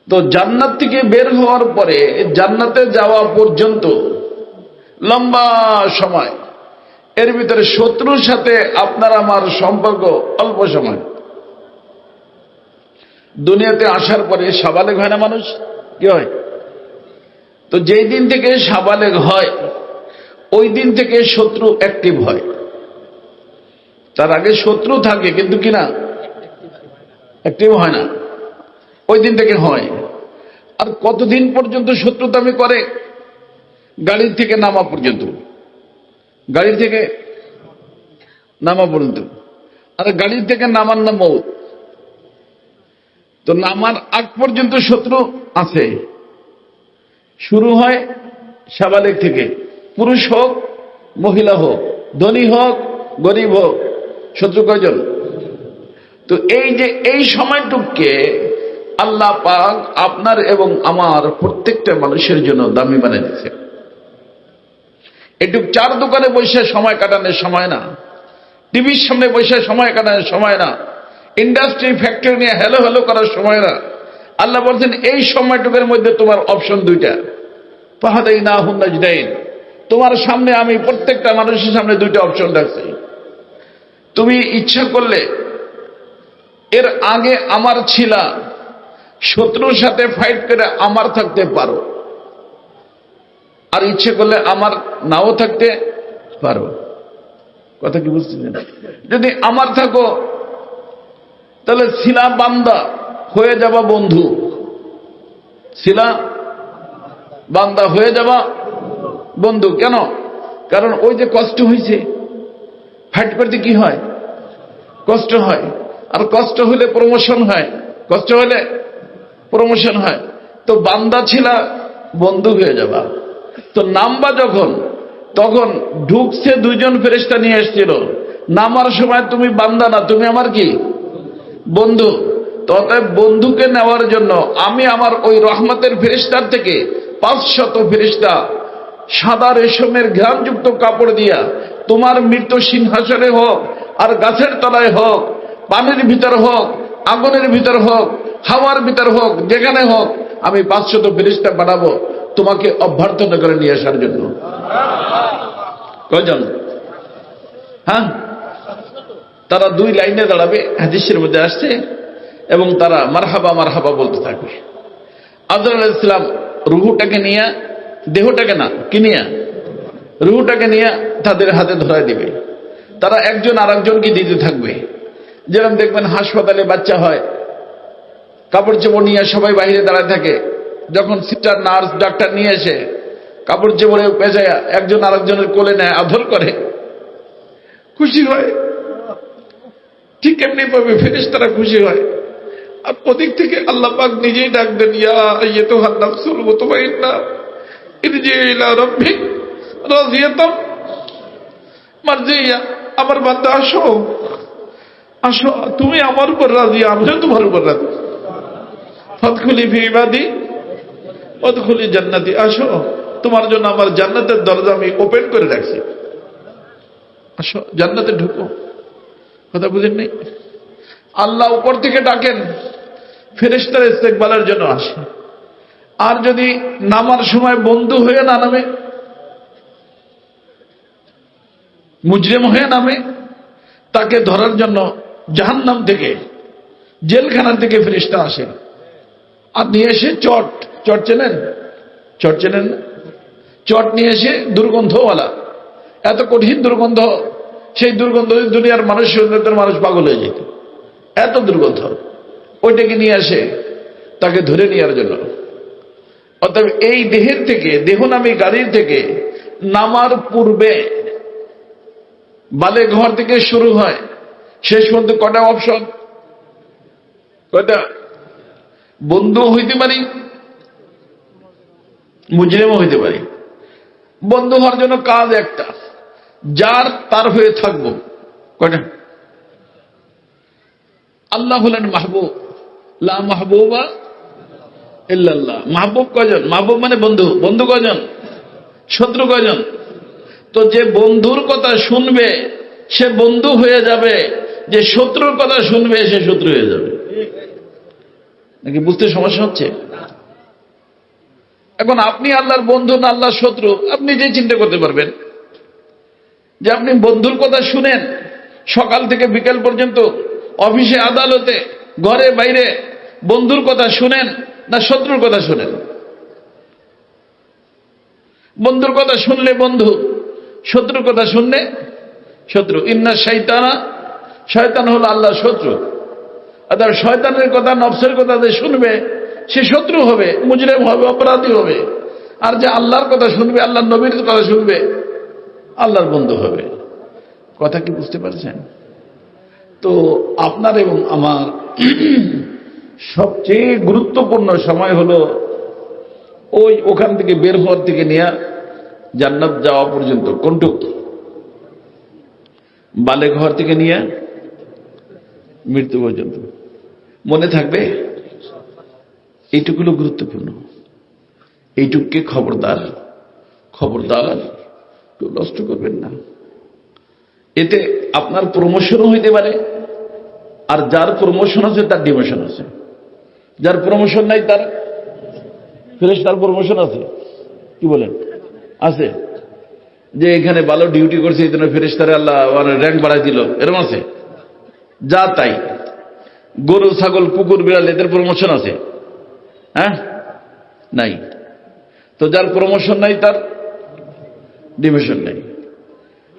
তো জান্নাত থেকে বের হওয়ার পরে জান্নাতে যাওয়া পর্যন্ত লম্বা সময়, এর ভিতরে শত্রুর সাথে আপনার আমার সম্পর্ক অল্প সময়। দুনিয়াতে আসার পরে সাবালেগ হয় না মানুষ? কি হয়? তো যেই দিন থেকে সাবালেগ হয় ওই দিন থেকে শত্রু অ্যাক্টিভ হয়। তার আগে শত্রু থাকে কিন্তু কিনা অ্যাক্টিভ হয় না, ওই দিন থেকে হয়। আর কতদিন পর্যন্ত শত্রুতামি করে? গাড়ির থেকে নামা পর্যন্ত, গাড়ির থেকে নামা পর্যন্ত। আর গাড়ির থেকে নামার না মৌত। তো নামার আগ পর্যন্ত শত্রু আছে। শুরু হয় সাবালেগ থেকে, পুরুষ হোক মহিলা হোক, ধনী হোক গরিব হোক, শত্রু কয়জন? তো এই যে এই সময়টুককে আল্লাহ পাক আপনার এবং আমার প্রত্যেকটা মানুষের জন্য দামি বানিয়ে দিয়েছে। এটুক চার দোকানে বসে সময় কাটানোর সময় না, টিভির সামনে বসে সময় কাটানোর সময় না, ইন্ডাস্ট্রি ফ্যাক্টরি নিয়ে হেলো হেলো করার সময় না। আল্লাহ বলছেন এই সময়টুকের মধ্যে তোমার অপশন দুইটা। ফাহাদাইনাহুন নাজদাইন, তোমার সামনে আমি প্রত্যেকটা মানুষের সামনে দুইটা অপশন রাখছি। তুমি ইচ্ছা করলে এর আগে আমার ছিলা, শত্রুর সাথে ফাইট করে আমার থাকতে পারো, আর ইচ্ছে করলে আমার নাও থাকতে পারো। কথা কি বুঝতেছেন? যদি আমার থাকো তাহলে ছিলা বান্দা হয়ে যাবা বন্ধু, ছিলা বান্দা হয়ে যাবা বন্ধু। কেন? কারণ ওই যে কষ্ট হয়েছে, ফাইট করতে কি হয়? কষ্ট হয়। আর কষ্ট হলে প্রমোশন হয়, কষ্ট হলে প্রমোশন হয়। তো বান্দা ছিলা বন্ধু হয়ে যাবা। তো নামবা যখন, তখন ঢুকছে দুইজন ফেরেশতা নিয়ে এসেছিল, নামার সময় তুমি বান্দা না, তুমি আমার কি বন্ধু। ততএব বন্ধুকে নেওয়ার জন্য আমি আমার ওই রহমতের ফেরেশতার থেকে 500 ফেরেশতা সাদা রেশমের ঘ্রাণযুক্ত কাপড় দিয়া তোমার মৃত্যু সিংহাসনে হোক, আর গাছের তলায় হোক, পানির ভিতর হোক, আগুনের ভিতর হোক, হাওয়ার ভিতর হোক, যেখানে হোক, আমি 500 ফেরেশতা পাঠাবো তোমাকে অভ্যর্থনা করে নিয়ে আসার জন্য। কয়জন? হ্যাঁ, তারা দুই লাইনে দাঁড়াবে, হাদিসের মধ্যে আসছে, এবং তারা মারহাবা মারহাবা বলতে থাকবে। আদম আলাইহিস সালাম রুহুটাকে নিয়ে, দেহটাকে না, কি নিয়ে? রুহুটাকে নিয়ে তাদের হাতে ধরায় দিবে। তারা একজন আরেকজনকে দিতে থাকবে। যেরকম দেখবেন হাসপাতালে বাচ্চা হয়, কাপড় চোপড় নিয়ে সবাই বাইরে দাঁড়ায় থাকে। যখন সিস্টার, নার্স, ডাক্তার নিয়ে এসে কাপড় চোপড়ে পেঁচায় একজন আরেকজনের কোলে নেয়, আদর করে, খুশি হয়। ঠিক এমনি ভাবে ফেরেশতারা খুশি হয়। আর ওদিক থেকে আল্লাহ পাক নিজেই ডাক দেন, ইয়া আইয়াতুহান নাফসুল মুতমাইন্না ইরজি ইলা রাব্বিক রাদিয়াতাম মারজিয়া। আমার বান্দা আসো, আসো, তুমি আমার উপর রাজি, আমিও তোমার উপর রাজি। ফাদখুলি ফি ইবাদি ওয়াদখুলি জান্নাতি। আসো, তোমার জন্য আমার জান্নাতের দরজা আমি ওপেন করে রাখছি, আসো জান্নাতে ঢুকো। কথা বুঝেন নাই? আল্লাহ উপর থেকে ডাকেন, ফেরেশতারা ইস্তেকবালের জন্য আসে। আর যদি নামার সময় বন্ধু হয়ে না নামে, মুজরিম হয়ে নামে, তাকে ধরার জন্য জাহান্নাম থেকে, জেলখানা থেকে ফেরেশতা আসে আর নিয়ে এসে চট চেনেন? চট চেনেন? চট নিয়ে এসে দুর্গন্ধওয়ালা, এত কঠিন দুর্গন্ধ, সেই দুর্গন্ধ দুনিয়ার মানুষ, মানুষ পাগল হয়ে যেত, এত দুর্গন্ধ। ওইটাকে নিয়ে আসে তাকে ধরে নেওয়ার জন্য। অর্থাৎ এই দেহের থেকে, দেহনামী গাড়ির থেকে নামার পূর্বে বালে ঘর থেকে শুরু হয়, শেষ পর্যন্ত কটা অপশন? কয়টা? বন্ধু হইতে পারি, মুজরিমও হইতে পারি। বন্ধু হওয়ার জন্য কাজ একটা, যার তার হয়ে থাকবো। কয়টা? আল্লাহ হলেন মাহবুব, লা মাহবুবা ইল্লাল্লাহ। মাহবুব কয়জন? মাহবুব মানে বন্ধু। বন্ধু কয়জন? শত্রু কয়জন? তো যে বন্ধুর কথা শুনবে সে বন্ধু হয়ে যাবে, যে শত্রুর কথা শুনবে সে শত্রু হয়ে যাবে। নাকি বুঝতে সমস্যা হচ্ছে? এখন আপনি আল্লাহর বন্ধু না আল্লাহর শত্রু, আপনি যে চিন্তা করতে পারবেন। যে আপনি বন্ধুর কথা শুনেন সকাল থেকে বিকেল পর্যন্ত, অফিসে আদালতে ঘরে বাইরে, বন্ধুর কথা শুনেন না শত্রুর কথা শুনেন? বন্ধুর কথা শুনলে বন্ধু, শত্রুর কথা শুনলে শত্রু। ইন্না শাইতানা, শয়তান হলো আল্লাহর শত্রু। অর্থাৎ শয়তানের কথা, নফসের কথা যে শুনবে সে শত্রু হবে, মুজরিম হবে, অপরাধী হবে। আর যে আল্লাহর কথা শুনবে, আল্লাহর নবীর কথা শুনবে, আল্লাহর বন্ধু হবে। কথা কি বুঝতে পারছেন? তো আপনার এবং আমার সবচেয়ে গুরুত্বপূর্ণ সময় হলো ওখান থেকে বের হওয়ার থেকে নিয়ে জান্নাত যাওয়া পর্যন্ত। কোনটুক? বালে ঘর থেকে নিয়ে মৃত্যু পর্যন্ত। মনে থাকবে? এইটুকুলো গুরুত্বপূর্ণ। এইটুককে খবরদার, খবরদার কেউ নষ্ট করবেন না। এতে আপনার প্রমোশনও হইতে পারে, আর যার প্রমোশন আছে তার ডিমোশন আছে। যার প্রমোশন নাই তার ফেরেশতার প্রমোশন আছে। কি বলেন? আছে? যে এখানে ভালো ডিউটি করছে এই জন্য ফেরেশতারে আল্লাহ র্যাঙ্ক বাড়াই দিল, এরকম আছে? যা তাই। গরু, ছাগল, কুকুর, বিড়াল এদের প্রমোশন আছে? হ্যাঁ, নাই। তো যার প্রমোশন নাই তার ডিমোশন নাই।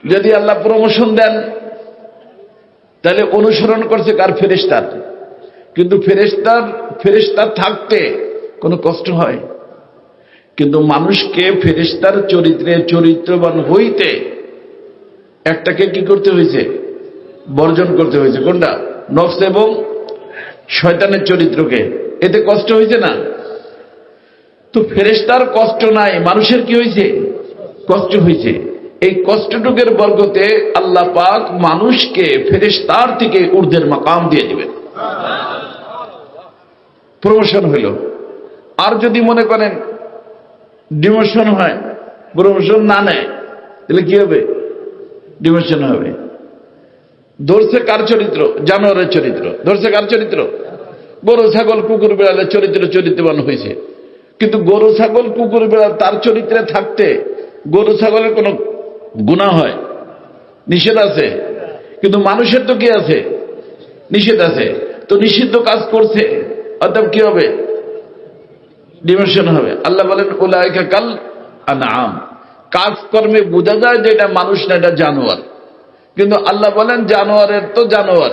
যদি আল্লাহ প্রমোশন দেন তাহলে অনুসরণ করছে কার? ফেরেশতার। কিন্তু ফেরেশতার থাকতে কোনো কষ্ট হয়, কিন্তু মানুষকে ফেরেশতার চরিত্রে চরিত্রবান হইতে একটাকে কি করতে হয়েছে? বর্জন করতে হয়েছে। কোনটা? নফস এবং শয়তানের চরিত্রকে। এতে কষ্ট হয়েছে না? তো ফেরেশতার কষ্ট নাই, মানুষের কি হয়েছে? কষ্ট হয়েছে। এই কষ্টটুকের বরকতে আল্লাহ পাক মানুষকে ফেরেশতার থেকে ঊর্ধ্বের মাকাম দিয়ে দিবেন, প্রমোশন হইল। আর যদি মনে করেন ডিমোশন হয়, প্রমোশন না নেয়, তাহলে কি হবে? ডিমোশন হবে। ধরছে কার চরিত্র? জানোয়ারের চরিত্র। ধরছে কার চরিত্র? গরু, ছাগল, কুকুর, বিড়ালের চরিত্রবান হয়েছে। কিন্তু গরু, ছাগল, কুকুর, বিড়াল তার চরিত্রে থাকতে গরু ছাগলের কোনো গুনাহ হয়? নিষেধ আছে। কিন্তু মানুষের তো কি আছে? নিষেধ আছে। তো নিষিদ্ধ কাজ করছে, অর্থাৎ কি হবে? ডিমোশন হবে। আল্লাহ বলেন উলাইকা কাল আনআম। কাজকর্মে বোঝা যায় যে এটা মানুষ না, এটা জানোয়ার। কিন্তু আল্লাহ বলেন জানোয়ারের তো জানোয়ার,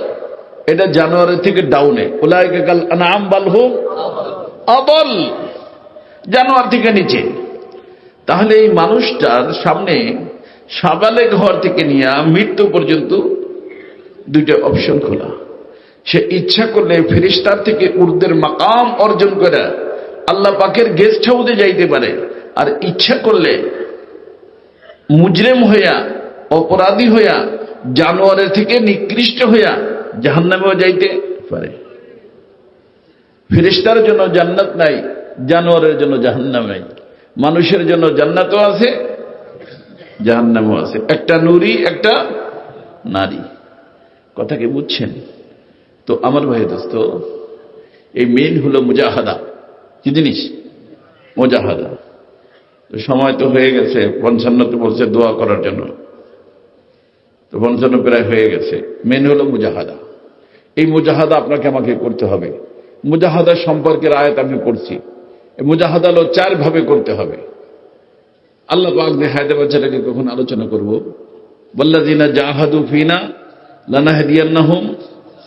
এটা জানোয়ারের থেকে ডাউনে। উলাইকা কাল আনআম বাল হুম আদাল, জানোয়ার থেকে নিচে। তাহলে এই মানুষটার সামনে সাবালে ঘর থেকে নিয়ে মৃত্যু পর্যন্ত দুইটা অপশন খোলা। সে ইচ্ছা করলে ফেরেশতার থেকে ঊর্ধ্বের মাকাম অর্জন করে আল্লাহ পাকের গেস্ট হাউসে যাইতে পারে, আর ইচ্ছা করলে মুজরিম হইয়া, অপরাধী হইয়া, জানোয়ারের থেকে নিকৃষ্ট হইয়া জাহান্নামেও যাইতে পারে। ফেরেশতার জন্য জান্নাত নাই, জানোয়ারের জন্য জাহান্নাম নাই। মানুষের জন্য জান্নাতও আছে, জাহান্নামও আছে। একটা নূরি, একটা নারী। কথা কি বুঝছেন? তো আমার ভাই দোস্ত, এই মেন হলো মুজাহাদা। কি জিনিস? মুজাহাদা। তো সময় তো হয়ে গেছে, 55 তো বলছে দোয়া করার জন্য, তো 55 প্রায় হয়ে গেছে। মেন হলো মুজাহাদা। এই মুজাহাদা আপনাকে আমাকে করতে হবে। মুজাহাদা সম্পর্কের আয়াত আমি পড়ছি। এই মুজাহাদা হলো 4 ভাবে করতে হবে। আল্লাহ পাক নেহায়েত বাচ্চাটাকে কখন আলোচনা করব, ওয়াল্লাযিনা জাহাদু ফিনা লানাহদিয়ান্নাহুম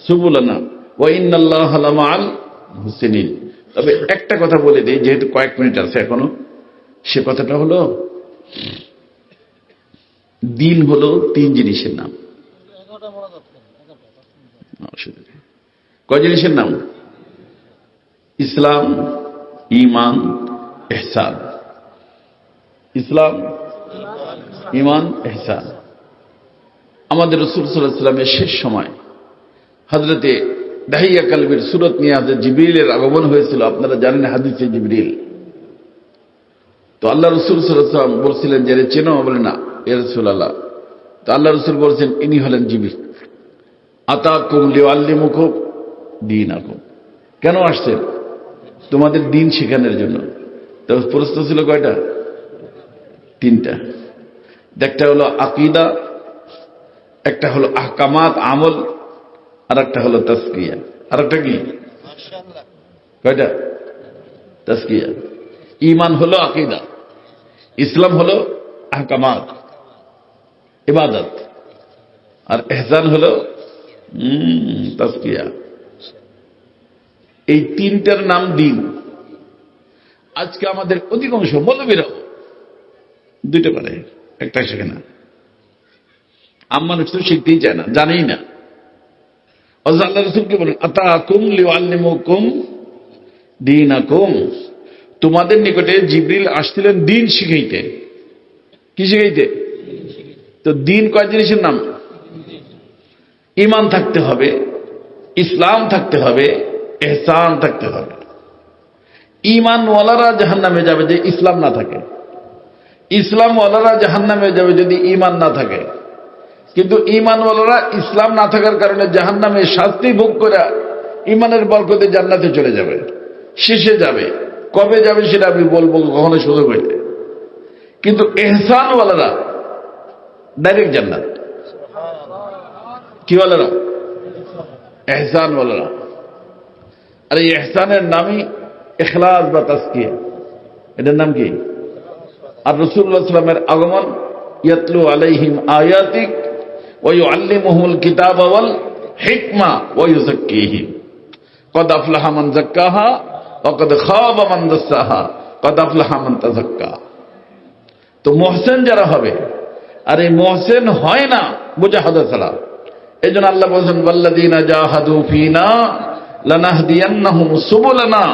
সুবুলানা ওয়া ইন্নাল্লাহা লামাআল মুহসিনিন। তবে একটা কথা বলে দিই, যেহেতু কয়েক মিনিট আছে এখনো, সে কথাটা হলো দিন হলো 3 জিনিসের নাম। কয় জিনিসের নাম? ইসলাম, ঈমান, ইহসান। ইসলাম, ঈমান, ইহসান। আমাদের রাসূল সাল্লাল্লাহু আলাইহি ওয়াসাল্লামের শেষ সময় হযরতে দাহিয়া কালবির সূরত নিয়ে হাজরত জিবরিলের আগমন হয়েছিল। আপনারা জানেন হাদিসে জিবরিল। তো আল্লাহ রাসূল সাল্লাল্লাহু আলাইহি ওয়াসাল্লাম বলছিলেন যে রে চেনো? বলে না ইয়া রাসূলুল্লাহ। তো আল্লাহ রাসূল বলছেন ইনি হলেন জিবরিল, আতাকুম লিউআল্লিমুকুম দীনাকুম। কেন আসছেন? তোমাদের দিন শেখানোর জন্য। তো প্রশ্ন ছিল কয়টা? 3টা। একটা হলো আকীদা, একটা হলো আহকামাত আমল, আর একটা হলো তাজকিয়া। আর একটা কি? কয়টা? তাজকিয়া। ঈমান হলো আকীদা, ইসলাম হলো আহকামাত ইবাদত, আর ইহসান হলো তাজকিয়া। এই 3টার নাম দিন। আজকে আমাদের অধিকাংশ মৌলবীরাও 2টা পারে, একটা শেখে না। মানুষ তো শিখতেই চায় না, জানেই না। আল্লাহ রাসূল কি বলেন? আতাকুম লিউআল্লিমুকুম দীনাকুম। তোমাদের নিকটে জিবরিল আসছিলেন দিন শিখাইতে। কি শিখাইতে? তো দিন কয় জিনিসের নাম? ঈমান থাকতে হবে, ইসলাম থাকতে হবে, ইহসান থাকতে হবে। ঈমানওয়ালারা জাহান্নামে যাবে যে ইসলাম না থাকে, ইসলামওয়ালারা জাহান্নামে যাবে যদি ঈমান না থাকে। কিন্তু ঈমানওয়ালারা ইসলাম না থাকার কারণে জাহান্নামে শাস্তি ভোগ করে ঈমানের বরকতে জান্নাতে চলে যাবে, শেষে যাবে। কবে যাবে সেটা আমি বলবো কখনো সুযোগ হইলে। কিন্তু ইহসানওয়ালারা ডাইরেক্ট জান্নাত। কি ওয়ালারা? ইহসানওয়ালারা। আর এই ইহসানের নামই ইখলাস বা তাজকিয়া। এটার নাম কি? আর রাসূলুল্লাহ সাল্লাল্লাহু আলাইহি ওয়াসাল্লামের আগমন, ইয়াতলু আলাইহিম আয়াতিক ওয়া ইউআল্লিমুহুল কিতাবা ওয়াল হিকমা ওয়া ইউযাক্কিহিম। ক্বাদ আফলাহা মান যাক্কাহা ওয়া ক্বাদ খাবা মান দাসসাহা, ক্বাদ আফলাহা মান তাযাক্কা। তো মুহসিন যারা হবে, আর এই মুহসিন হয় না মুজাহাদা ছাড়া। এইজন্য আল্লাহ বলেন ওয়াল্লাযীনা জাহাদু ফিনা লানাহদিয়ান্নাহুম সুবুলানা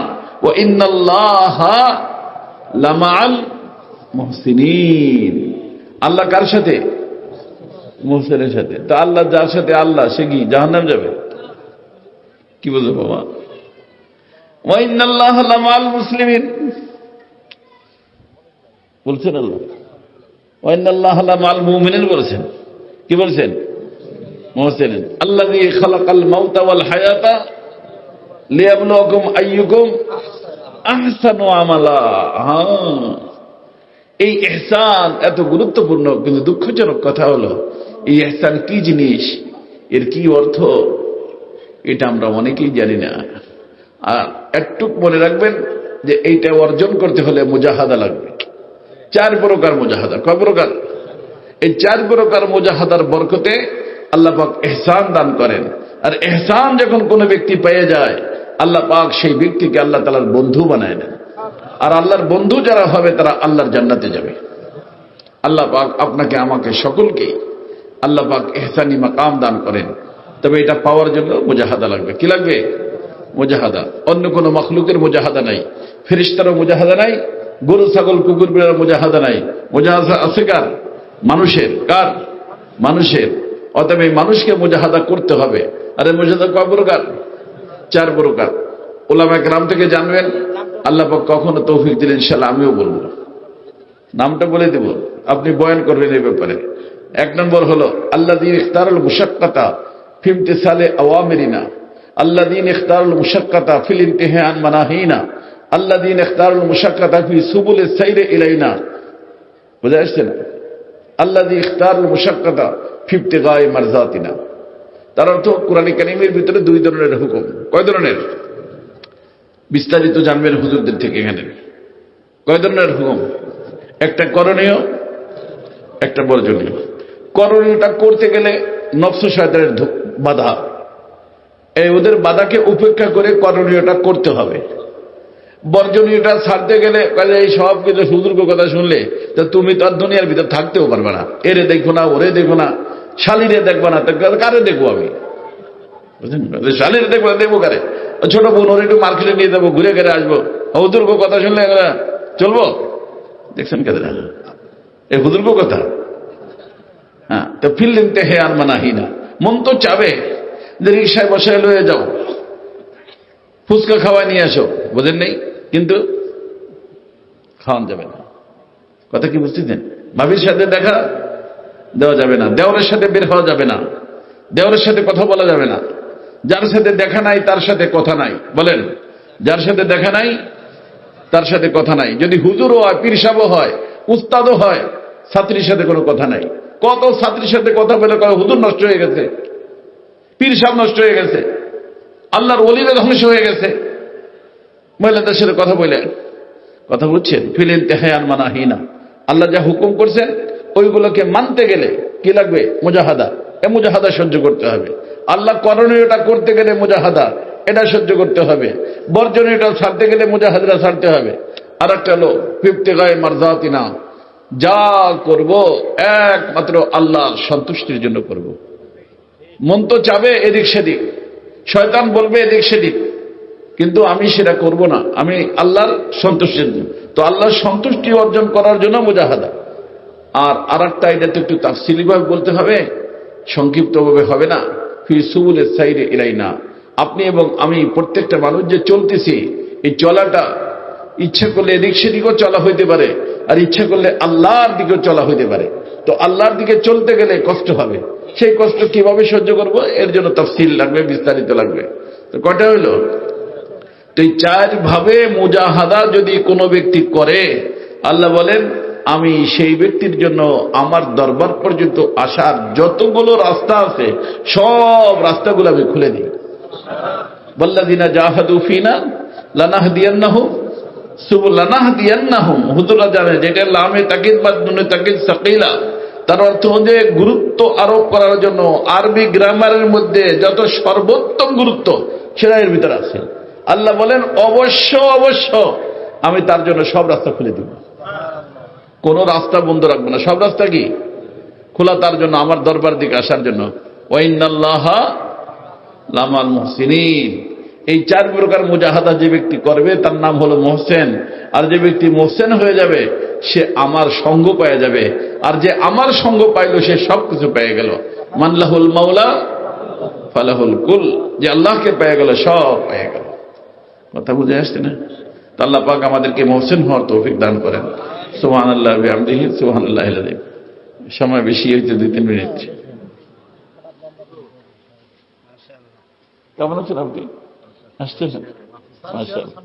ওয়া ইন্নাল্লাহা লামাআল মুহসিনিন। আল্লাহ কার সাথে? মুহসিনের সাথে। তো আল্লাহ যার সাথে আল্লাহ, সে কি জাহান্নাম যাবে? কি বলছো বাবা? ওয়া ইন্নাল্লাহা লামাআল মুসলিমিন বলছেন আল্লাহ। ওয়া ইন্নাল্লাহা লামাআল মুমিনিন বলেছেন। কি বলছেন? মুহসিনিন। আল্লাযী খালাকাল মাউতা ওয়াল হায়াতা লিয়াবলুয়াকুম আইয়ুকুম আহসানু আমালা। এই ইহসান এত গুরুত্বপূর্ণ, কিন্তু দুঃখজনক কথা হলো এই ইহসান কি জিনিস, এর কি অর্থ, এটা আমরা অনেকেই জানি না। আর একটু মনে রাখবেন যে এইটা অর্জন করতে হলে মুজাহাদা লাগবে। 4 প্রকার মুজাহাদা। কয় প্রকার? এই 4 প্রকার মুজাহাদার বরকতে আল্লাহ পাক ইহসান দান করেন। আর ইহসান যখন কোনো ব্যক্তি পেয়ে যায়, আল্লাহ পাক সেই ব্যক্তিকে আল্লাহ তাআলার বন্ধু বানায় দেন। আর আল্লাহর বন্ধু যারা হবে তারা আল্লাহর জান্নাতে যাবে। আল্লাহ পাক আপনাকে আমাকে সকলকে আল্লাহ পাক ইহসানি মাকাম দান করেন। তবে এটা পাওয়ার জন্য মুজাহাদা লাগবে। কি লাগবে? মুজাহাদা। অন্য কোনো মখলুকের মুজাহাদা নাই, ফেরেশতারও মুজাহাদা নাই, গরু ছাগল কুকুর বিড়ালের মুজাহাদা নাই। মুজাহাদা আছে কার? মানুষের। কার? মানুষের। অতএব এই মানুষকে মুজাহাদা করতে হবে। আরে মুজাহাদা কয় প্রকার? 4 প্রকার। উলামায়ে কেরাম থেকে জানবেন, আল্লাহ পাক কখনো তৌফিক দিলেন ইনশাআল্লাহ আমিও বলবো, নামটা বলে দেব, আপনি বয়ান করবেন এই ব্যাপারে। 1 নম্বর হলো আল্লাযী ইখতারাল মুশাক্কাতা ফি ইমতিসালি আওয়ামিরিনা, আল্লাযীন ইখতারাল মুশাক্কাতা ফিল ইনতিহা আন মানাহিনা, আল্লাযীন ইখতারাল মুশাক্কাতা ফি সুবুলিস সাইরি ইলাইনা। বুঝা যাচ্ছে না? আল্লাযী ইখতারাল মুশাক্কাতা ফি ইবতিগাই মারজাতিনা। তার অর্থ কোরআনে কারীমের ভিতরে 2 ধরনের হুকুম। কয় ধরনের? বিস্তারিত জানবেন হুজুরদের থেকে। এখানে কয় ধরনের হুকুম? একটা করণীয়, একটা বর্জনীয়। করণীয়টা করতে গেলে নফস শয়তানের বাধা, এই ওদের বাধাকে উপেক্ষা করে করণীয়টা করতে হবে। বর্জনীয়টা ছাড়তে গেলে এই সব কিছু সুদূর্ঘ কথা শুনলে তো তুমি তো আর দুনিয়ার ভিতর থাকতেও পারবে না। এরে দেখবো না, ওরে দেখবো না, শালিরে দেখবো না, কারে দেখবো আমি? বুঝলেন? শালিরে দেখবো, দেখবো কারে? ছোট বোন ওর একটু মার্কেটে নিয়ে যাবো, ঘুরে ঘুরে আসবো, হুজুর্গ কথা শুনলে চলবো? দেখছেন কাদের এই হুজুর্গ কথা? হ্যাঁ, তো ফিল্লিংতে হে আর মানাহিনা। মন তো চাবে যে রিক্সায় বসায় লয়ে যাও, ফুচকা খাওয়া নিয়ে আসো, বোঝেন নেই? কিন্তু খাওয়ান যাবে না। কথা কি বুঝতেছেন? ভাবির সাথে দেখা দেওয়া যাবে না, দেওরের সাথে বের হওয়া যাবে না, দেওরের সাথে কথা বলা যাবে না। যার সাথে দেখা নাই তার সাথে কথা নাই। বলেন, যার সাথে দেখা নাই তার সাথে কথা নাই। যদি হুজুরও হয়, পীর সাহেবও হয়, উস্তাদও হয়, ছাত্রীর সাথে কোনো কথা নাই। কত ছাত্রীর সাথে কথা বলে হুজুর নষ্ট হয়ে গেছে, পীর সাহেব নষ্ট হয়ে গেছে, আল্লাহর ওলিরা ধ্বংস হয়ে গেছে, মহিলাদের সাথে কথা বলে। কথা বুঝছেন? ফিল ইনতিহা আন মানাহিনা। আল্লাহ যা হুকুম করছেন ওইগুলোকে মানতে গেলে কি লাগবে? মুজাহাদা। এ মুজাহাদা সহ্য করতে হবে। আল্লাহ করণীয়টা করতে গেলে মুজাহাদা, এটা সহ্য করতে হবে। বর্জনীয়টা ছাড়তে গেলে মুজাহাদা ছাড়তে হবে। আর একটা হলো ইবতিগায়ে মারজাতিনা, যা করব একমাত্র আল্লাহর সন্তুষ্টির জন্য করব। মন তো চাবে এদিক সেদিক, শয়তান বলবে এদিক সেদিক, কিন্তু আমি সেটা করব না, আমি আল্লাহর সন্তুষ্টির জন্য। তো আল্লাহর সন্তুষ্টি অর্জন করার জন্য মুজাহাদা। আর একটা, এটা তো একটু তাফসিলিভাবে বলতে হবে, সংক্ষিপ্তভাবে হবে না। ফি সুবুলিস সাইরি ইলাইনা, আপনি এবং আমি প্রত্যেকটা মানুষ যে চলতেছি, এই চলাটা ইচ্ছা করলে এদিক সেদিকেও চলা হইতে পারে, আর ইচ্ছা করলে আল্লাহর দিকেও চলা হইতে পারে। তো আল্লাহর দিকে চলতে গেলে কষ্ট হবে। সেই কষ্ট কিভাবে সহ্য করব, এর জন্য তাফসীল লাগবে, বিস্তারিত লাগবে। তো কয়টা হইল? তো এই 4 ভাবে মুজাহাদা যদি কোনো ব্যক্তি করে, আল্লাহ বলেন আমি সেই ব্যক্তির জন্য আমার দরবার পর্যন্ত আসার যতগুলো রাস্তা আছে সব রাস্তাগুলো আমি খুলে দিই। ওয়াল্লাযিনা জাহাদু ফিনা লানাহদিয়ান্নাহুম সুবুলানাহদিয়ান্নাহুম। হুজুররা জানে যেটা লামে তাকিদ বা নুনে তাকিদ সাকিলা, তার অর্থ যে গুরুত্ব আরোপ করার জন্য আরবি গ্রামারের মধ্যে যত সর্বোত্তম গুরুত্ব সেটা এর ভিতরে আছে। আল্লাহ বলেন অবশ্য অবশ্য আমি তার জন্য সব রাস্তা খুলে দিব, কোন রাস্তা বন্ধ রাখবো না, সব রাস্তা কি খোলা তার জন্য, আমার দরবার দিকে আসার জন্য। ওয়া ইন্নাল্লাহা লামাল মুহসিনিন। এই 4 প্রকার মুজাহাদা যে ব্যক্তি করবে তার নাম হলো মুহসিন। আর যে ব্যক্তি মুহসিন হয়ে যাবে সে আমার সঙ্গ পেয়ে যাবে, আর যে আমার সঙ্গ পাইল সে সবকিছু পেয়ে গেল। মানলাহুল মাওলা ফালাহুল কুল, যে আল্লাহকে পেয়ে গেল সব পেয়ে গেল। কথা বুঝে আসছে না? তো আল্লাহ পাক আমাদেরকে মুহসিন হওয়ার তৌফিক দান করেন। সুবহানাল্লাহি ওয়া বিহামদিহি সুবহানাল্লাহিল আযীম। সময় বেশি হয়েছে, 2-3 মিনিট। কেমন আছেন আপনি? আসতেছেন? মাশাআল্লাহ।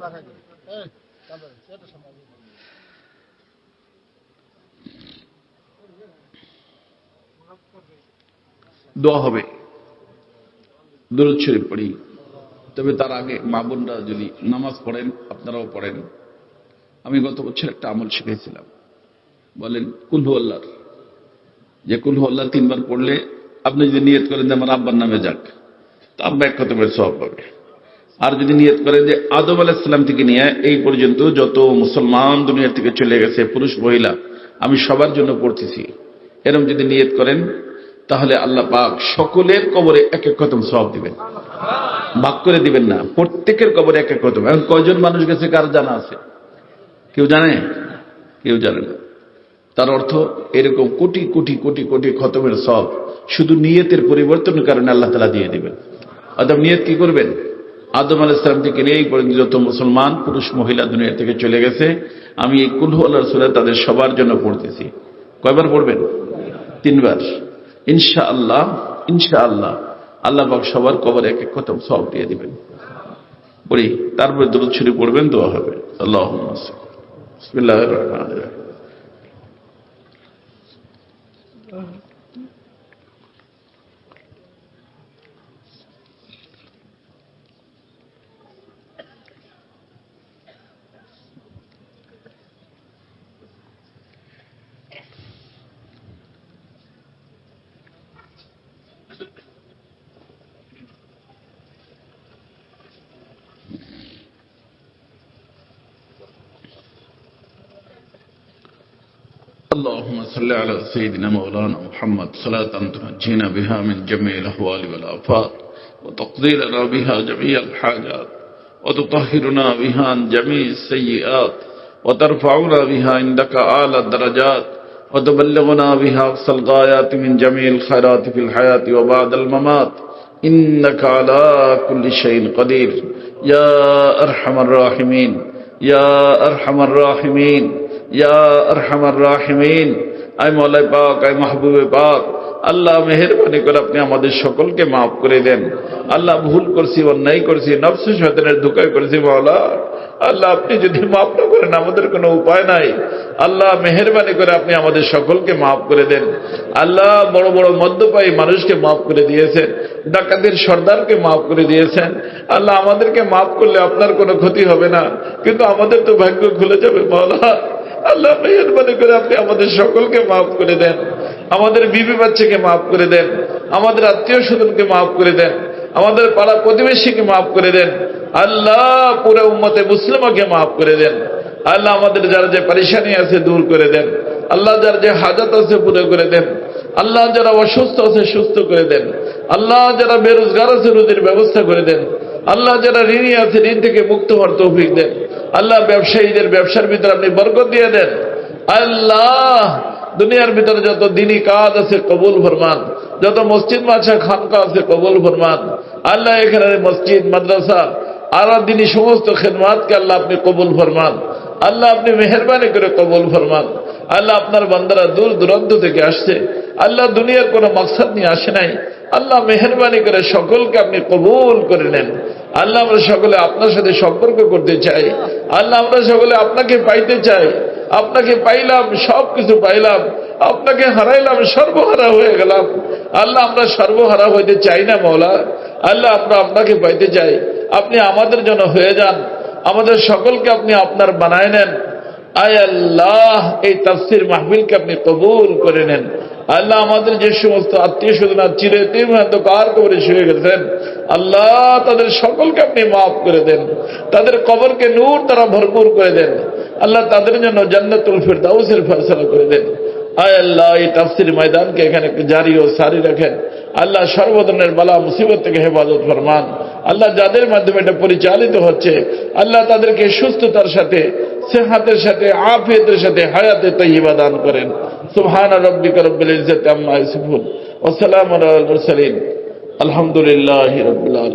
দোয়া হবে, দুরূদ শরীফ পড়ি। তবে তার আগে মা বোনরা যদি নামাজ পড়েন, আপনারাও পড়েন। আমি গত বছর একটা আমল শিখেছিলাম, বলেন কুল হু আল্লাহর, যে কুল হু আল্লাহ 3 বার পড়লে আপনি যদি নিয়ত করেন যে আমার আব্বার নামে যাক, তো আব্বা 1 খতমের সওয়াব পাবে। আর যদি নিয়ত করেন যে আদম আলাইহিস সালাম থেকে নিয়ে এই পর্যন্ত যত মুসলমান দুনিয়া থেকে চলে গেছে পুরুষ মহিলা, আমি সবার জন্য পড়তেছি, এরকম যদি নিয়ত করেন তাহলে আল্লাহ পাক সকলের কবরে এক এক খতম সওয়াব দিবেন, ভাগ করে দিবেন না, প্রত্যেকের কবরে এক এক খতম। এখন কয়জন মানুষ গেছে কার জানা আছে? কেউ জানে? কেউ জানে না। তার অর্থ এরকম কোটি কোটি কোটি কোটি খতমের সওয়াব শুধু নিয়তের পরিবর্তনের কারণে আল্লাহ তাআলা দিয়ে দিবেন। অর্থাৎ নিয়ত কি করবেন? আদম আলাইহিস সালাম থেকে নিয়ে এই পর্যন্ত যত মুসলমান পুরুষ মহিলা দুনিয়া থেকে চলে গেছে, আমি এই কুল হুয়াল্লাহু সূরা তাদের সবার জন্য পড়তেছি। কয়বার পড়বেন? 3 বার। ইনশাআল্লাহ ইনশাআল্লাহ আল্লাহ পাক সবার কবরে এক এক খতম সওয়াব দিয়ে দিবেন। পড়ি, তারপরে দরুদ শরীফ পড়বেন, দোয়া হবে। আল্লাহুম্মা সাল্লি বিসমিল্লাহির রহমানির রহিম। اللهم صل على سيدنا مولانا محمد صلاة تنجينا بها من جميع الأهوال والآفات وتقضي لنا بها جميع الحاجات وتطهرنا بها عن جميع السيئات وترفعنا بها عندك أعلى الدرجات وتبلغنا بها أقصى الغايات من جميع الخيرات في الحياة وبعد الممات إنك على كل شيء قدير يا أرحم الراحمين يا أرحم الراحمين ইয়া আরহামার রাহিমিন। আয় মওলা পাক, আয় মাহবুবে পাক, আল্লাহ মেহেরবানি করে আপনি আমাদের সকলকে মাফ করে দেন। আল্লাহ ভুল করছি, অন্যায় করছি, নফস শয়তানের ধোঁকায় করেছি মাওলা। আল্লাহ আপনি যদি মাফ না করেন আমাদের কোনো উপায় নাই। আল্লাহ মেহেরবানি করে আপনি আমাদের সকলকে মাফ করে দেন। আল্লাহ বড় বড় মদ্যপায়ী মানুষকে মাফ করে দিয়েছেন, ডাকাতের সর্দারকে মাফ করে দিয়েছেন। আল্লাহ আমাদেরকে মাফ করলে আপনার কোনো ক্ষতি হবে না, কিন্তু আমাদের তো ভাগ্য খুলে যাবে মাওলা। আল্লাহ মেহেরবানি করে আপনি আমাদের সকলকে মাফ করে দেন, আমাদের বিবি বাচ্চাকে মাফ করে দেন, আমাদের আত্মীয় স্বজনকে মাফ করে দেন, আমাদের পাড়া প্রতিবেশীকে মাফ করে দেন। আল্লাহ পুরো উম্মতে মুসলিমাকে মাফ করে দেন। আল্লাহ আমাদের যারা যে পরেশানি আছে দূর করে দেন। আল্লাহ যার যে হাজাত আছে পুরো করে দেন। আল্লাহ যারা অসুস্থ আছে সুস্থ করে দেন। আল্লাহ যারা বেরোজগার আছে রুজির ব্যবস্থা করে দেন। আল্লাহ যারা ঋণী আছে ঋণ থেকে মুক্ত হওয়ার তৌফিক দেন। আল্লাহ ব্যবসায়ীদের ব্যবসার ভিতরে আপনি বরকত দিয়ে দেন। আল্লাহ দুনিয়ার ভিতরে যত দিনী কাজ আছে কবুল ফরমান, যত মসজিদ মাদ্রাসা খানকা আছে কবুল ফরমান। আল্লাহ এখানে মসজিদ মাদ্রাসা আর দিনী সমস্ত খেদমাতকে আল্লাহ আপনি কবুল ফরমান। আল্লাহ আপনি মেহেরবানি করে কবুল ফরমান। আল্লাহ আপনার বান্দারা দূর দূরান্ত থেকে আসছে, আল্লাহ দুনিয়ার কোনো মাকসাদ নিয়ে আসে নাই। আল্লাহ মেহেরবানি করে সকলকে আপনি কবুল করে নেন। আল্লাহ আমরা সকলে আপনার সাথে সম্পর্ক করতে চাই। আল্লাহ আমরা সকলে আপনাকে পাইতে চাই। আপনাকে পাইলাম সবকিছু পাইলাম, আপনাকে হারাইলাম সর্বহারা হয়ে গেলাম। আল্লাহ আমরা সর্বহারা হইতে চাই না মওলা। আল্লাহ আমরা আপনাকে পাইতে চাই। আপনি আমাদের জন্য হয়ে যান, আমাদের সকলকে আপনি আপনার বানায় নেন। আয় আল্লাহ এই তাফসীর মাহফিলকে আপনি কবুল করে নেন। আল্লাহ আমাদের যে সমস্ত আত্মীয় স্বজন চিরদিন অন্ধকার কবরে শুয়ে গেছেন, আল্লাহ তাদের সকলকে আপনি মাফ করে দেন, তাদের কবরকে নূর দ্বারা ভরপুর করে দেন। আল্লাহ তাদের জন্য জান্নাতুল ফিরদাউসের ফয়সালা করে দেন। আয় আল্লাহ এই তাফসীর ময়দানকে এখানে জারি ও সারি রাখেন। আল্লাহ সর্বধরনের বালা মুসিবত থেকে হেফাজত ফরমান। আল্লাহ যাদের মাধ্যমে এটা পরিচালিত হচ্ছে, আল্লাহ তাদেরকে সুস্থতার সাথে, সেহাতের সাথে, আফিয়তের সাথে হায়াতে তাইয়্যিবা দান করেন। সুবহানা রাব্বিকা রাব্বিল ইজ্জাতি আম্মা ইয়াসিফুন ওয়া সালামুন আলাল মুরসালিন আলহামদুলিল্লাহি রাব্বিল আলামিন।